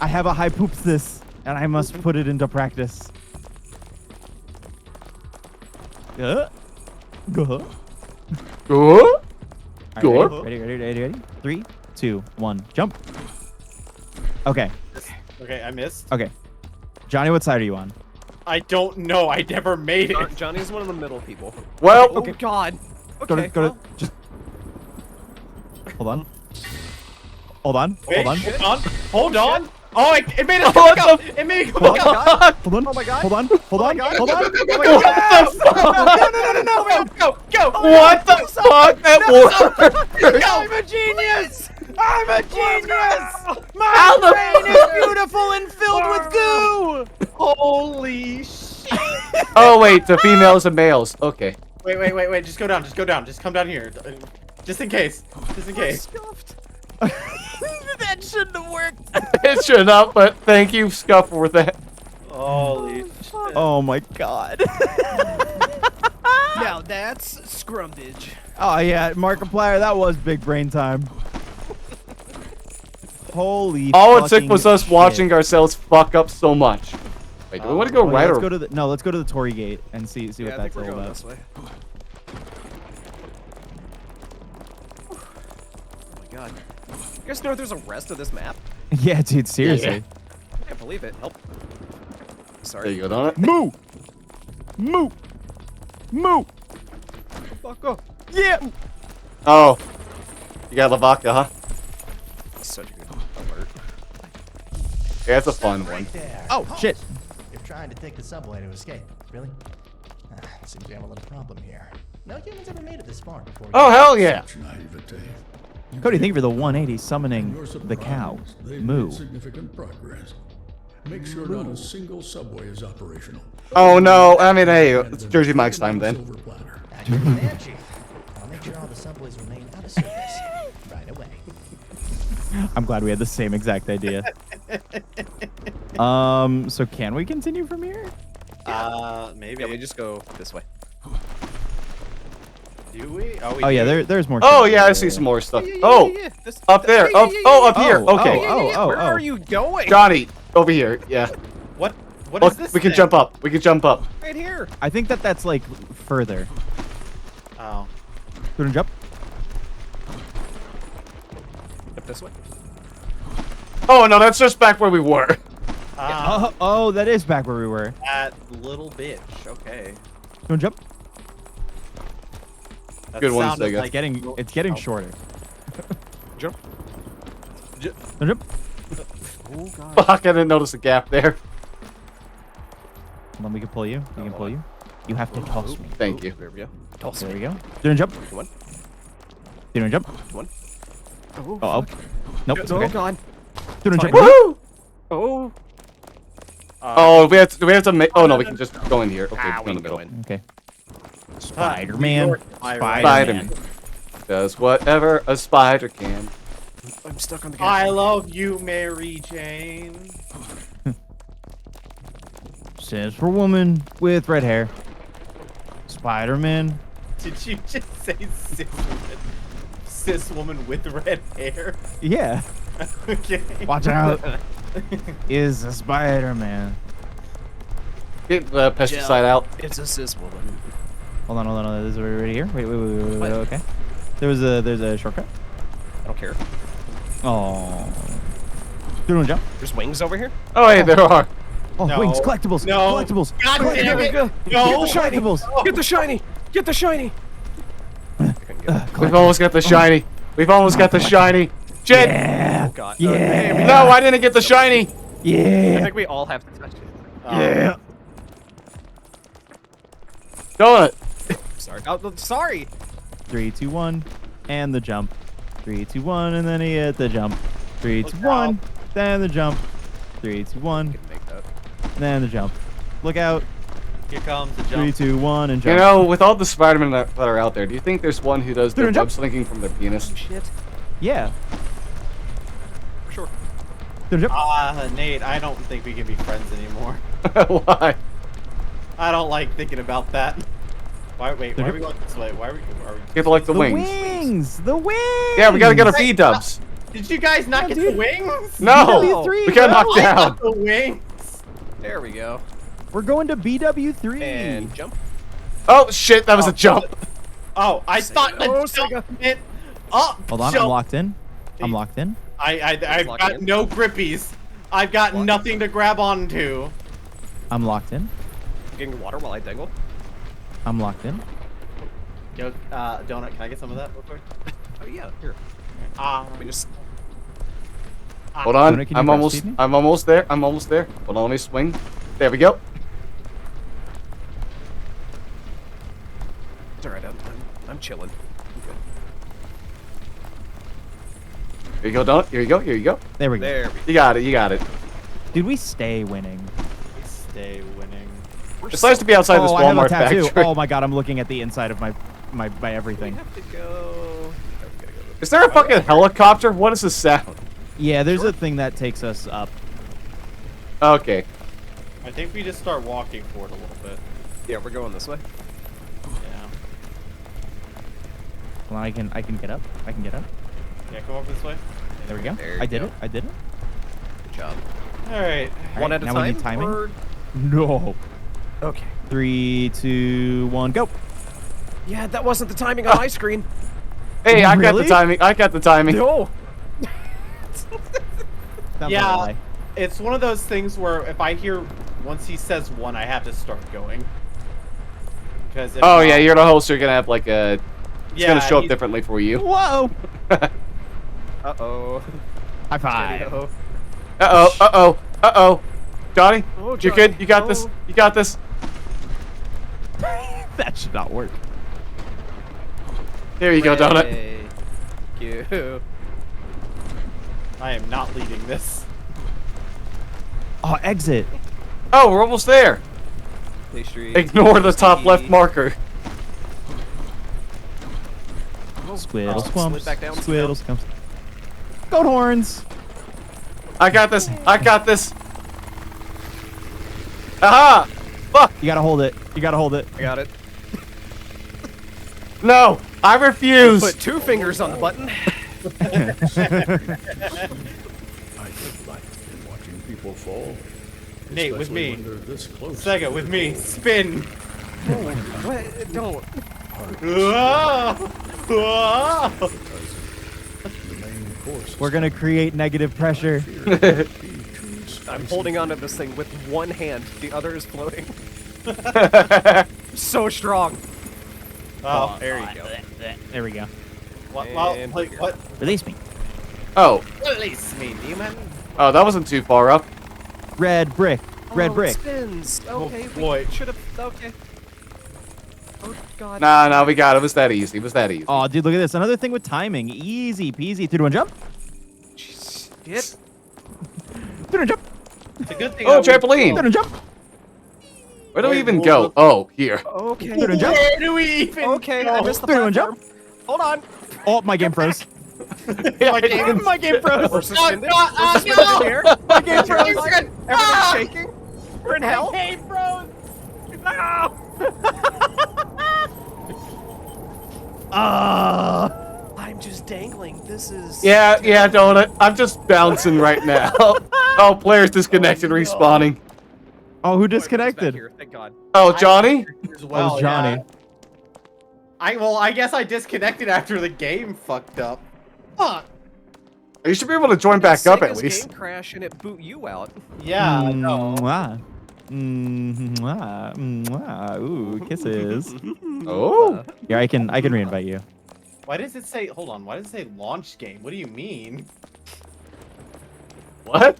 I have a hypothesis, and I must put it into practice. Go. Go. Right, ready. 3, 2, 1, jump. Okay. Okay, I missed. Okay. Johnny, what side are you on? I don't know. I never made it. Johnny's one of the middle people. Well, Oh God. Go Okay. to just. Hold on. Hold on. Wait, Hold on. hold on. Oh, it made us go up. It made me go Hold up. on. Hold on. Oh my God. Hold on. Hold on. God. Hold on. what the fuck? Go. What the fuck? That worked. I'm a genius. I'm a genius. How the Brain is beautiful and filled with goo. Holy shit. Oh wait, the females and males. Okay. Wait. Just go down. Just come down here. Just in case. That shouldn't have worked. It should not, but thank you, Scuff, for that. Holy shit. Oh my god. Now that's scrumbage. Oh yeah, Markiplier, that was big brain time. Holy. All it took fucking was us shit. watching ourselves fuck up so much. Wait, do we want to go Oh, yeah, right let's or? go to the let's go to the Tory Gate and see Yeah, what I think that's we're all going about. this way. Oh my God. You guys know there's a rest of this map? Yeah, dude, seriously. I can't believe it. Help. There Sorry. you go, don't it? Moo! Fuck off. Yeah! Oh, you got Lavaca, huh? Such a good alert. Yeah, it's a fun one. Right there. Oh, shit. You're trying to take the subway to escape. Really? Seems we have a little problem here. No humans ever made it this far before. Oh hell yeah! Such naivete. Cody, thank you for the 180 summoning You're the cow. surprised they've Moo. made significant progress. Make sure not a single subway is operational. Oh no! I mean, hey, it's Jersey Mike's time then. Silver platter. Command, Chief. I'll make sure all the subways remain out of service right away. I'm glad we had the same exact idea. So can we continue from here? Maybe. Yeah, we just go this way. Do we? Oh, we Oh yeah, do. there's more. Oh shit. yeah, I see some more stuff. Oh, This, up there. yeah, Up. yeah, Oh, yeah, up here. Oh, Okay. oh. Where are you going? Johnny, over here. Yeah. What Look, is this? we can thing? jump up. We can jump up. Right here. I think that's like further. Oh. Go and jump. Up this way. Oh no, that's just back where we were. Oh, that is back where we were. That little bitch. Okay. Go and jump. That Good one, sounded Sega. like It's getting Oh. shorter. Jump. Go and jump. Oh God. Fuck, I didn't notice a gap there. Hold on, we can pull you. We can pull you. You have to toss me. Thank you. There we go. Toss There me. we go. Do and jump. Come on. Do and jump. Come on. Oh. Nope. It's Oh okay. God. Do and jump. Fine. Woo! Oh. Oh, we have to make. Oh no, we can just go in here. Okay, Ah, go in the we middle. go in. Okay. Spider-Man. Spider-Man does whatever a spider can. I'm stuck on the I gas. love you, Mary Jane. Stands for woman with red hair. Spider-Man. Did you just say cis woman? Cis woman with red hair? Yeah. Okay. Watch out. Is a Spider-Man. Get the pesticide out. It's a cis woman. Hold on. This is right here. Wait. Okay. There's a shortcut. I don't care. Oh. Do and jump. There's wings over here. Oh hey, there are. Oh, No. wings, collectibles. No. Collectibles. God damn it. Get No. the shiny. Collectibles. Get the shiny. Get the shiny. We've almost got the shiny. We've almost got the shiny. Shit! Yeah. Oh God. Yeah. No, I didn't get the shiny. I Yeah. think we all have to touch it. Yeah. Donut. Sorry. Oh, sorry. 3, 2, 1, and the jump. 3, 2, 1, and then he hit the jump. 3, 2, 1, then the jump. 3, 2, 1, Make that. then the jump. Look out. Here comes the 3, jump. 2, 1, and You jump. know, with all the Spider-Man that are out there, do you think there's one who does the Dude, jump. web slinking from their penis? Shit. Yeah. For sure. Do and jump. Nate, I don't think we can be friends anymore. Why? I don't like thinking about that. Why are we going this way? Why are we? Get like the The wings. wings! The wings! Yeah, we gotta get our B-dubs. Did you guys not get the wings? No, BW3, we got bro. knocked I got down. the wings. There we go. We're going to BW3. And jump. Oh shit, that was a jump. Oh, I thought the Oh, jump meant up. Hold on, jump. I'm locked in. I'm locked in. I've Lock got in. no grippies. I've got Lock. nothing to grab onto. I'm locked in. Getting water while I dangle. I'm locked in. Yo, Donut, can I get some of that real quick? Oh yeah, here. Let me just. Hold on, Donut, can you I'm breastfeed me? almost there. I'm almost there. Hold on, let me swing. There we go. It's alright. I'm chilling. I'm good. Here you go, Donut. Here you go. Here you go. There we go. There we You got it. You got it. Dude, we stay winning. We stay winning. It's nice to be outside this Oh, I have a Walmart tattoo. factory. Oh my god, I'm looking at the inside of my everything. have to go. Is there a fucking helicopter? What is this sound? Yeah, there's a thing that takes us up. Okay. I think we just start walking for it a little bit. Yeah, we're going this way. Yeah. Well, I can get up. I can get up. Yeah, come over this way. There we go. There you I did go. it. I did it. Good job. All right. All One right, at a now time. we need timing. or- No. Okay. 3, 2, 1, go. Yeah, that wasn't the timing on my screen. Hey, I got the Really? timing. I got the timing. No. That's Yeah. a lie. It's one of those things where if I hear once he says one, I have to start going. Because if Oh not- yeah, you're the host. You're gonna have like a. It's yeah, gonna show up he's- differently for you. Whoa. Uh-oh. High five. Uh-oh. Uh-oh. Johnny, Oh, you Johnny. good? You got this? Oh. You got this? That should not work. Here you go, Donut. Hey. Thank you. I am not leading this. Oh, exit. Oh, we're almost there. Pastry. Ignore the top left marker. Squiddle slid squumps. back down. Squiddle squumps. Goat horns. I got this. I got this. Aha! Fuck! You gotta hold it. You gotta hold it. I got it. No! I refuse! Put 2 fingers on the button. I delight in watching people fall. Nate, with especially me. when they're this close. Sega, with me. Spin. What? Don't. Ah! Ah! The main course. We're gonna create negative pressure. I'm holding onto this thing with one hand. The other is floating. So strong. Oh, There you go. There we go. And what? Release me. Oh. Release me, demon. Oh, that wasn't too far up. Red brick. Red Oh, brick. It spins. Okay, boy. we should have. Okay. Oh god. Nah, we got it. It was that easy. It was that easy. Oh, dude, look at this. Another thing with timing. Easy peasy. 3, 2, 1, jump. Shit. 3, 2, 1, jump. It's a good thing. Oh, trampoline! 3, 2, 1, jump. Where do we Wait, even well, go? Oh, here. Okay. 3, 2, 1, jump. Where do we even Okay, go? I missed the 3, 2, 1, platform. jump. Hold on. Oh, my game froze. My game. My game froze. We're suspended. no, We're suspended no. in here. My game froze. Everything's Ah! shaking. We're in hell. Game froze. I'm just dangling. This is. Yeah, Donut. I'm just bouncing right now. Oh, players disconnected, respawning. Oh, who Back disconnected? here, thank God. Oh, Johnny? As well, was Johnny. yeah. I guess I disconnected after the game fucked up. Fuck. You should be able to join back up at Sega's least. game crash and it boot you out. Yeah, I know. Mwah. Mwah. Mwah. Ooh, kisses. Oh. Here, I can reinvite you. Why does it say? Hold on. Why does it say launch game? What do you mean? What?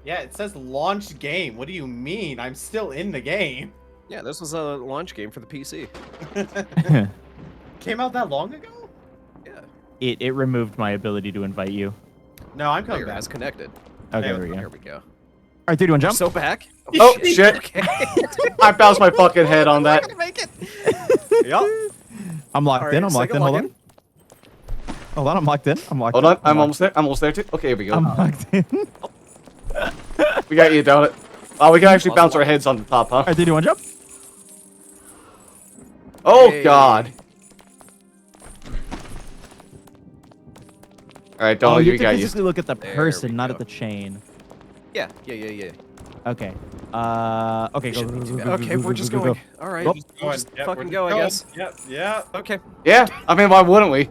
Yeah, it says launch game. What do you mean? I'm still in the game. Yeah, this was a launch game for the PC. Came out that long ago? Yeah. It removed my ability to invite you. No, I'm Oh, coming you're back. as connected. Okay, There there we Here go. we go. All right, 3, 2, 1, jump. So back. Oh, shit. Okay. I bounced my fucking head on that. Make it. Yep. I'm locked Alright, in. I'm locked Sega, in. Hold log on. Hold on. I'm locked in. I'm locked Hold in. on. I'm almost there. I'm almost there, too. Okay, here we go. I'm locked in. We got you, Donut. Oh, we can actually bounce our heads on the top, huh? All right, 3, 2, 1, jump. Oh Hey. God. All right, don't Oh, let you you have to guys. physically look at the There we person, not go. at the chain. Yeah. Okay. Okay. Go, go, go, go, Okay, go, we're go, just go, going. go. All right. Oh. We'll just Yep, fucking we're go, I going. guess. Yep, yep. Okay. Yeah, I mean, why wouldn't we?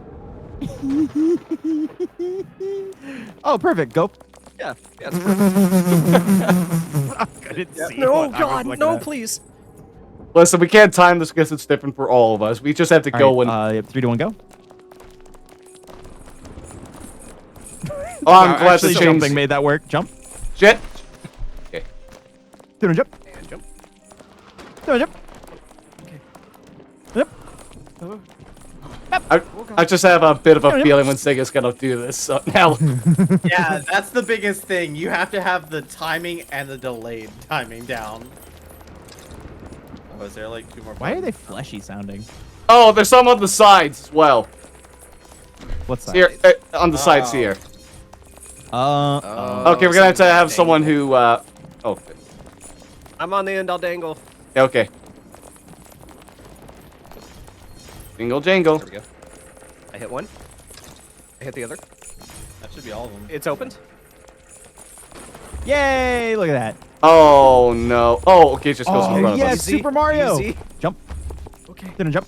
Oh, perfect. Go. Yeah. Yeah. It's perfect. I didn't see No, what I was God, looking no, at. please. Listen, we can't time this because it's different for all of us. We just have to All go right, when. yep, 3, 2, 1, go. Oh, I'm Wow, glad actually to change. jumping made that work. Jump. Shit. Do a jump. And jump. Do a jump. Yep. I just have a bit of a feeling when Sega's gonna do this. So now, Yeah, that's the biggest thing. You have to have the timing and the delayed timing down. Oh, is there like 2 more? Why are they buttons? fleshy sounding? oh, there's some on the sides as well. What's that? Here, on the sides Oh. here. Oh, Okay, we're gonna have to have dangle. someone who. Oh, I'm on the end. I'll dangle. okay. Jingle, jingle. There we go. I hit one. I hit the other. That should be all of them. It's opened. Yay! Look at that. Oh no. Oh, okay, it just goes in Oh, front of yes, us. Easy, Super Mario. easy. Jump. Okay. Do a jump.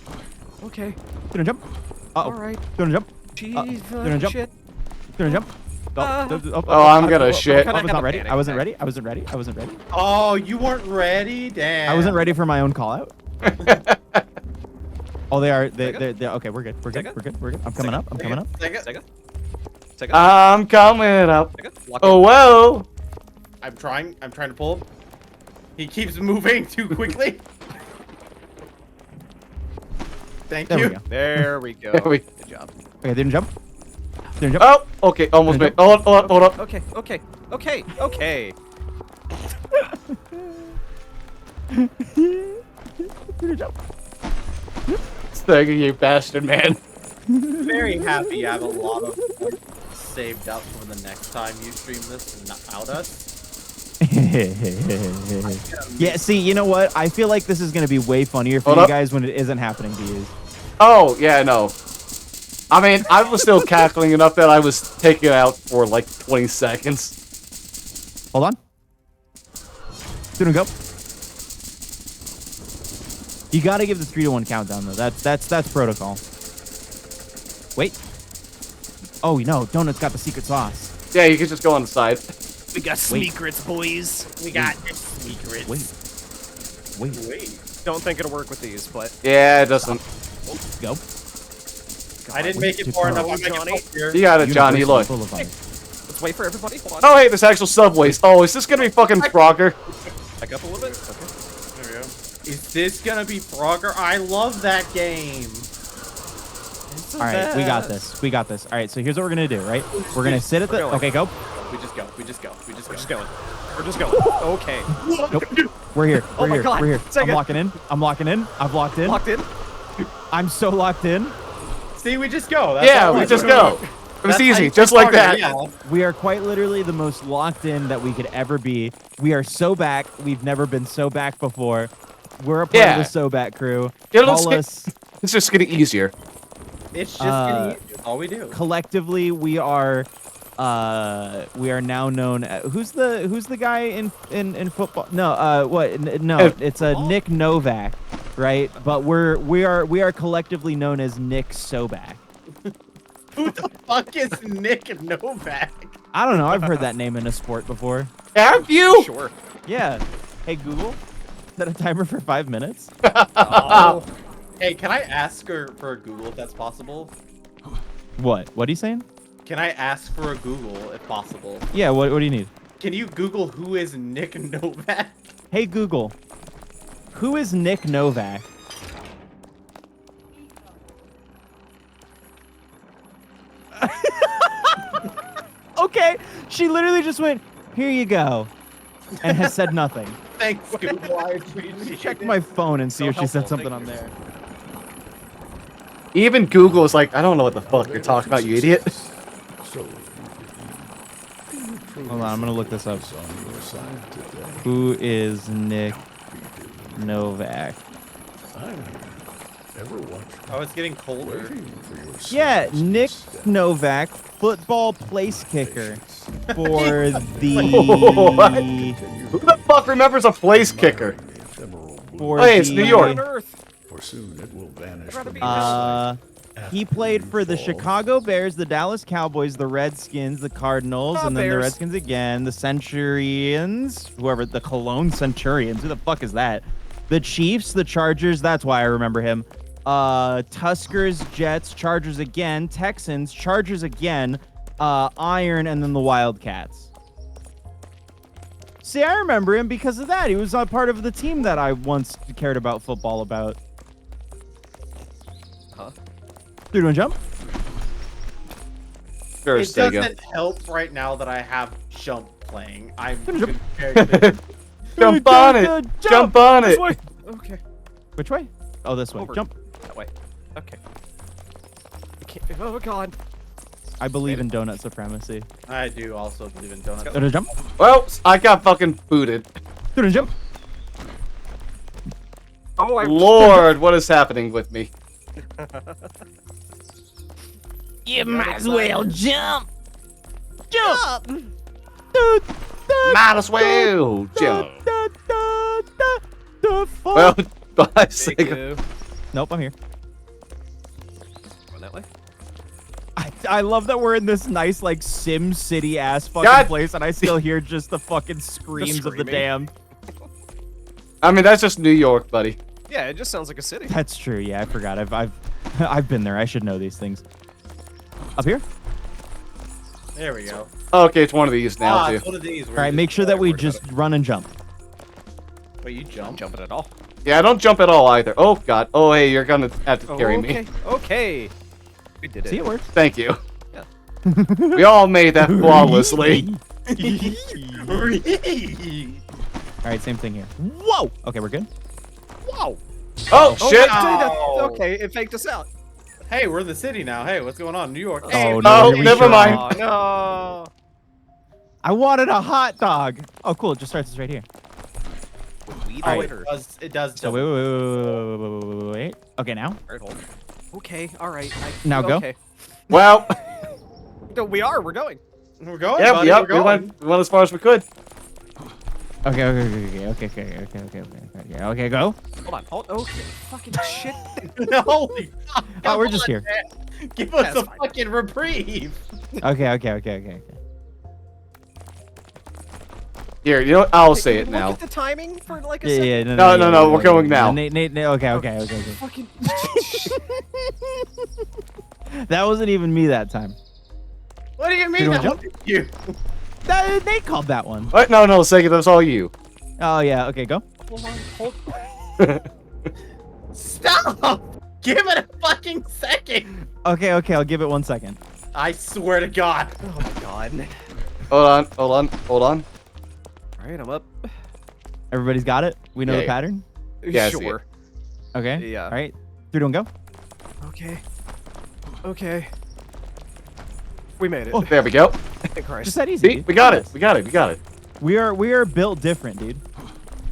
Okay. Do a jump. All right. Do a jump. Jeez, do a jump. shit. Do a jump. Oh, I'm gonna shit. I was Kinda not have a ready. panic I wasn't attack. ready. I wasn't ready. I wasn't ready. Oh, you weren't ready? Damn. I wasn't ready for my own call out. Oh, they are. Sega? They're okay. We're good. We're good. Sega? We're good. We're good. I'm coming up. I'm coming up. Sega. Sega. Sega. I'm coming up. Sega. Lock Oh, in. whoa. I'm trying to pull him. He keeps moving too quickly. Thank There you. we go. There we go. There we- Good job. Okay, didn't jump. Didn't jump. Oh, okay, almost made. Hold on, hold on. Okay. Okay. Okay. Okay. Didn't jump. Sega, you bastard, man. Very happy I have a lot of like, saved up for the next time you stream this and not out us. Yeah. See, you know what? I feel like this is gonna be way funnier for Hold you up. guys when it isn't happening to you. Oh, yeah, no. I mean, I was still cackling enough that I was taking it out for like 20 seconds. Hold on. Didn't go. You gotta give the 3 to 1 countdown though. That's protocol. Wait. Oh no, Donut's got the secret sauce. Yeah, you can just go on the side. We got Wait. secrets, boys. We got secrets. Wait. Wait. Don't think it'll work with these, but Yeah, it doesn't. Go. I didn't make it to far go. enough. I'm making Johnny. it here. You got it, Johnny, look. Boulevard. let's wait for everybody. Hold on. Oh, hey, there's actual subways. Oh, is this gonna be fucking Frogger? Back up a little bit. Okay. There we go. Is this gonna be Frogger? I love that game. All right, we got this. We got this. All right, so here's what we're gonna do, right? We're gonna sit at the. We're going. Okay, go. We just go. We just go. We just go. We're just going. We're just going. Okay. Nope. We're here. Oh We're my here. God. We're here. Sega. I'm locking in. I'm locking in. I've locked in. Locked in. I'm so locked in. See, we just go. That's Yeah, all we it just is. go. It was That's how easy, you just play like Frogger, that. Yeah. We are quite literally the most locked in that we could ever be. We are so back. We've never been so back before. We're a part Yeah. of the so back crew. Yeah, let's Call get- us. It's just getting easier. It's just getting easier. That's all we do. Collectively, we are now known as, who's the guy in football? No, it's Nick Novak, right? But we are collectively known as Nick Sobak. Who the fuck is Nick Novak? I don't know. I've heard that name in a sport before. Have you? Sure. Yeah. Hey Google, set a timer for 5 minutes. Oh. Hey, can I ask her for a Google if that's possible? What? What are you saying? Can I ask for a Google if possible? Yeah. What do you need? Can you Google who is Nick Novak? Hey Google, who is Nick Novak? Okay, she literally just went, "Here you go," and has said nothing. Thanks, Google. I appreciate Check it. my phone and see So if she said helpful, something thank on you. there. Even Google is like, I don't know what the fuck you're talking about, you idiot. So, Hold on, I'm gonna look this up. on your side today. Who is Nick Novak? I'm Ever wonder Oh, it's getting colder. waiting for your Yeah, services Nick step Novak, football place kicker for What? the Who the fuck remembers a place kicker? admiring the ephemeral for Oh, hey, it's New the- York. On Earth. For soon it will vanish rather from be your Uh, sight. he After played you for the fall, Chicago Bears, the Dallas Cowboys, the Redskins, the Cardinals, and then the Bears. Redskins again, the Centurions, whoever, the Cologne Centurions, who the fuck is that? The Chiefs, the Chargers, that's why I remember him. Tuskers, Jets, Chargers again, Texans, Chargers again, Iron, and then the Wildcats. See, I remember him because of that. He was a part of the team that I once cared about football about. Huh? Dude, wanna jump? Sure, It Sega. doesn't help right now that I have jump playing. I'm Jump. compared Jump on it! Jump on it! This way. Okay. Which way? Oh, this way. Over. Jump. That way. Okay. I can't. Oh God. I believe in donut supremacy. I do also believe in donuts. Donut jump. Well, I got fucking booted. Donut jump. Oh, I. Lord, what is happening with me? You might as well jump. Jump. Might as well jump. The fuck? Well, bye, Thank Sega. you. Nope, I'm here. Going that way. I love that we're in this nice, like, Sim City ass fucking God. place, and I still hear just the fucking screams of the screaming. damn. I mean, that's just New York, buddy. Yeah, it just sounds like a city. That's true. Yeah, I forgot. I've been there. I should know these things. Up here. There we go. Okay, it's one of these now, Ah, too. it's one of these. All right, make sure that we just run and jump. Wait, you jump? Jumping at all. Yeah, I don't jump at all either. Oh, God. Oh, hey, you're gonna have to carry okay. me. Okay. We did it. See, it works. Thank you. Yeah. We all made that flawlessly. All right, same thing here. Whoa. Okay, we're good. Wow. Oh, Oh, shit! wow. Okay, it faked us out. Hey, we're in the city now. Hey, what's going on? New York. Oh, Hey, no, Oh, here we never sure mind. are. Oh no. I wanted a hot dog. Oh, cool. It just starts us right here. We Oh, died, it or- does. It does. So wait. Okay, now. Alright, hold. Okay, alright. Now go. Okay. Well, No, we're going. We're going. yep, buddy, yep. We're going. We went as far as we could. Okay, go. Hold on, hold. Okay, fucking shit. No, holy fuck, Oh, come we're just on, here. man. Give us That's a fine. fucking reprieve. Okay. Here, you know what? I'll say Can it we look now. at the timing for like a Yeah, second. yeah, No, we're going now. Nate, okay. Fucking. That wasn't even me that time. What do you mean? You wanna That jump? wasn't you. They called that one. What? No, Sega, that's all you. Oh yeah, okay, go. Hold on, hold. Stop! Give it a fucking second. Okay, I'll give it 1 second. I swear to God. Oh my god. Hold on. Alright, I'm up. Everybody's got it? We know Yeah, the yeah. pattern? Yeah, I see sure. Okay. Yeah. All right. 3, 2, 1, go. Okay. We made it. Oh. There we go. Thank Christ. Just that easy. See, dude. we got it. We got it. We are built different, dude.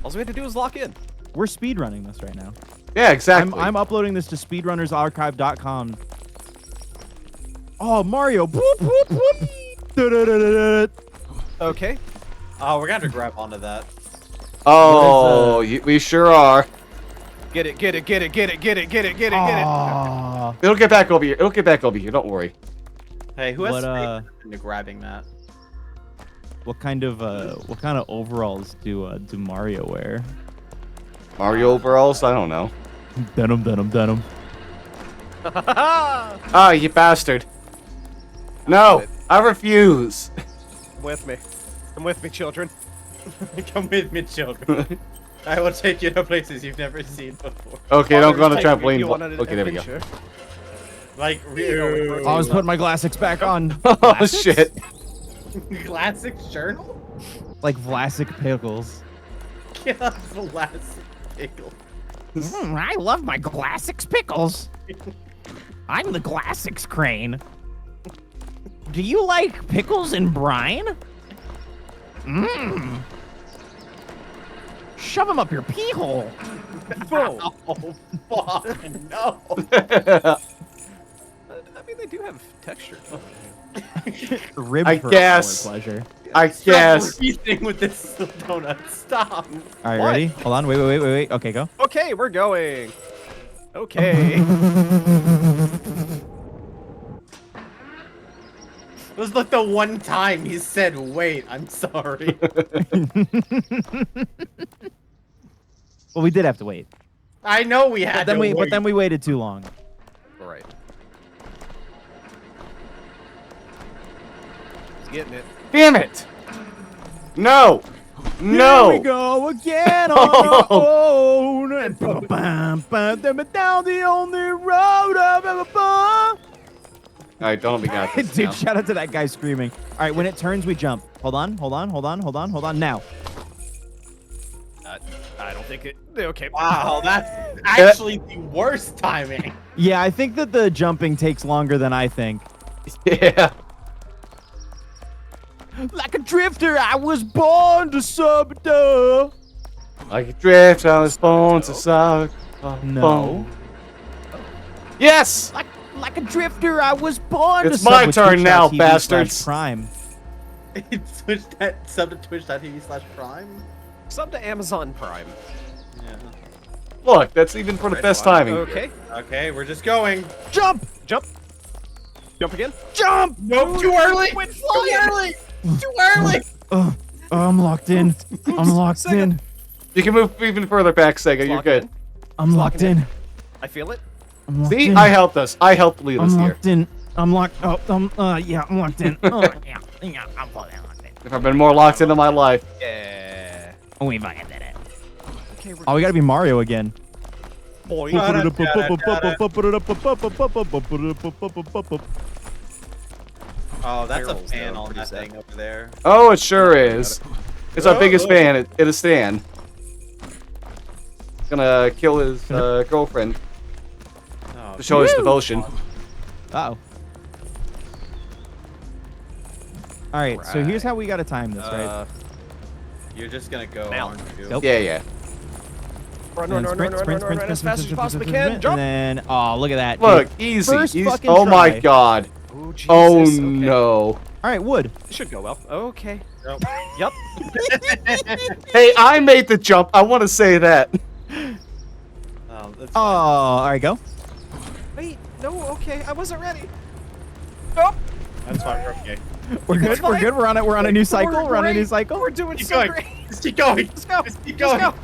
All we had to do was lock in. We're speed running this right now. Yeah, exactly. I'm uploading this to speedrunnersarchive.com. Oh, Mario. Boop, boop, boop. Da-da-da-da-da. Okay. Oh, we're gonna have to grab onto that. Oh, we sure are. Get it. Aw. It'll get back over here. Don't worry. Hey, who has What, space into grabbing that? What kind of overalls do Mario wear? Mario overalls? I don't know. Denim. Ah, you bastard. No, I refuse. Come with me, children. Come with me, children. I will take you to places you've never seen before. Okay, don't go on a Take me, trampoline. you want an Okay, there we go. adventure? Like, I was putting my Glassix back on. Oh, shit. classic journal? Like Vlasic pickles. Yeah, classic pickle. I love my Glassix pickles. I'm the Glassix crane. Do you like pickles and brine? Mmm. Shove him up your pee hole. Boom. Oh, fuck, no. I mean, they do have texture. Rib I for guess. our pleasure. I Stop guess. reasoning with this donut. Stop. All right, What? ready? Hold on. Wait. Okay, go. Okay, we're going. Okay. It was like the one time he said, "Wait, I'm sorry." Well, we did have to wait. I know we had to wait. But then we waited too long. All right. He's getting it. Damn it! No! No! Here we go again on our own. And down the only road I've ever been. Alright, don't let me got this Dude, now. shout out to that guy screaming. All right, when it turns, we jump. Hold on. Now. I don't think it. Okay. Wow, that's actually the worst timing. Yeah, I think that the jumping takes longer than I think. Yeah. Like a drifter, I was born to subdue. Like a drift, I was born to suck. No. Yes! Like a drifter, I was born It's to my sub with turn now, twitch.tv/Prime. Prime. Sub to twitch.tv/Prime. Sub to Amazon Prime. Yeah. Look, that's even for the best timing. Okay. Okay, we're just going. Jump! Jump. Jump again. Jump! Nope, too early. Too early. Too early. Oh, I'm locked in. I'm locked in. You can move even further back, Sega. You're Lock good. in. I'm locked in. I feel it. I'm locked See, in. I helped us. I helped lead us I'm here. locked in. I'm locked. Oh, yeah, I'm locked in. Oh, yeah, I'm fully locked in. If I've been more locked into my life. Yeah. We fucking did it. Okay. We're Oh, we gotta be Mario again. boy. Oh, that's a Barrels, fan though, on pretty that sad. thing over there. Oh, it sure is. It's our biggest fan. It is Stan. He's gonna kill his girlfriend Oh, to show his devotion. Uh-oh. All right, so here's how we gotta time this, right? you're just gonna go, Now. aren't you? Nope. Yeah. Run, And run, sprint, as fast as you possibly can. Jump. And then, oh, look at that. Look, dude. easy. First easy. fucking Oh my try. god. Oh, Jesus. Oh Okay. no. All right, wood. This should go well. Okay. Nope. Yup. Hey, I made the jump. I want to say that. Oh, that's Oh, fine. all right, go. Wait. No. Okay. I wasn't ready. Nope. That's fine. We're okay. We're good. We're good. We're on it. We're on a new cycle. We're on a new great. cycle. We're doing Keep so going. great. Just keep going. Let's go. Just keep Let's going. go.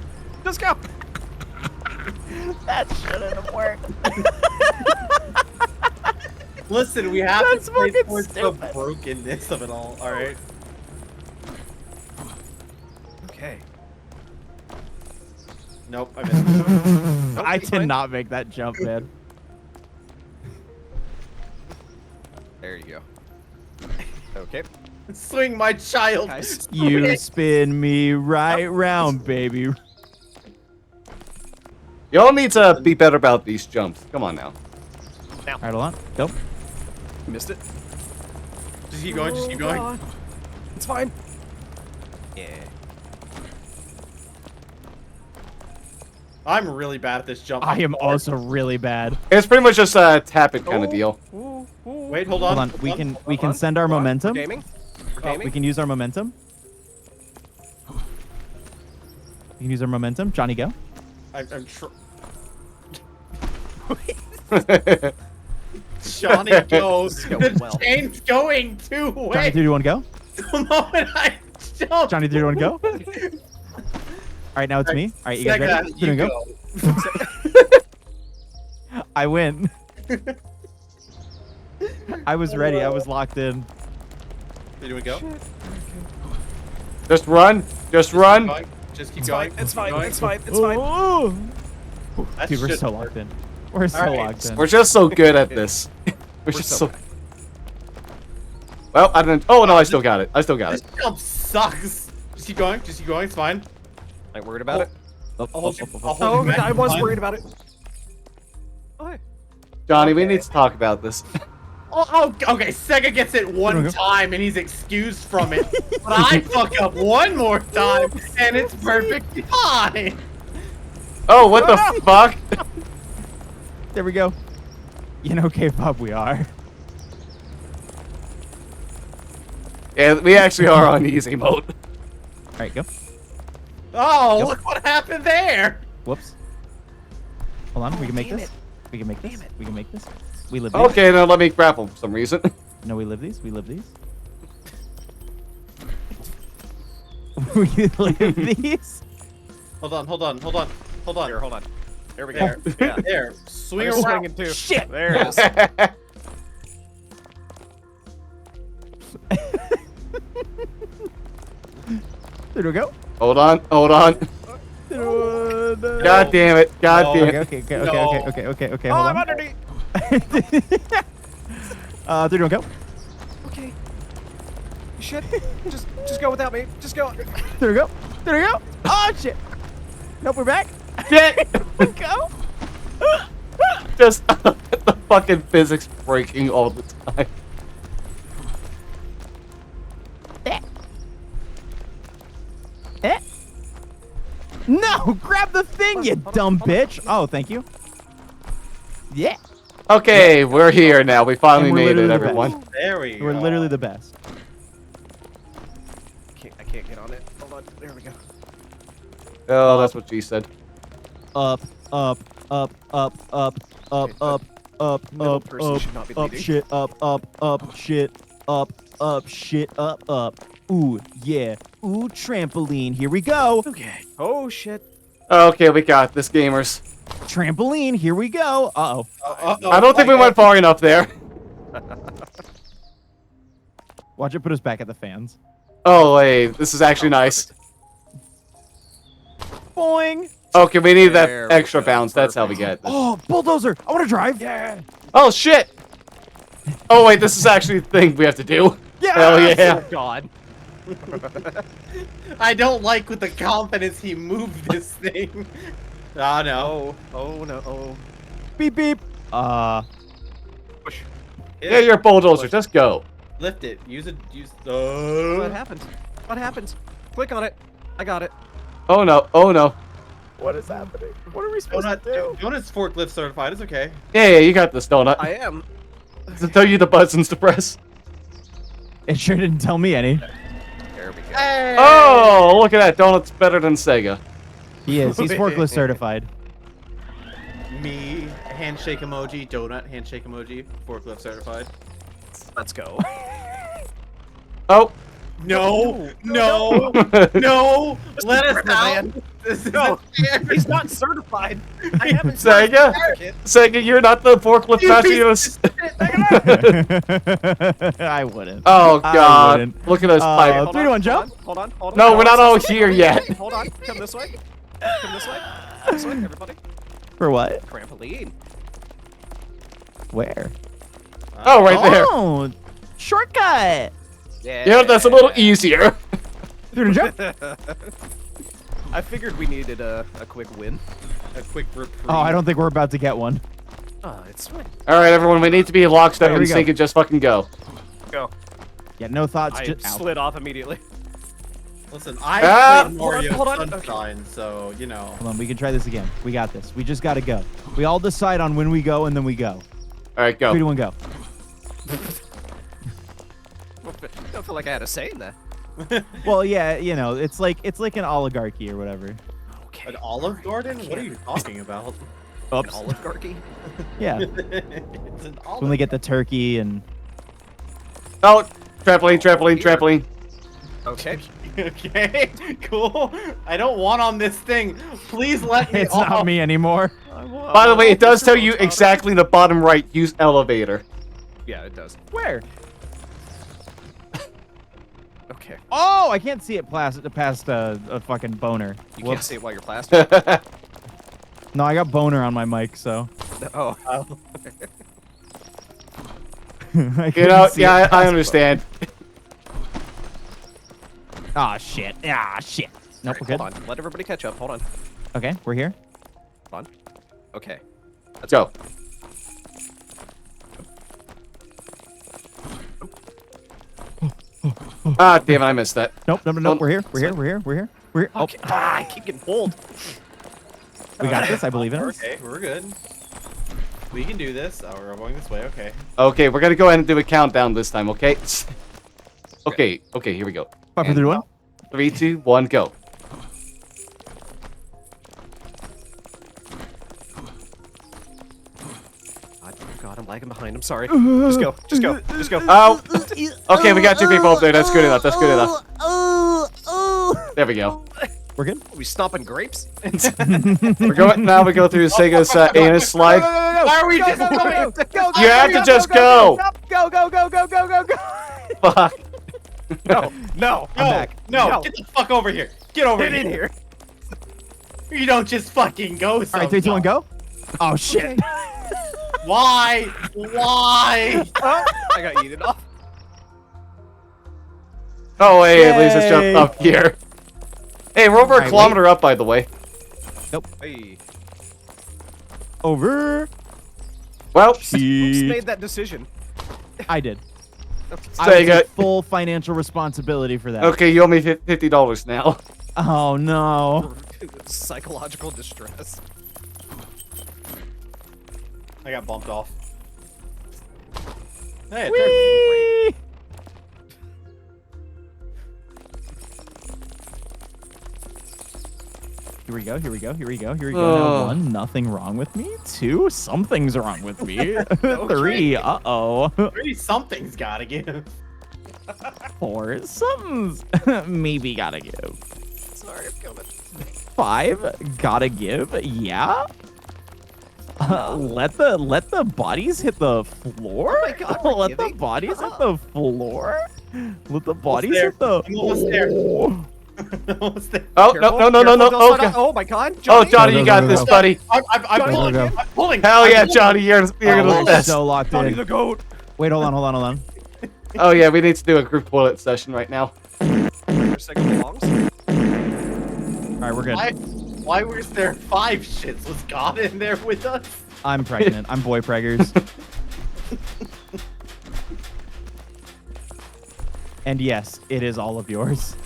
Let's go. That shouldn't have worked. Listen, we have That's to play fucking towards the stupid. brokenness of it all. All right. Okay. Nope. I missed. I did not make that jump, man. There you go. Okay. Swing my child. Guys. You spin me right round, baby. Y'all need to be better about these jumps. Come on now. All right, hold on. Go. Missed it. Just keep going. Just keep going. God. It's fine. Yeah. I'm really bad at this jump. I am also really bad. It's pretty much just a tap it kind of deal. Ooh, ooh. Wait, hold on. Hold on. We can send our Hold on. momentum. We're gaming. We're gaming. We can use our momentum. We can use our momentum. Johnny, go. I'm Johnny goes. going The well. chain's going too. Johnny, Wait. 3, 2, 1, go. The moment I jump. Johnny, 3, 2, 1, go. All right, now it's me. All right, you guys Second, ready? 3, 2, 1, you go. I win. I was ready. I was locked in. Here we go. Just run. Just run. Just keep It's going. fine. It's fine. Going. It's fine. It's fine. Oh. That Dude, we're should so work. locked in. We're so right. locked in. We're just so good at this. We're just so so. Well, I didn't. Oh no, I still got it. I still got This it. jump sucks. Just keep going. Just keep going. It's fine. Ain't worried about it. I'll hold you. I'll hold Oh, you back. I was Fine. worried about it. Oh, hey. Johnny, we need to talk about this. Okay, Sega gets it one time and he's excused from it. But I fuck up one more time and it's perfectly fine. Oh, what the fuck? There we go. You know, K-pop, we are. Yeah, we actually are on easy mode. All right, go. Oh, Yep. look what happened there. Whoops. Hold on, we can make damn this. it. We can make this. We can make this. We live these. Okay, now let me grapple for some reason. No, we live these. We live these. We live these. Hold on. Here, hold on. There we go. There, Yeah. there. Swing I'm around. swinging too. Shit. There it is. There we go. Hold on. God damn it. God No. damn Okay, it. okay. Oh, Hold I'm on. underneath. 3, 2, 1, go. Okay. You should just go without me. Just go. There we go. There we go. Oh shit. Nope, we're back. Shit. Go. Just the fucking physics breaking all the time. No, grab the thing, you dumb bitch. Oh, thank you. Yeah. Okay, we're here now. We finally And we're made it, literally the everyone. There we go. We're literally the best. I can't get on it. Hold on. There we go. Oh, that's what she said. Up, up, up, up, up, up, up, up, Middle up, person up, should not be up, leading. shit, up, shit, up, shit, up. Ooh, yeah. Ooh, trampoline. Here we go. Okay. Oh shit. Okay, we got this, gamers. Trampoline. Here we go. Uh-oh. I don't think we went far enough there. Watch it put us back at the fans. Oh, wait. This is actually nice. Boing. Okay, we need that There we extra go. bounce. That's how we get this. Oh, bulldozer. I want to drive. Yeah. Oh, shit! Oh, wait, this is actually the thing we have to do. Yeah. Hell yeah. Oh god. I don't like with the confidence he moved this thing. Ah, no. Oh no. Oh. Beep, beep. Push. Yeah, you're a bulldozer. Just go. Lift it. Use it. What happens? What happens? Click on it. I got it. Oh, no. Oh, no. What is happening? What are we supposed Donut, to do? Donut's forklift certified. It's okay. Yeah, you got this, donut. I am. To tell you the buttons to press. It sure didn't tell me any. There we go. Hey! Oh, look at that. Donut's better than Sega. He is. He's forklift certified. Me, handshake emoji, donut, handshake emoji, forklift certified. Let's go. Oh. No, no, no, let us out. This is No, fair. he's not certified. I haven't Sega? Sega, you're not the forklift master. You're I wouldn't. Oh, I God. wouldn't. Look at us pipe. 3, 2, 1, jump. Hold on. No, we're not all here yet. Hold on. Come this way. Come this way. This way, everybody. For what? Trampoline. Where? Oh, right there. Oh, shortcut. Yeah. You know, that's a little easier. 3, 2, jump. I figured we needed a quick win. A quick reprieve. Oh, I don't think we're about to get one. Oh, it's fine. All right, everyone, we need to be lockstep There and we go. sync and just fucking go. Go. Yeah, no thoughts. I Just slid off immediately. Listen, I Ah! played Mario Hold on. Sunshine, so you know. Hold on, we can try this again. We got this. We just gotta go. We all decide on when we go, and then we go. All right, 3, 2, go. 1, go. I don't feel like I had a say in that. Well, yeah, you know, it's like an oligarchy or whatever. Okay. An Olive Garden? What are you talking about? An oligarchy? Yeah, It's an olive. when they get the turkey and Oh, trampoline. Okay. Okay, cool. I don't want on this thing. Please let me it's off. not me anymore. By the way, it does tell you exactly the bottom right. Use elevator. Yeah, it does. Where? Okay. Oh, I can't see it past a fucking boner. You can't see it while you're plastic. No, I got boner on my mic, so. Oh. I You couldn't know, see yeah, it I past- understand. Ah, shit. Ah, shit. Nope, we're good. Hold on. Let everybody catch up. Hold on. Okay, we're here. Hold on. Okay. Let's go. Ah, damn it, I missed that. Nope, we're here. We're here. Oh, Okay. Ah, I keep getting pulled. we got this. I believe in us. Okay, we're good. We can do this. Oh, we're going this way. Okay. Okay, we're gonna go ahead and do a countdown this time, okay? Okay, here we go. 5, 4, 3, 2, 1. 3, 2, 1, go. God, I'm lagging behind. I'm sorry. Just go. Just go. Just go. Oh! Okay, we got 2 people up there. That's good enough. That's good enough. There we go. We're good. Are we stomping grapes? We're going now. We go through Sega's anus slide. Why are we just going? You have to just go. Go. Fuck. No. No. I'm back. No, get the fuck over here. Get over Get in here. You don't just fucking go. All right, 3, 2, 1, go. Oh shit. Why? Why? I got yeeted off. Oh, hey, at least it's jumped up here. Hey, we're over a Alright, kilometer up, by the way. Hey. Over. Well, Who made that decision? I did. I Sega. take full financial responsibility for that. Okay, you owe me $50 now. Oh no. Psychological distress. I got bumped off. Hey, Whee! Here we go. Now, 1, nothing wrong with me. 2, something's wrong with me. 3, uh-oh. maybe something's gotta give. 4, something's maybe gotta give. Sorry, I'm coming. 5, gotta give. Yeah. Let the bodies hit the floor. Oh my God, Let the giving bodies hit up. the floor. Let the bodies there. hit the. I'm almost there. Oh. Almost there. Oh, Careful, no. careful, don't Oh, slide God. off. Oh my God. Oh, Johnny. Johnny, Go, you go, got go, this, go. buddy. I'm Go, pulling. go, go. I'm pulling. Hell I'm yeah, pulling. Johnny, you're Oh, gonna we're best. so locked Johnny in. the goat. Wait, hold on. Oh yeah, we need to do a group toilet session right now. Your second belongs. All right, we're good. Why was there 5 shits? Was God in there with us? I'm pregnant. I'm boy preggers. And yes, it is all of yours.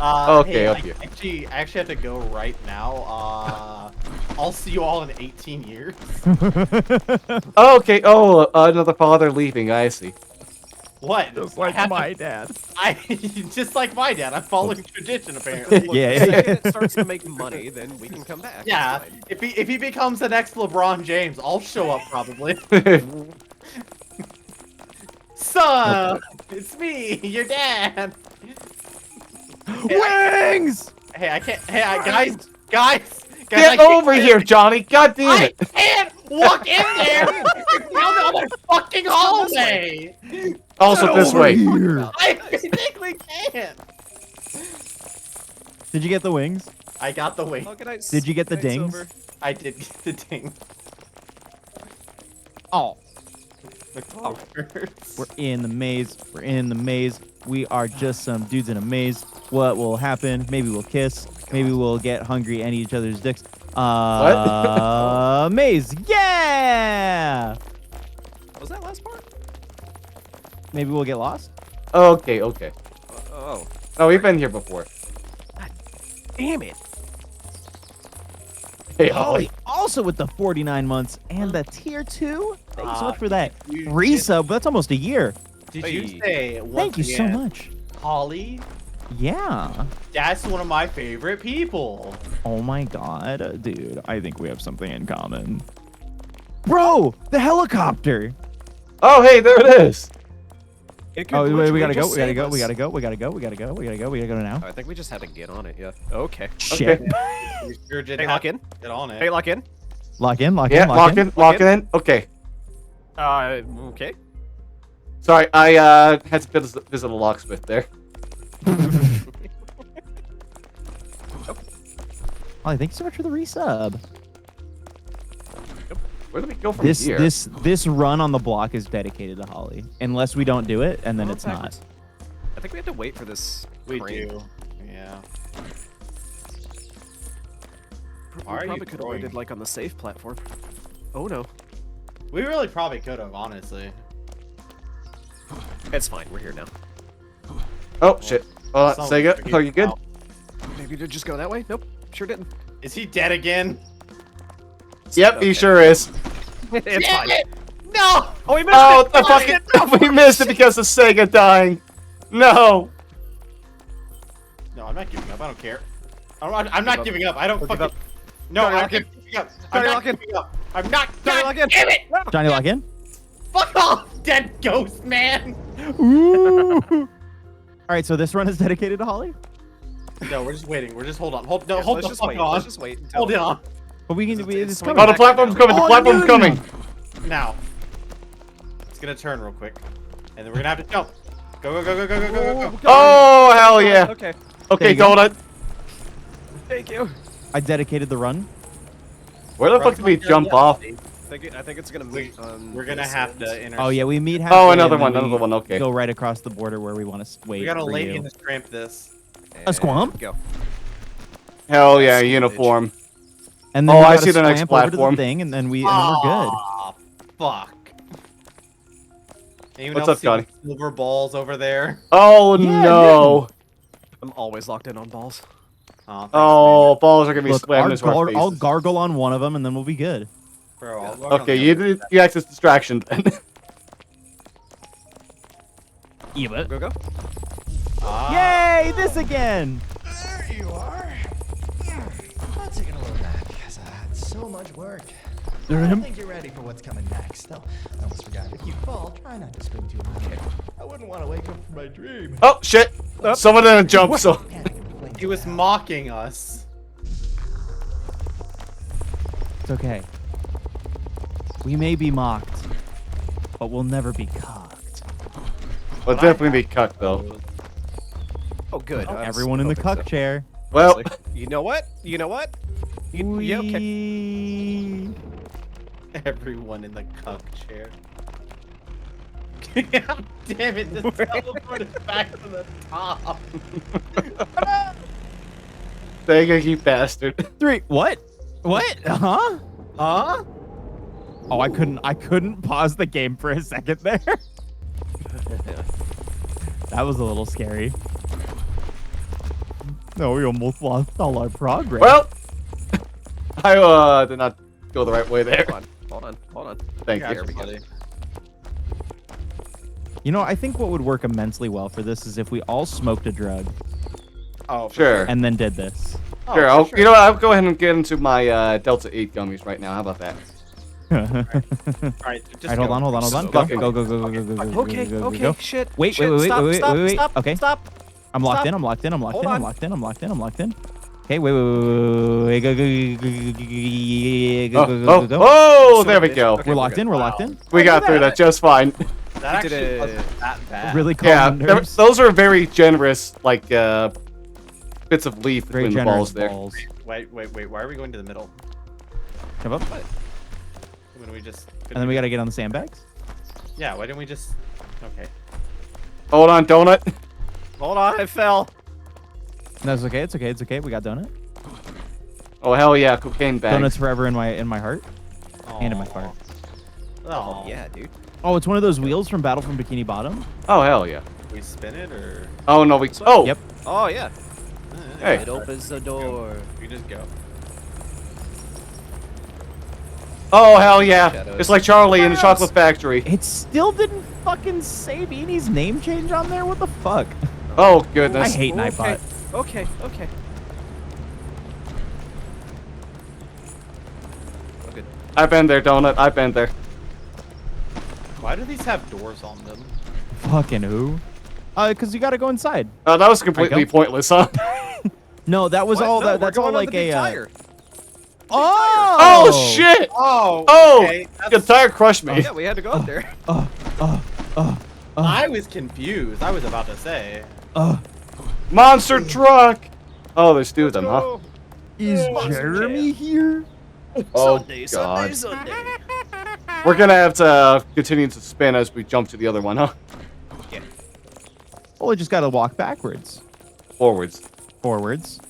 Okay, hey, up here. I actually have to go right now. I'll see you all in 18 years. Okay, another father leaving, I see. What? Just I like have my to, dad. just like my dad. I'm following tradition apparently. Yeah. The second it starts to make money, then we can come back. Yeah. It's fine. If he becomes the next LeBron James, I'll show up probably. Son, it's me, your dad. Wings! Hey, I can't. Hey, guys. I Get can't- over here, Johnny! God damn I it! can't walk in there. It's down the other fucking hallway. Also this way. Here. I physically can't. Did you get the wings? I got the wing. Oh, good night, Did you get the good night, dings? Silver. I did get the ding. Oh. Oh, hurts. We're in the maze. We are just some dudes in a maze. What will happen? Maybe we'll kiss. Maybe we'll get hungry and eat each other's dicks. Maze. Yeah! What was that last part? Maybe we'll get lost. Okay. Oh. No, we've been here before. Damn it. Hey, Holly, Holly. also with the 49 months and the tier 2. Thank you so much for that. you Resub, that's almost a year. Did Hey. you say once Thank you so again, much. Holly? Yeah. That's one of my favorite people. Oh my god, dude. I think we have something in common. Bro, the helicopter. Oh, hey, there it is. Oh, wait, we gotta go. just We gotta saved go. us. We gotta go. We gotta go. We gotta go. We gotta go. We gotta go now. I think we just had to get on it, yeah. Okay. Shit. You sure did Hey, have lock in. to get on it. Hey, lock in. Lock in. Lock Yeah, in. lock it in. Okay. Okay. Sorry, I had to visit a locksmith there. Holly, thank you so much for the resub. Where do we go from This here? this run on the block is dedicated to Holly. Unless we don't do it, and then Oh, it's not. backwards. I think we have to wait for this. We crane. do. Yeah. We Why are you probably could have throwing- waited like on the safe platform. Oh no. We really probably could have, honestly. It's fine. We're here now. Oh shit. Sounds Sega, like are you good? out. Maybe to just go that way? Nope. Sure didn't. Is he dead again? Yep, he Okay. sure is. It's fine. No! Oh, we missed Oh, it! the fucking we missed it because of Sega dying. No. No, I'm not giving up. I don't care. I'm not giving up. I don't Give fucking. up. No, Johnny, I'm lock in. not giving up. I'm Johnny, not lock in. giving up. I'm not. Johnny, God lock in. damn it! Johnny, lock in. Fuck off, dead ghost man. Ooh. All right, so this run is dedicated to Holly. No, we're just waiting. We're just hold on. Hold Yeah, hold let's the just fuck wait. on. Let's just wait. Until Hold it on. But we can. It's It's swinging coming. Oh, the platform's coming. The Oh, platform's no, no, coming. no. Now. It's gonna turn real quick, and then we're gonna have to jump. Go go go go go go go go go. Oh hell yeah. Okay. Okay, There you go. Donut. Thank you. I dedicated the run. Where the fuck did we jump off? I think it's gonna meet on. We're gonna this have end. to. Oh yeah, we meet. Oh, halfway another and one, then another we one, okay. Go right across the border where we want to wait. We gotta for lay you. in this cramp this. A squamp? And Go. Hell yeah, Squidge. uniform. And then Oh, we I gotta see the next scramp over to platform. the thing, and then we're good. Ah, fuck. Anyone What's else up, see Johnny? the silver balls over there? Oh Yeah, no. I'm always locked in on balls. Oh, thanks, Oh, balls are gonna be Look, slammed into our I'll faces. gargle on one of them, and then we'll be good. man. Bro, I'll walk on Okay, the other. you access distraction then. Yeah, Go go. Ah, Yay! This again. There you are. I'm taking a little nap because I had so much work. I don't think you're ready for what's coming next. Oh, I almost forgot. If you fall, try not to scream too loud. I wouldn't want to wake up from my dream. Oh shit. Someone didn't jump, so He was mocking us. It's okay. We may be mocked, but we'll never be cocked. we'll definitely be cut though. Oh, good. I was Everyone in the hoping cuck so. chair. Well, Honestly. You know what? You know what? Yeah, okay. Whee! Everyone in the cuck chair. God damn it, just teleported back to the top. Sega, you bastard. 3. What? What? Huh? Huh? Oh, I couldn't pause the game for a second there. That was a little scary. No, we almost lost all our progress. Well, I did not go the right way there. Hold on. Thank Got you. you, buddy. You know, I think what would work immensely well for this is if we all smoked a drug Oh, for Sure. and then did this. Oh, Sure, for you know what? I'll go ahead and get into my Delta 8 gummies right now. How about that? Alright, just Alright, hold go. on. Go, Fucking- go, go. Okay, go. shit. Wait, shit, wait. Stop, stop, wait. stop, Okay. Stop. I'm locked Stop. in. I'm locked in. Hold on. I'm locked in. Okay, wait. Go. Oh, there we go. Okay, We're locked good. in. We're locked in. We got through that just fine. That We did actually it. wasn't that bad. Really calm Yeah, the nerves. those are very generous, like, bits of leaf Very between the generous balls there. balls. Wait. Why are we going to the middle? Come up. When we just. And then we gotta get on the sandbags. Yeah, why didn't we just. Okay. Hold on, donut. Hold on, I fell. That's okay. It's okay. We got donut. Oh hell yeah, cocaine bag. Donuts forever in my heart and in my fart. Oh, Yeah, dude. Oh, it's one of those wheels from Battle from Bikini Bottom. Oh hell yeah. We spin it or. Oh no, we. Oh. Yep. Oh, yeah. Hey. It opens the door. We just go. Oh hell yeah. Shadows. It's like Charlie in the Chocolate Factory. It still didn't fucking say Beanie's name change on there. What the fuck? Oh goodness. I hate Okay. Nightbot. Okay. Oh, good. I've been there, donut. I've been there. Why do these have doors on them? Fucking who? Because you gotta go inside. That was completely go. pointless, huh? No, that was What? all. No, That, we're that's going all on like the big a. tire. Oh! Oh shit! Oh. Oh, okay, the that's- tire crushed me. Yeah, we had to go up there. I was confused. I was about to say. Monster truck. Oh, there's two of them, huh? Oh, Is Monster Jeremy here? Oh Sunday, god. Sunday. We're gonna have to continue to spin as we jump to the other one, huh? Well, we just gotta walk backwards, Forwards. forwards,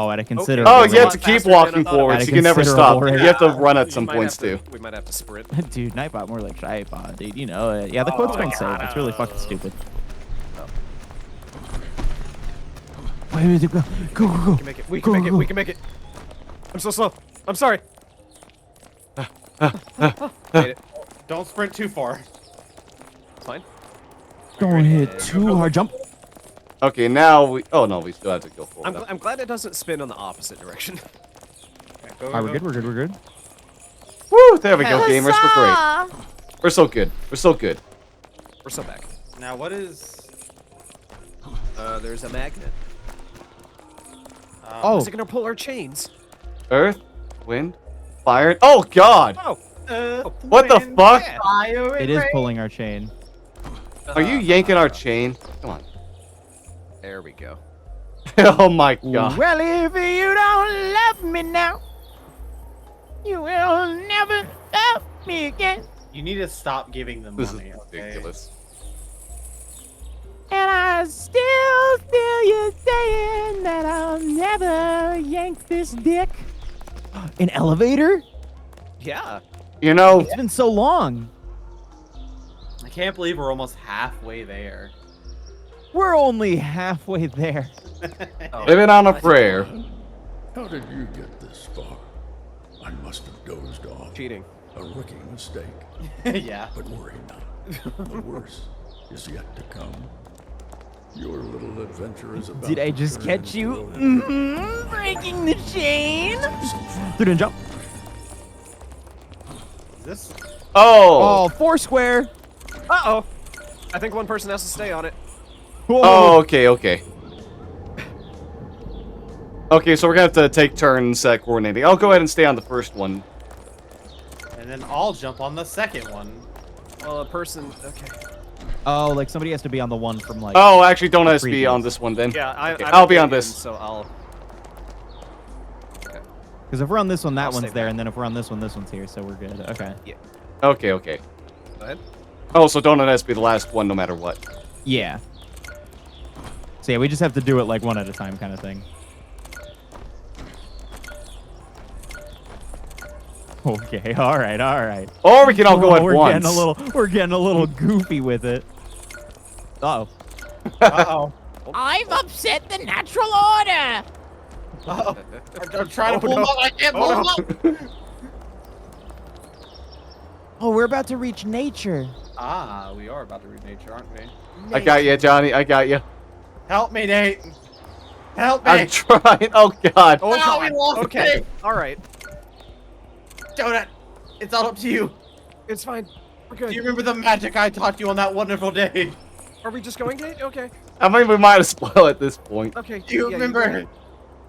Oh, at a Okay. considerable Oh, rate. you have lot to keep faster than I walking thought it forwards. was. You can never At a stop. considerable You have to rate. run at We some might have points to- too. We might have to sprint. Dude, Nightbot more like Shybot, dude. You know it. Yeah, the quote's been safe. It's really fucking stupid. Wait, wait, go, go, go, go. We can make it. We can make it. We can make it. I'm so slow. I'm sorry. Made it. Don't sprint too far. It's fine. Don't hit too hard. Jump. Okay, now we. Oh no, we still have to go forward. I'm glad it doesn't spin on the opposite direction. All right, we're good. We're good. We're good. Woo! There we go, gamers. We're great. We're so good. We're so good. We're so back. Now what is? There's a magnet. Oh, Is it gonna pull our chains? Earth, wind, fire. Oh God! Oh. What the fuck? Fire it is pulling our chain. Are you yanking our chain? Come on. There we go. Oh my God. Well, if you don't love me now, you will never love me again. You need to stop giving them This is money. Okay? ridiculous. And I still feel you saying that I'll never yank this dick. An elevator? Yeah. You know, It's been so long. I can't believe we're almost halfway there. We're only halfway there. living on a prayer. How did you get this far? I must have dozed off. Cheating. A rookie mistake. Yeah. But worry not. The worst is yet to come. Your little adventure is about Did I to just turn catch into you? a real Breaking the chain. Dude, and jump. Is this? Oh. Oh, Foursquare. Uh-oh. I think one person has to stay on it. Oh, okay, okay. Okay, so we're gonna have to take turns coordinating. I'll go ahead and stay on the first one. And then I'll jump on the second one. Well, a person. Okay. Oh, like somebody has to be on the one from like. Oh, actually, don't SB previous. on this one then. Yeah, Okay, I'm I'll be okay on again, this. So I'll. Okay. Because if we're on this one, that I'll one's stay there, back. and then if we're on this one, this one's here, so we're good. Okay. Okay, okay. Go ahead. Oh, so don't let us be the last one no matter what. Yeah. So yeah, we just have to do it like one at a time, kind of thing. Okay. All right. All right. Or we can all go Oh, at we're once. We're getting a little goofy with it. Uh-oh. Uh-oh. I've upset the natural order. Uh-oh. I'm trying to Oh, pull no. him up. I can't pull him up. Oh, we're about to reach nature. Ah, we are about to read nature, aren't we? I got you, Johnny. I got you. Help me, Nate. Help me. I'm trying. Oh God. Oh, No, we God. lost Okay. it. All right. Donut, it's all up to you. It's fine. We're good. Do you remember the magic I taught you on that wonderful day? Are we just going to? Okay. I mean, we might as well at this point. Okay. Do you yeah, remember,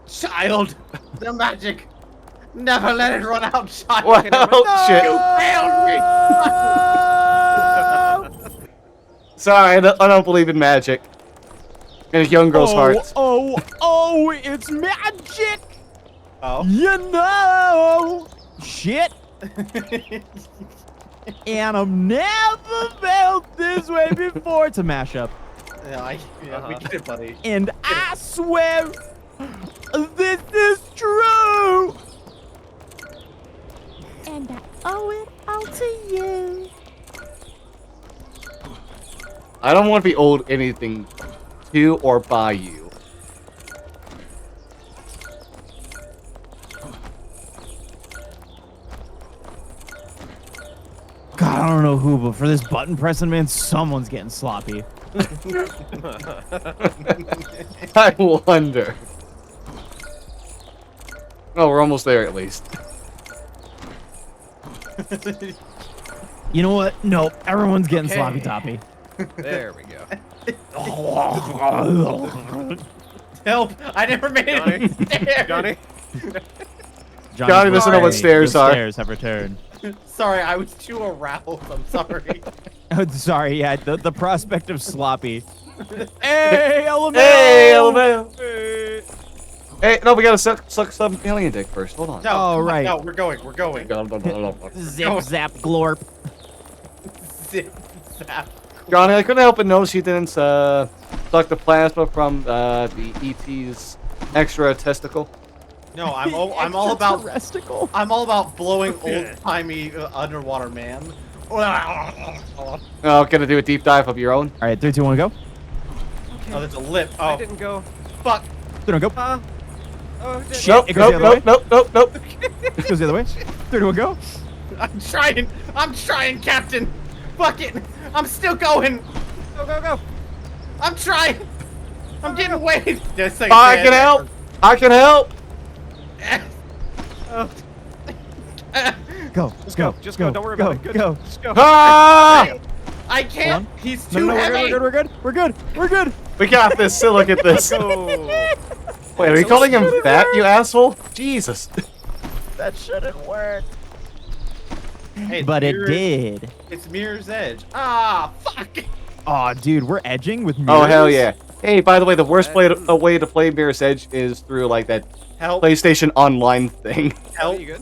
child, the magic? Never let it run out, child. Well, shit. You failed me. Sorry, I don't believe in magic. In a young girl's heart. Oh, it's magic. Oh. You know. Shit. And I've never felt this way before. It's a mashup. Yeah, we get it, buddy. And I swear this is true. And I owe it all to you. I don't want to be owed anything to or by you. God, I don't know who, but for this button pressing, man, someone's getting sloppy. I wonder. Oh, we're almost there at least. You know what? Nope, everyone's getting Okay. sloppy toppy. There we go. Help! I never made Johnny? it upstairs. Johnny? Johnny doesn't know what stairs The are. Stairs have returned. Sorry, I was too aroused. I'm sorry. Oh, sorry, yeah, the prospect of sloppy. Hey, LMAO! Hey, LMAO! Hey, no, we gotta suck some alien dick first. Hold on. No, Oh, come on, right. No, we're going. We're going. Zip, zap, glorp. Zip, zap. Johnny, I couldn't help but notice you didn't suck the plasma from the ET's extra testicle. No, I'm all about Extraterrestrial. I'm all about blowing old-timey underwater man. Oh, Gonna do a deep dive of your own. All right, 3, 2, 1, go. there's a lip. I Oh, didn't go. fuck. 3, 2, 1, go. Oh, Shit, Nope, it goes the nope, other nope, nope, nope, nope. This goes the other way. 3, 2, 1, go. I'm trying, Captain. Fuck it. I'm still going. Go, go, go. I'm trying. I'm getting away. Just like I can help. I can help. Go. Just go. Just go. Don't worry go, about it. Good. Go. Just go. Ah! I can't. Hold He's No, too no, heavy. we're good. We're good. We're good. We got this. So look at this. Go. Wait, are you calling him fat, you asshole? Jesus. That shouldn't work. Hey, But it Mirror's- did. It's Mirror's Edge. Ah, fuck. Oh, dude, we're edging with mirrors. Oh, hell yeah. Hey, by the way, the worst way to play Mirror's Edge is through, like, that Help. PlayStation Online thing. Help. You good?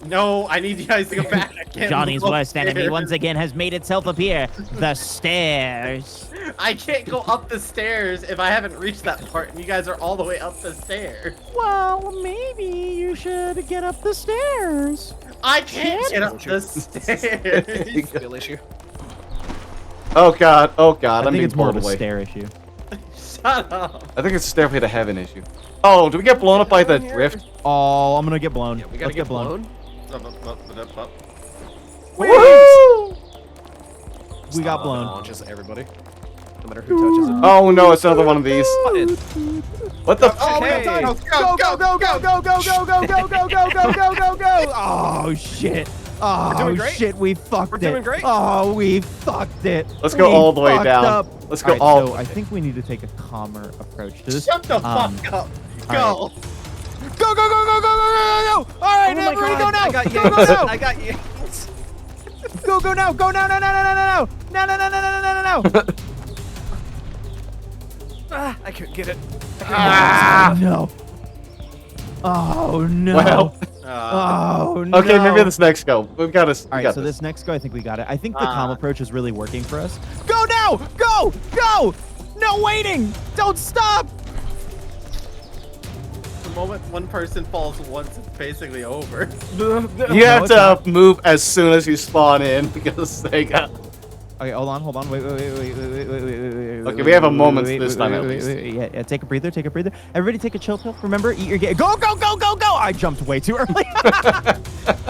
No, I need you guys to go back. I can't Johnny's move worst enemy upstairs. once again has made itself appear. The stairs. I can't go up the stairs if I haven't reached that part, and you guys are all the way up the stairs. Well, maybe you should get up the stairs. I can't get up the stairs. Skill issue. Oh god, oh god, I I'm think being it's more blown of a away. stair issue. Shut up. I think it's a Stairway to Heaven issue. Oh, do we get blown up by the drift? Oh, I'm gonna get blown. Yeah, we gotta Let's get blown. Woo! We got It blown. launches everybody. No matter who touches it. Oh no, it's another one of these. What the? Oh, we Hey. got time. Go, go, go, go, go, go, go, go, go, go, go, go, go, go, go! Oh shit! Oh doing great. shit! We fucked We're it. doing great. Oh, we fucked it. Let's go We all the way fucked down. up. Let's go Alright, all the So way. I think we need to take a calmer approach to this. Shut the fuck up. Go. Go, go, go, go, go, go, go, go! All right, Oh my everybody, go God, now! I got Go, yanked. go now! I got you. Go, go now! Go now! No, no, no, no, no, no, no, no, no, no, no, no, no, no! Ah, I couldn't get it. Ah! No. Oh no. Well, Oh no. okay, maybe this next go. We've got this. All right, so this next go, I think we got it. I think the calm approach is really working for us. Go now! Go! Go! No waiting! Don't stop! The moment one person falls once, it's basically over. You have it's to not. move as soon as you spawn in because they got. Okay, hold on. Wait. Okay, we have a moment this time at least. Yeah, take a breather. Everybody take a chill pill. Remember, eat your game. Go, go, go, go, go! I jumped way too early.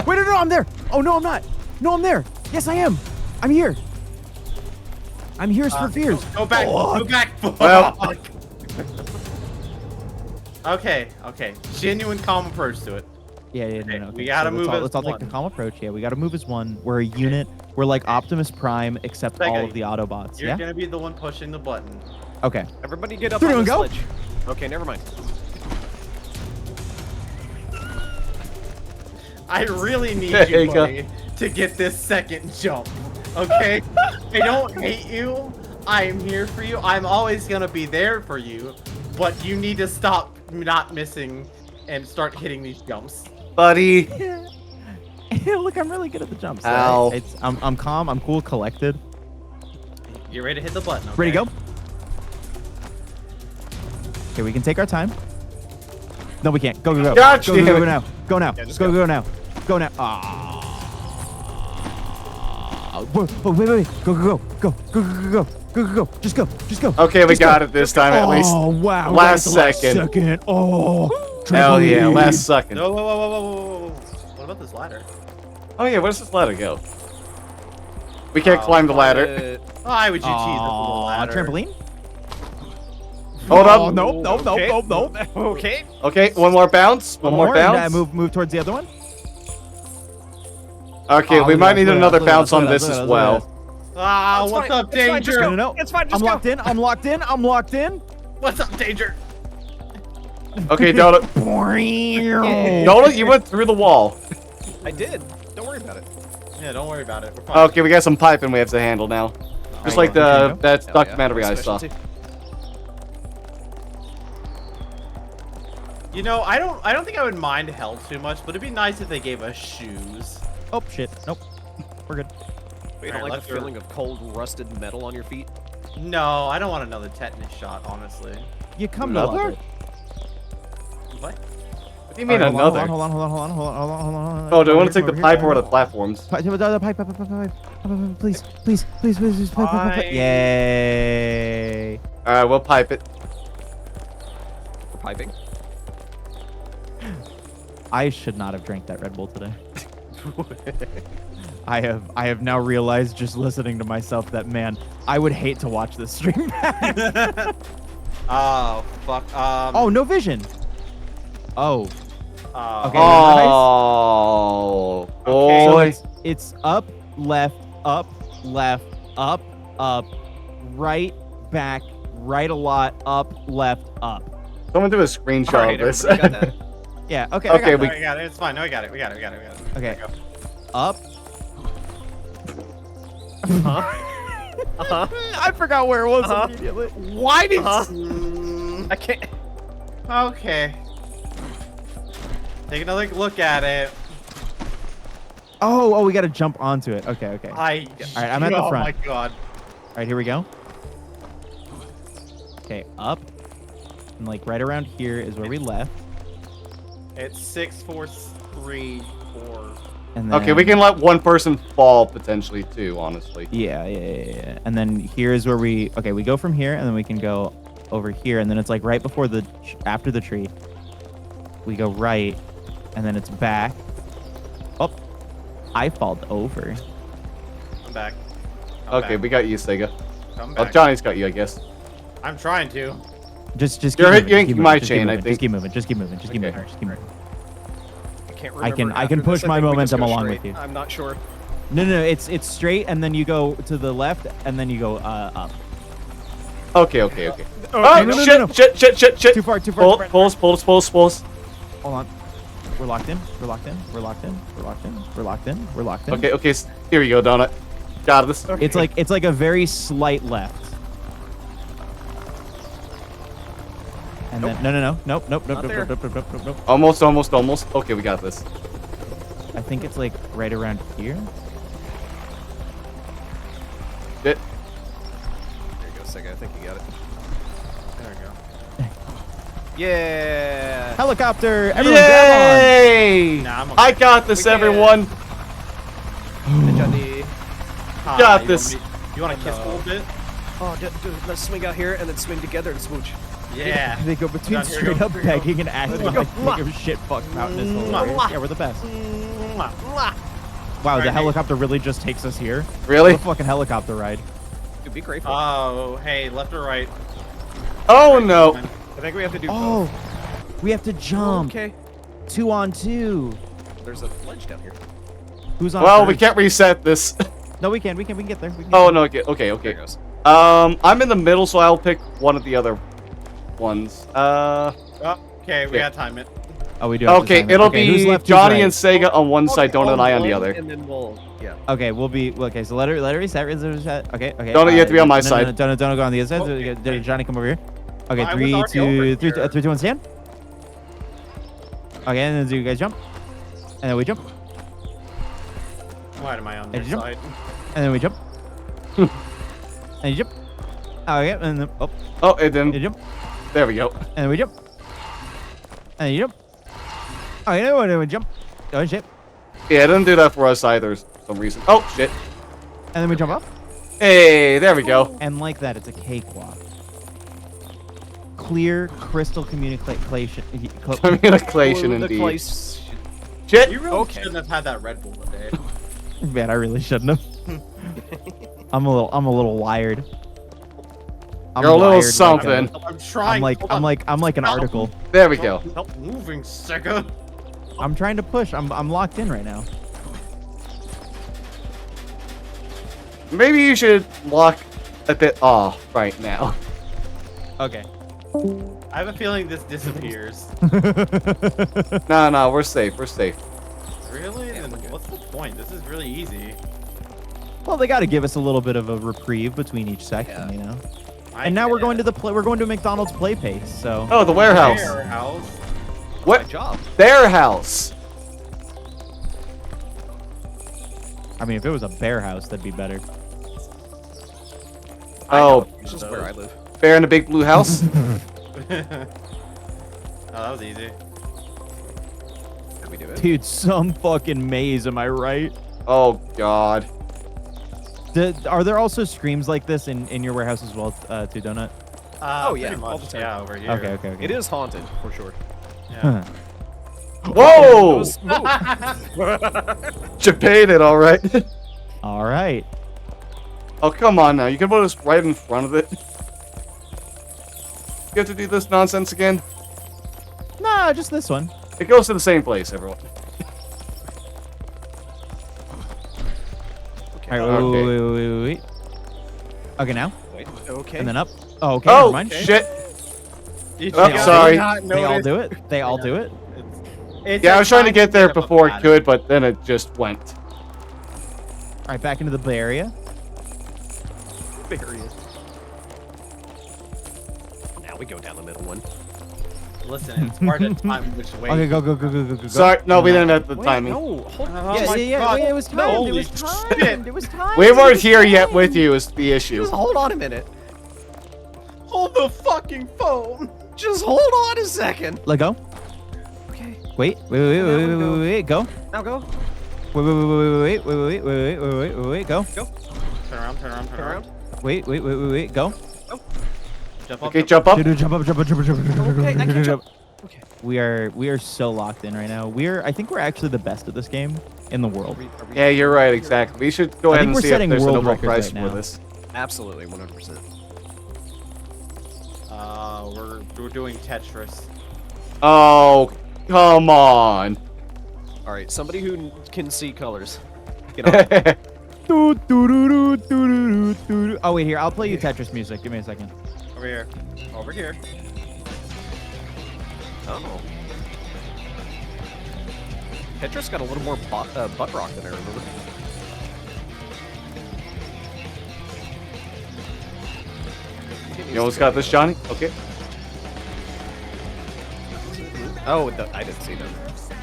Wait, no, I'm there. Oh, no, I'm not. No, I'm there. Yes, I am. I'm here. I'm here for fears. Go back. Fuck. Go back. Well- Fuck. Okay. Genuine calm approach to it. Yeah, Okay, no. we gotta move as Let's all take one. the calm approach. Yeah, we gotta move as one. We're a unit. We're like Optimus Prime, except all Okay. of the Autobots. You're Yeah. gonna be the one pushing the button. Okay. Everybody get up Three, on the two, one, go. sledge. Okay, never mind. I really need There you, you go. buddy, to get this second jump. Okay? I don't hate you. I'm here for you. I'm always gonna be there for you. But you need to stop not missing and start hitting these jumps. Buddy. Look, I'm really good at the jumps. Ow. I'm calm. I'm cool, collected. You ready to hit the button? Okay? Ready to go? Okay, we can take our time. No, we can't. Go, go, go. Gotcha. Go, go, go, go now. Go now. Yeah, just go, go. go now. Go now. Ah. Whoa, wait. Go, go, go. Go, go, go, go. Go, go, go. Just go. Just go. Okay, we Just got go. it this time at least. Oh, wow. Last right at the second. Oh. Hell yeah, trampoline. last second. No, whoa. What about this ladder? Oh yeah, where does this ladder go? We can't climb the ladder. Why would you tease us with a Aw, ladder? trampoline? Hold Oh, up. nope. Okay. Okay, one more bounce. One more and, bounce. move towards the other one. Okay, Oh, we look might at need that, another look at bounce that, on look at this that, as look at well. Ah, It's what's fine, up, it's fine, just danger? go. No. It's fine, just I'm go. locked in. I'm locked in. What's up, danger? Okay, Donut. Donut, you went through the wall. I did. Don't worry about it. Yeah, don't worry about it. We're fine. Okay, we got some piping we have to handle now. Just like Alright, that Hell yeah, documentary I my saw. specialty. You know, I don't think I would mind hell too much, but it'd be nice if they gave us shoes. Oh shit. Nope. We're good. You don't Alright, like let's the go. feeling of cold, rusted metal on your feet? No, I don't want another tetanus shot, honestly. You come to love Another? it. What? What do you mean Hold on, another? hold on, hold on, hold on, hold on, hold on, hold on. Oh, do I Over want to here, take the over pipe here. or the platforms? Pipe, please, please, please, please, pipe. Yay! All right, we'll pipe it. We're piping. I should not have drank that Red Bull today. I have now realized, just listening to myself, that man, I would hate to watch this stream back. Oh fuck. Oh, no vision. Oh. Okay. Oh, Okay, So boy. it's up, left, up, right, back, right a lot, up, left, up. Someone do a screenshot All right, of this. everybody got that. Yeah. Okay. Okay, I got we- we got it. It's fine. No, we got it. We got it. Okay. Up. I forgot where it was immediately. Why did? I can't. Okay. Take another look at it. Oh, we got to jump onto it. Okay. All All right, I'm at the Oh front. my god. All right, here we go. Okay, up. And like right around here is where we left. It's 6, 4, 3, 4. And then, Okay, we can let one person fall potentially too, honestly. Yeah. And then here is where we go from here, and then we can go over here, and then it's like right before after the tree. We go right, and then it's back. Oh, I falled over. I'm back. Okay, we got you, Sega. Come Oh, back. Johnny's got you, I guess. I'm trying to. Just keep You're moving, hitting keep my moving, just keep chain, I moving, think. Just keep moving. Just keep moving. Okay. Just keep moving. I can't I can remember. push after my this. I think we just momentum go along straight. with you. I'm not sure. No. It's straight, and then you go to the left, and then you go up. Okay. Oh, no, shit. Too far. Pull us. Hold on. We're locked in. Okay, here you go, Donut. Got this. It's like a very slight left. And then nope. Almost. Okay, we got this. I think it's like right around here. Shit. There you go, Sega. I think you got it. There we go. Yeah. Helicopter! Everyone grab Yay! Nah, I'm I got this, We can. everyone. Hey, Johnny. Got this. You want to kiss a little bit? Oh, dude, let's swing out here and then swing together and smooch. Yeah. on. They go between Down here, straight go, up here we go. begging and acting like a shit fuck mountain is hilarious. Yeah, we're the best. Wow, the Right. helicopter really just takes us here. Really? What a fucking helicopter ride. Dude, be grateful. Oh, hey, left or right? Oh no. I think we have to do Oh, we have to both. jump. Okay. 2 on 2. There's a ledge down here. Who's on Well, we first? can't reset this. No, we can get there. We can get Oh there. no. There Okay. it goes. I'm in the middle, so I'll pick one of the other ones. Oh, okay, we Yeah. gotta time it. Oh, we do. Have to Okay, time it. it'll Okay, who's be left, who's Johnny right? and Sega on one side, Donut and I on the one, other. And then we'll, yeah. Okay, we'll be okay. So let her reset. Okay. Donut, you have to be on my side. Donut, go on the other side. Okay. Johnny, come over here. Okay, I was 3, already 2, over 3, here. 3, 2, 1, stand. Okay, and then do you guys jump? And then we jump. Why am I on Hey, this jump. side? And then we jump. And you jump. Okay, and then Oh, and you then jump. there we go. And then we jump. And you jump. Okay, then we jump. Oh shit. Yeah, it didn't do that for us either, for some reason. Oh shit. And then we jump up. Hey, there we go. And like that, it's a cakewalk. Clear, crystal communication. Communication The indeed. place. Shit. You really Okay. shouldn't have had that Red Bull today. Man, I really shouldn't have. I'm a little wired. I'm You're a little wired something. I'm trying. Hold on. I'm like an Ow. article. There we go. Help moving, Sega. I'm trying to push. I'm locked in right now. Maybe you should lock a bit off right now. Okay. I have a feeling this disappears. No, we're safe. We're safe. Really? Then what's the point? This is really easy. Well, they got to give us a little bit of a reprieve between each section, you know. I And now we're going to guess. we're going to McDonald's play pace. So. Oh, the warehouse. Warehouse. Good What? job. Their house. I mean, if it was a bear house, that'd be better. Oh, This is where I live. bear in a big blue house. Oh, that was easy. we do it. Dude, some fucking maze, am I right? Oh God. Are there also screams like this in your warehouse as well, too, Donut? Oh, yeah, pretty all much. the time. Yeah, over here. Okay. It is haunted, for sure. Yeah. Whoa! Smoke. You paid it, all right. All right. Oh, come on now. You can put us right in front of it. You have to do this nonsense again? Nah, just this one. It goes to the same place, everyone. All right, Okay. wait. Okay, now. Wait, okay. And then up. Oh, okay, never Oh, mind. shit. You Oh, did sorry. not They all notice- do it. They all do it. It's Yeah, a I was trying to tiny get there bit of a before it pattern. could, but then it just went. All right, back into the Bay Area. Barrier. Now we go down the middle one. Listen, it's hard to time which way. Okay, go. Sorry, no, we didn't have the Wait, timing. no, hold on. Oh Yeah, my yeah. God. Wait, it was timed. It Holy was timed. shit. It was timed. We It weren't was here yet with timed. you is the issue. Just hold on a minute. Hold the fucking phone. Just hold on a second. Let go. Okay. Wait. Go. Now go. Wait. Go. Turn around. Turn around. Wait. Go. Jump up. Okay, jump up. Dude, jump up. Okay, I can jump. Okay. We are so locked in right now. I think we're actually the best at this game in the world. Are we- Yeah, you're right, exactly. We should go I ahead think and we're see if setting there's a world Nobel records Prize right for now. this. Absolutely, 100%. We're doing Tetris. Oh, come on. All right, somebody who can see colors. Get on. Oh wait, here I'll play you Tetris music. Give me a second. Over here. Over here. Oh. Tetris got a little more butt rock than I remember. You almost got this, Johnny? Okay. Oh, I didn't see them.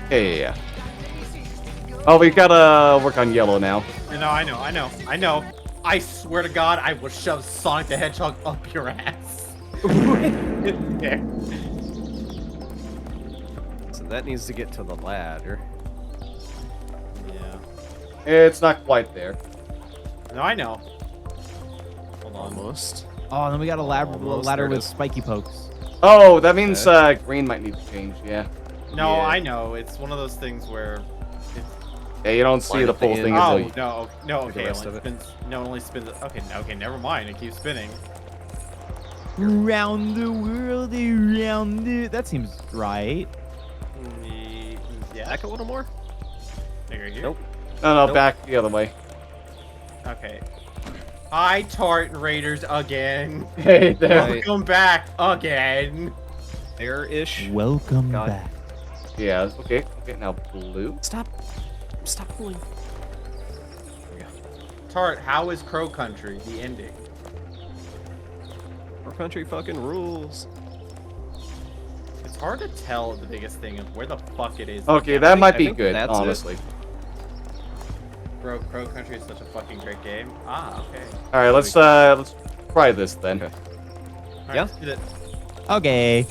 Yeah. Oh, we gotta work on yellow now. No, I know. I swear to God, I will shove Sonic the Hedgehog up your ass. There. So that needs to get to the ladder. Yeah. It's not quite there. No, I know. Hold on. Almost. Oh, and then we got a ladder Almost, there it with is. spiky pokes. Oh, that means green might need to change, yeah. No, Yeah. I know. It's one of those things where. Yeah, you don't see Line the up the full thing ends. until Oh you... no, the okay. rest Only of it. spins. No, it only spins. Okay, never mind. It keeps spinning. Round the world, around the... That seems right. Yeah. Back a little more. There you go. Nope. No, Nope. back the other way. Okay. Hi, Tart Raiders again. Hey, there. Right. Welcome back again. There-ish. Welcome God. back. Yeah, okay. Okay, now blue. Stop pulling. Tart, how is Crow Country? The ending. Our country fucking rules. It's hard to tell the biggest thing of where the fuck it is. Okay, that might I be think good, that's it. honestly. Bro, Crow Country is such a fucking great game. Ah, okay. Alright, let's try this then. Okay. Alright, Yeah? let's do it. Okay.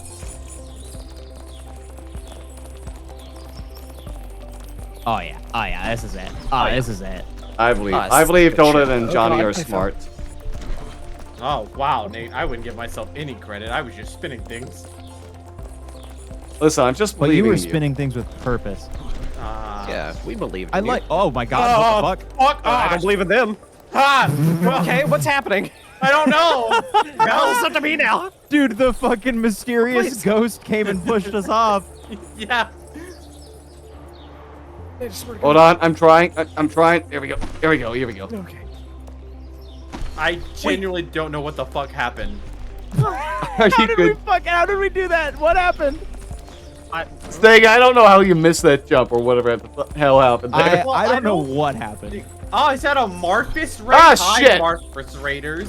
Oh yeah, this is it. yeah. This is it. I believe. Ah, I believe good Donut shit. and Oh, Johnny God, are I fell. smart. Oh, wow, Nate. I wouldn't give myself any credit. I was just spinning things. Listen, I'm just But believing you were spinning things with purpose. Yeah, we believe in I you. like. Oh my God! What the fuck? Fuck I off! don't believe in them. Ah! Okay, what's happening? I don't know! Well, it's up to me now. Dude, the fucking mysterious Please. ghost came and pushed us off. Yeah. Hold on, I'm trying. I'm trying. There we go. Here we go. Here we go. Okay. I genuinely don't know what the fuck happened. Are How you did we good? How did we do that? What happened? Stig, I don't know how you missed that jump or whatever the hell happened there. I don't know don't- what happened. Oh, is that a Marfus Raid? Ah, Hi, shit. Marfus Raiders.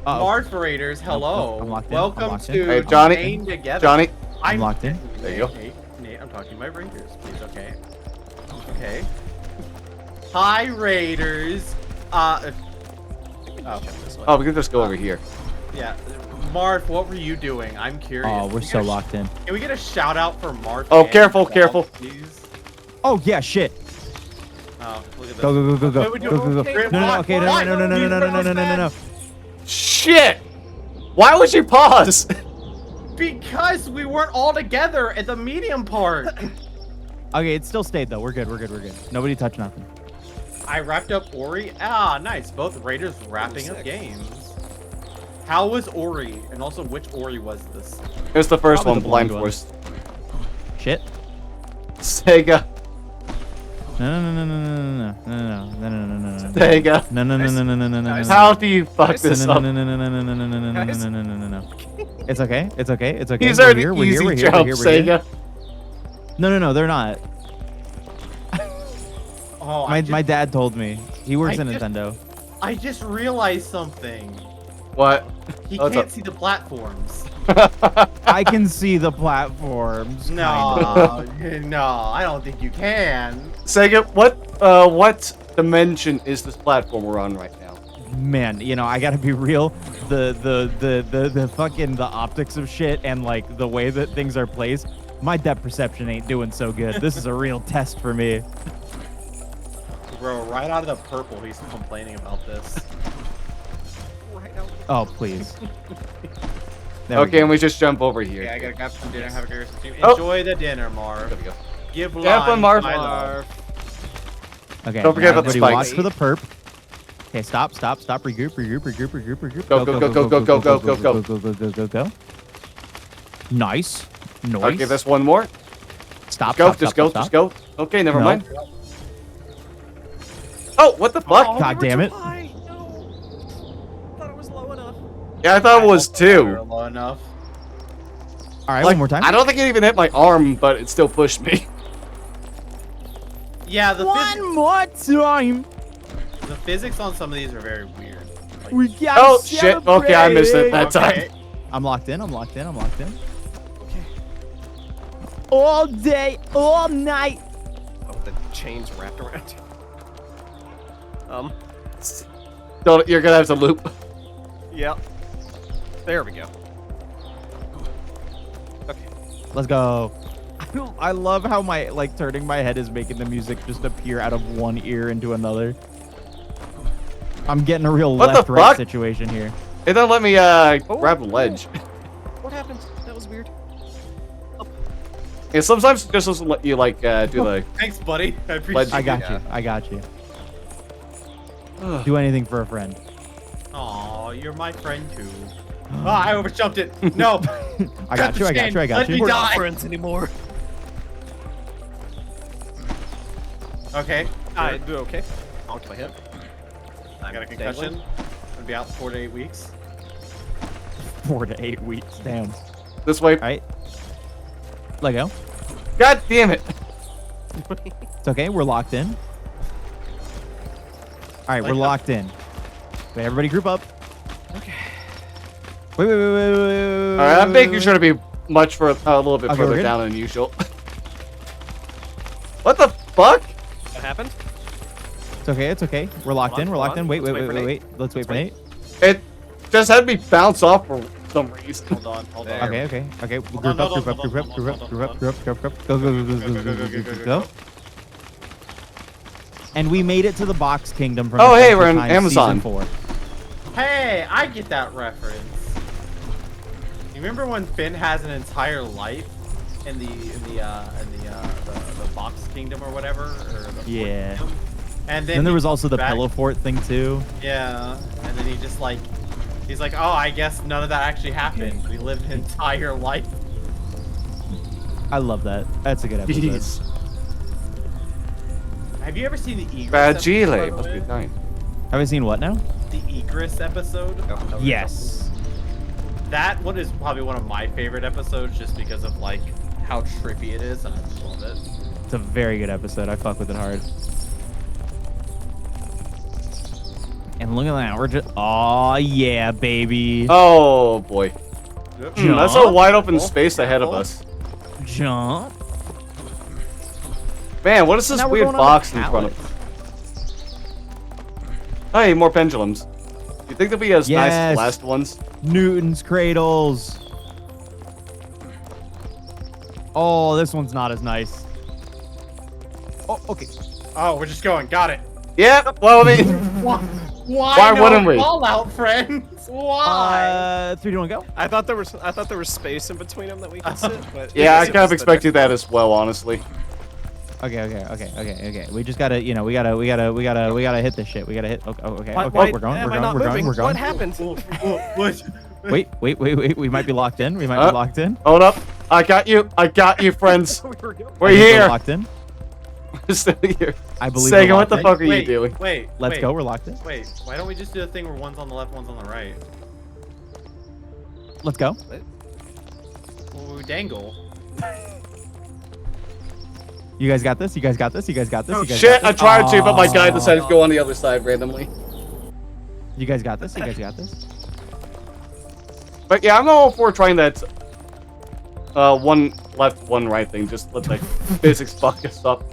Uh-oh. Marf Raiders, hello. I'm locked in. I'm Welcome locked in. to Hey, Johnny. Staying Together. Johnny, I'm locked in. There you go. Nate, I'm talking to my Raiders, please, okay? Okay. Hi, Raiders. Oh, oh, we can just go over here. yeah. Marf, what were you doing? I'm curious. Oh, we're so locked in. Can we get a shout out for Marf? Oh, and careful, Bob, careful. Please? Oh yeah, shit. Oh, look at this. Go go go go Wait, go would go you- go go. okay, No no why- okay why? no no no no no no no no no no. Shit! Why would you pause? Because we weren't all together at the medium part. Okay, it still stayed though. We're good. We're good. We're good. Nobody touched nothing. I wrapped up Ori. Ah, nice. Both Raiders wrapping up games. How was Ori? And also, which Ori was this? It was the first Probably one, the Blind blind one. Force. Shit. Sega. No no no no no no no no no no no no. Sega. No no no no no no no no no. How do you fuck this no up? no no no no no no no no no no no no no. It's okay. It's okay. It's okay. These We're are here, the we're here, easy we're here, we're jumps, here, we're here. Sega. No no no, they're not. Oh, My dad told me. He works I at just- Nintendo. I just realized something. What? He What's can't up? see the platforms. I can see the platforms. No, no, I don't think you can. Sega, what dimension is this platform we're on right now? Man, you know, I gotta be real. The fucking the optics of shit and like the way that things are placed, my depth perception ain't doing so good. This is a real test for me. Bro, right out of the purple, he's complaining about this. Oh please. There Okay, and we just jump over here. Okay, I gotta grab some dinner. Have a good rest. Oh. Enjoy the dinner, Marv. There we go. Give Yeah, life, Marv. my love. Okay. Don't forget now about the everybody spikes. watch for the perp. Okay, stop, regroup. Go, go, go, go, go, go, go, go, go. go. Nice. Nice. Okay, there's one more. Stop, Go, stop, just stop, go, stop, just go. Okay, never No. mind. Oh, what the fuck? God damn it. High. No. Thought it was low enough. Yeah, I thought it was two. Low enough. All right, Like, one more time. I don't think it even hit my arm, but it still pushed me. Yeah, the more time. physics on some of these are very weird. Like, We got Oh, shit. Okay, I missed it that okay. time. I'm locked in. Okay. All day, all night. Oh, the chains wrapped around you. Don't, you're gonna have to loop. Yep. There we go. Okay. Let's go. I love how my turning my head is making the music just appear out of one ear into another. I'm getting a real What the left-right fuck? situation here. It don't let me grab the ledge. What happened? That was weird. Yeah, sometimes it just doesn't let you like do the. Thanks, buddy. I appreciate I it. got you. I got you. Do anything for a friend. Aw, you're my friend too. Oh, I overjumped it. No. I got you. I got you. I got Let me you. We're not die. friends anymore. Okay. I do okay. Honked my hip. I got a concussion. Gonna be out 4 to 8 weeks. 4 to 8 weeks. Damn. This way. All right. Let go. God damn it. It's okay. We're locked in. All right, we're locked in. Wait, everybody group up. Okay. Wait. All right, I'm making sure to be much for a little bit Okay, we're further good? down than usual. What the fuck? What happened? It's okay. It's okay. We're locked in. We're locked in. Wait. Let's wait for Nate. Let's wait for Nate. It just had me bounce off for some reason. Hold on. Hold on. There. Okay. Group on, up. hold Group on, up. Group up. hold Group on, up. hold Group on, up. Group up. Go. And we made it to the box kingdom from Oh, hey, Adventure we're in Time Amazon. Season 4. Hey, I get that reference. You remember when Finn has an entire life in the box kingdom or whatever, or the Yeah. Fort Kingdom? And Then there he was also the back- pillow fort thing too. Yeah, and then he's like, oh, I guess none of that actually happened. We lived an entire life. I love that. That's a good episode. Jeez. Have you ever seen the Egress? Fragile. episode, by Must the be way? dying. Have I seen what now? The Egress episode. Oh, Yes. That one is probably one of my favorite episodes, just because of like how trippy it is, and I just love it. It's a very good episode. I fuck with it hard. And look at that. We're just. Oh yeah, baby. Oh boy. That's a Jump. wide open space ahead of us. Jump. Man, what is this Now we're weird going on a box in front of pallet. Hey, more pendulums. You think they'll be as nice as Yes. the last ones? Newton's cradles. Oh, this one's not as nice. Oh, okay. Oh, we're just going. Got it. Yeah. Well, I mean, Why Why no wouldn't we? Fallout, friends? Why? 3, 2, 1, go. I thought there was space in between them that we could sit, but yeah, I guess it kind of was the expected next that as well, honestly. Okay. We just gotta, we gotta hit this shit. We gotta hit. Okay. Why- Okay. why We're going. am We're I going. not We're going. moving? We're going. What happened? What? Wait. We might be locked in. We might be locked in. Hold up. I got you, friends. We were going. We're I think here. Locked in. We're still here. I believe. Sagan, we're what the locked in. fuck are you doing? Wait. Let's go. We're locked in. Wait. Why don't we just do a thing where one's on the left, one's on the right? Let's go. Well, we dangle. You guys got this. You guys got this. You guys got this. Oh, You guys shit, got I this. tried to, but my guy Aw. decided to go on the other side randomly. You guys got this. You guys got this. But yeah, I'm all for trying that one left, one right thing. Just let like physics fuck us up.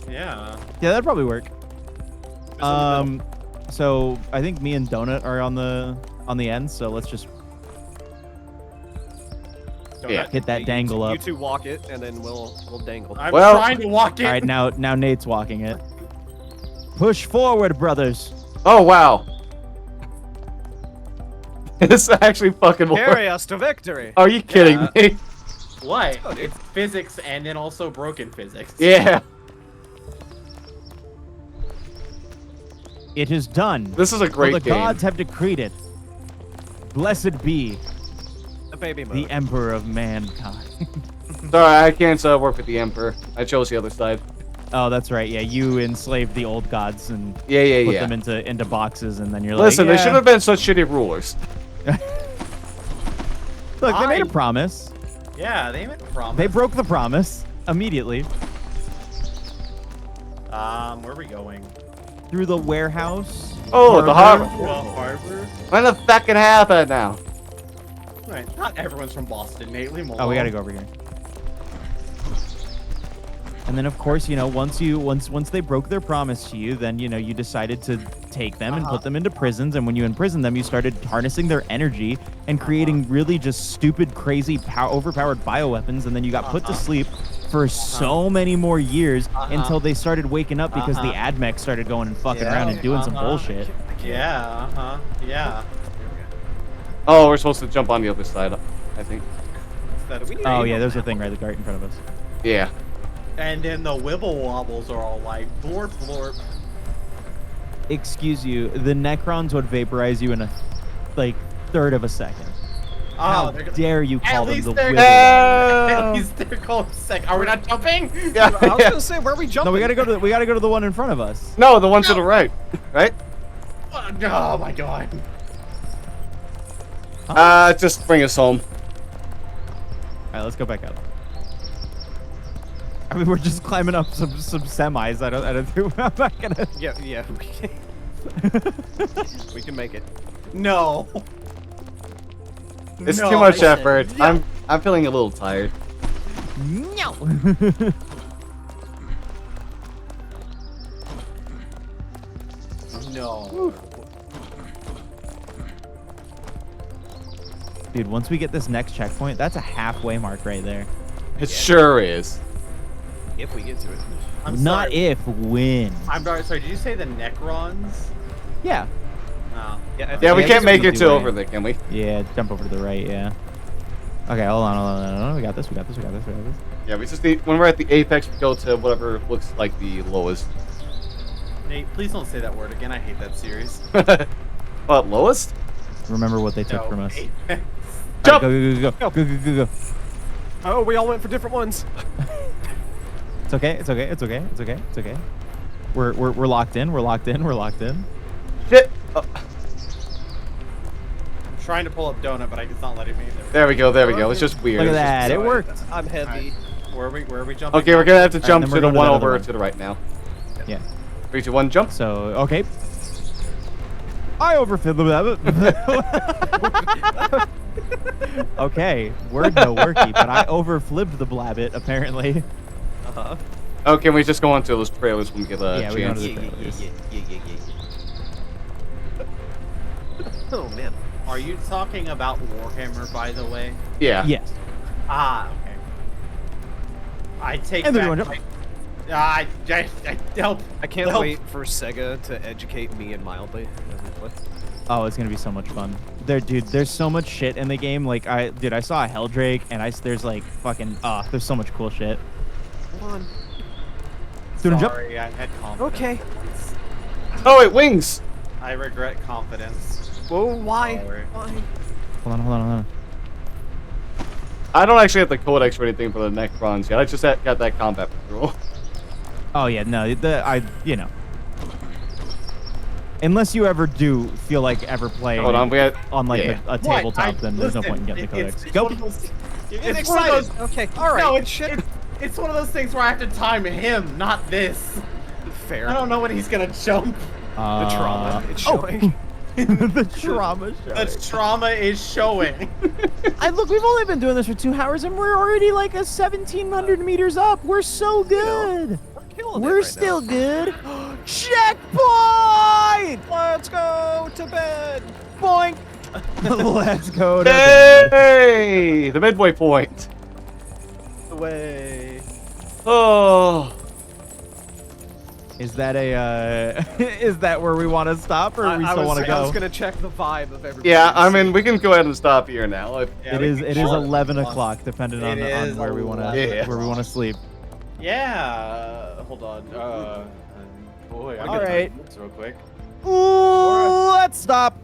Yeah. Yeah, that'd probably work. So I think me and Donut are on the end. So let's just Yeah. hit that dangle You up. two walk it, and then we'll dangle. I'm Well- trying to walk in. All right, now Nate's walking it. Push forward, brothers. Oh wow. This actually fucking Carry works. us to victory. Are you kidding Yeah. me? What? It's physics and then also broken physics. Yeah. It is done. This is a For great the game. gods have decreed it. Blessed be The baby mode. the Emperor of mankind. Sorry, I can't work with the Emperor. I chose the other side. Oh, that's right. Yeah, you enslaved the old gods and Yeah, put yeah. them into boxes, and then you're Listen, like, they should have been such shitty rulers. Look, they made a I- promise. Yeah, they made a promise. They broke the promise immediately Where are we going? through the warehouse. Oh, the harbor. Well, harbor. When the fuck can happen now? Right. Not everyone's from Boston, Nate. Leave 'em Oh, we gotta alone. go over here. And then, of course, once they broke their promise to you, then you decided to take them and put them into prisons. And when you imprisoned them, you started harnessing their energy and creating really just stupid, crazy, overpowered bioweapons. And then you got put to sleep for so many more years until they started waking up because the AdMech started going and fucking around and doing some bullshit. Yeah. Yeah. Oh, we're supposed to jump on the other side, I think. That's Oh yeah, there's a thing right in front of us. Yeah. And then the wibble wobbles are all like blorp blorp. Excuse you, the Necrons would vaporize you in a third of a second. How Oh, they're gonna. dare you call At them least the they're. Wibble? At least they're called sec. Are we not jumping? Yeah. I was gonna say, where are we jumping? No, we gotta go to the one in front of us. No, the one to the right. Right? Oh my god. Just bring us home. All right, let's go back up. I mean, we're just climbing up some semis. I don't think I'm not gonna. Yeah. We can make it. No. It's No, too much I said effort. no. I'm feeling a little tired. No. No. Dude, once we get this next checkpoint, that's a halfway mark right there. It sure is. If we get to it. I'm Not sorry. if, when. I'm sorry. Did you say the Necrons? Yeah. No. Yeah, I think Yeah, we I can't guess make we it do to right. over there, can we? Yeah, jump over to the right, yeah. Okay, hold on. We got this. Yeah, we just need, when we're at the apex, we go to whatever looks like the lowest. Nate, please don't say that word again. I hate that series. What, lowest? Remember what they took No, from us. Apex. Jump! All right, go. Oh, we all went for different ones. It's okay. We're locked in. Shit! Oh, I'm trying to pull up Donut, but it's not letting me. there we go. It's just weird. Look at It's just that, it bizarre. worked. I'm heavy. Where are we jumping? Okay, we're gonna have to jump then to we're the going to one that other over one. to the right now. Yeah. 3, 2, 1, jump. So, okay. I overfilled the Okay, word no worky, but I overflipped the blabbit, apparently. Oh, can we just go on to those trailers when we get a Yeah, we go chance? to the trailers. Oh man. Are you talking about Warhammer, by the way? Yeah. Yes. Ah, okay. I take And back everyone my, Help. I can't Help. wait for Sega to educate me and mildly. as we play. Oh, it's gonna be so much fun. Dude, there's so much shit in the game. Like, I saw a Helldrake, and there's like fucking, there's so much cool shit. Hold on. Dude, jump. Sorry, I had confidence. Okay. Oh wait, wings. I regret confidence. Whoa, why? Sorry. Why? Hold on. I don't actually have the codex or anything for the Necrons yet. I just got that combat patrol. Oh yeah, no, you know. Unless you ever do feel like ever playing Hold on, we got on like yeah. a tabletop, then there's no listen, point in getting the codex. It's Go. one of those, Getting it's one of excited. those. Okay, all right. No, it's one of those things where I have to time him, not this. fair. I don't know when he's gonna jump. The trauma it's oh. showing. The trauma show. The trauma is showing. Look, we've only been doing this for 2 hours, and we're already like 1,700 meters up. We're so good. Killing it We're right still now. good. Checkpoint! Let's go to bed. Boink. Let's go to bed. Hey, the midway point. Away. Oh, Is that is that where we want to stop, or we still want to I go? was gonna check the vibe of everybody. yeah. I mean, we can go ahead and stop here now. Yeah, It is 11 o'clock, depending on is where we want to Yeah. where we want to sleep. Yeah. Hold on. Boy, I All gotta right. type this real quick. Ooh, let's stop.